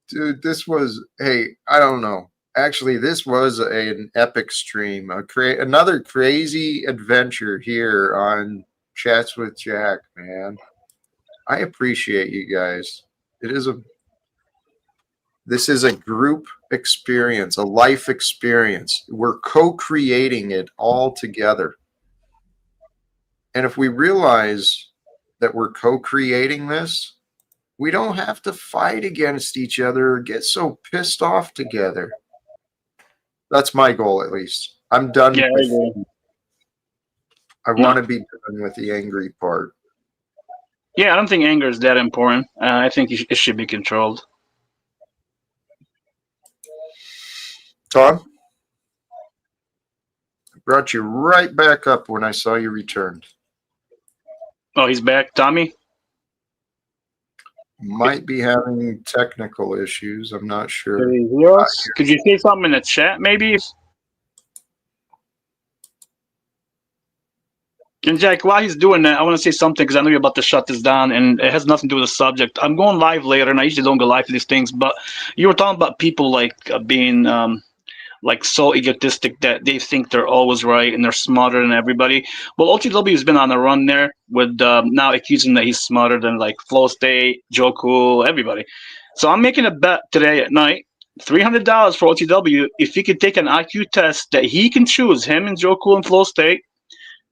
Dude, this was I don't know. Actually, this was an epic stream. Another crazy adventure here on Chats with Jack, man. I appreciate you guys. This is a group experience, a life experience. We're co-creating it all together. And if we realize that we're co-creating this, we don't have to fight against each other or get so pissed off together. That's my goal, at least. I'm done. Yeah, I want to be done with the angry part. Yeah, I don't think anger is that important. I think it should be controlled. Tom? I brought you right back up when I saw you returned. Oh, he's back. Tommy? Might be having technical issues. I'm not sure. Could you hear us? Could you say something in the chat, maybe? And Jack, while he's doing that, I want to say something because I know you're about to shut this down, and it has nothing to do with the subject. I'm going live later, and I usually don't go live for these things, but you were talking about people being so egotistic that they think they're always right and they're smarter than everybody. Well, OTW has been on a run there with now accusing that he's smarter than Flow State, Joe Cool, everybody. So I'm making a bet today at night, $300 for OTW. If he could take an IQ test that he can choose, him and Joe Cool and Flow State,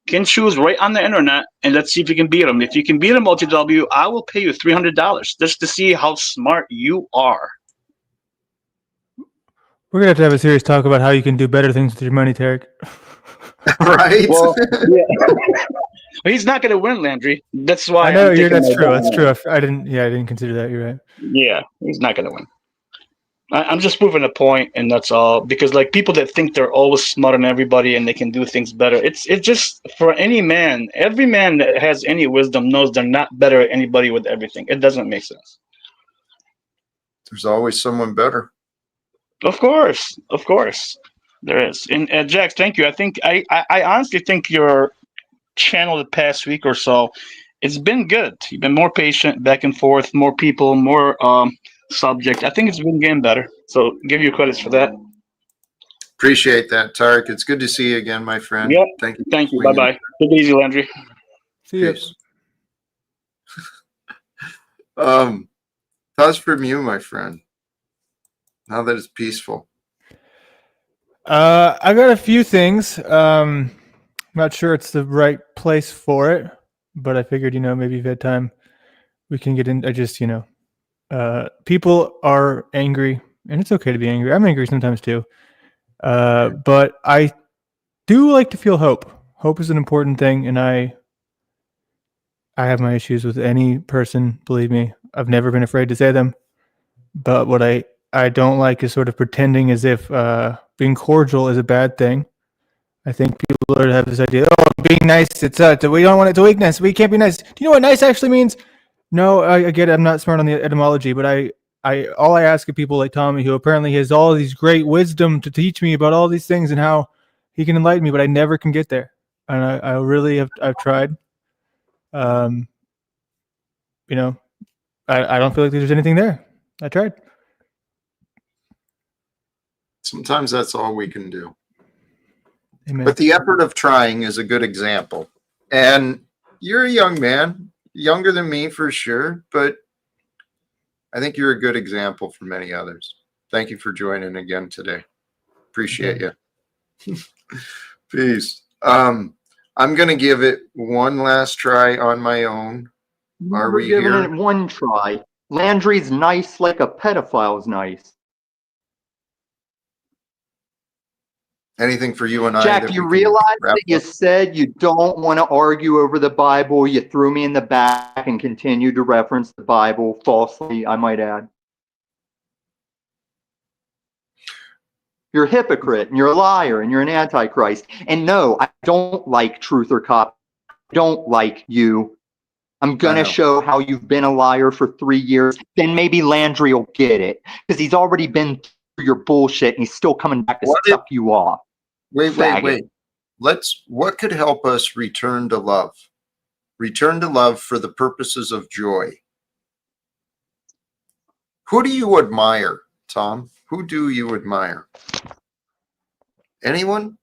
can choose right on the internet, and let's see if you can beat him. If you can beat him, OTW, I will pay you $300 just to see how smart you are. We're gonna have to have a serious talk about how you can do better things with your money, Tarek. Right? Well, yeah. He's not going to win, Landry. That's why I know I'm taking that's my true. bet That's on true. him. I didn't consider that. You're right. Yeah, he's not going to win. I'm just proving a point, and that's all. Because like people that think they're always smarter than everybody and they can do things better, it's just for any man. Every man that has any wisdom knows they're not better at anybody with everything. It doesn't make sense. There's always someone better. Of course, there is. And Jax, thank you. I think I honestly think your channel the past week or so, it's been good. You've been more patient, back and forth, more people, more subject. I think it's been getting better. So give you credits for that. Appreciate that, Tarek. It's good to see you again, my friend. Yep. Thank you. Thank you. Bye bye. Take it easy, Landry. See you. Peace. Thoughts from you, my friend. Now that it's peaceful. I got a few things. Not sure it's the right place for it, but I figured, maybe if you had time, we can get in. I just, people are angry, and it's okay to be angry. I'm angry sometimes too. But I do like to feel hope. Hope is an important thing, and I have my issues with any person, believe me. I've never been afraid to say them. But what I don't like is sort of pretending as if being cordial is a bad thing. I think people have this idea, being nice, we don't want it to weakness. We can't be nice. Do you know what nice actually means? No, I get it. I'm not smart on the etymology, but all I ask of people like Tommy, who apparently has all of these great wisdom to teach me about all these things and how he can enlighten me, but I never can get there. And I really I've tried. I don't feel like there's anything there. I tried. Sometimes that's all we can do. Amen. But the effort of trying is a good example. And you're a young man, younger than me for sure, but I think you're a good example for many others. Thank you for joining again today. Appreciate you. Peace. I'm going to give it one last try on my own. Are we giving here? it one try? Landry's nice like a pedophile's nice. Anything for you and I? Jack, that you we can realize wrap that you up? said you don't want to argue over the Bible. You threw me in the back and continued to reference the Bible falsely, I might add. You're a hypocrite, and you're a liar, and you're an antichrist. And no, I don't like truth or cop. I don't like you. I'm going to show how you've been a liar for 3 years. Then maybe Landry will get it, because he's already been through your bullshit, and he's still coming back to suck you off. Wait. What could help us return to love? Return to love for the purposes of joy. Who do you admire, Tom? Who do you admire? Anyone?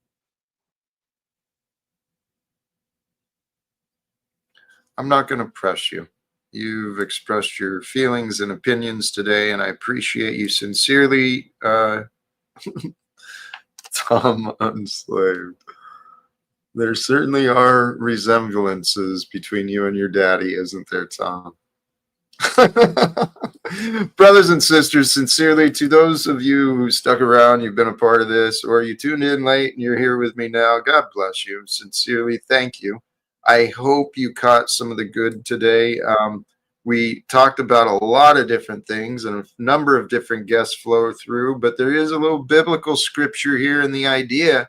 I'm not going to press you. You've expressed your feelings and opinions today, and I appreciate you sincerely, Tom Unslaved. There certainly are resemblances between you and your daddy, isn't there, Tom? Brothers and sisters, sincerely, to those of you who stuck around, you've been a part of this, or you tuned in late and you're here with me now, God bless you. Sincerely, thank you. I hope you caught some of the good today. We talked about a lot of different things and a number of different guests flow through, but there is a little biblical scripture here, and the idea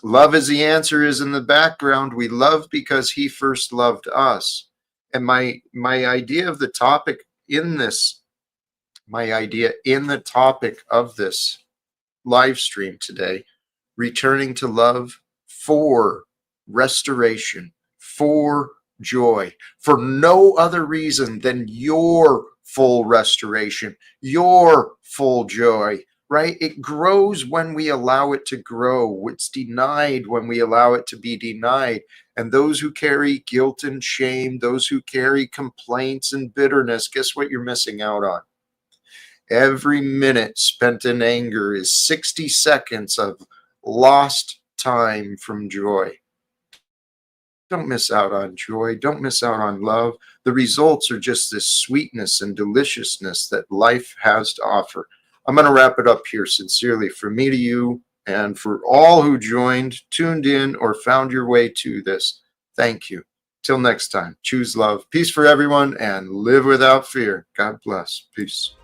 love is the answer is in the background. We love because he first loved us. And my idea of the topic in this, of this live stream today, returning to love for restoration, for joy, for no other reason than your full restoration, your full joy, right? It grows when we allow it to grow. It's denied when we allow it to be denied. And those who carry guilt and shame, those who carry complaints and bitterness, guess what you're missing out on? Every minute spent in anger is 60 seconds of lost time from joy. Don't miss out on joy. Don't miss out on love. The results are just this sweetness and deliciousness that life has to offer. I'm going to wrap it up here sincerely from me to you and for all who joined, tuned in, or found your way to this. Thank you. Till next time, choose love. Peace for everyone and live without fear. God bless. Peace.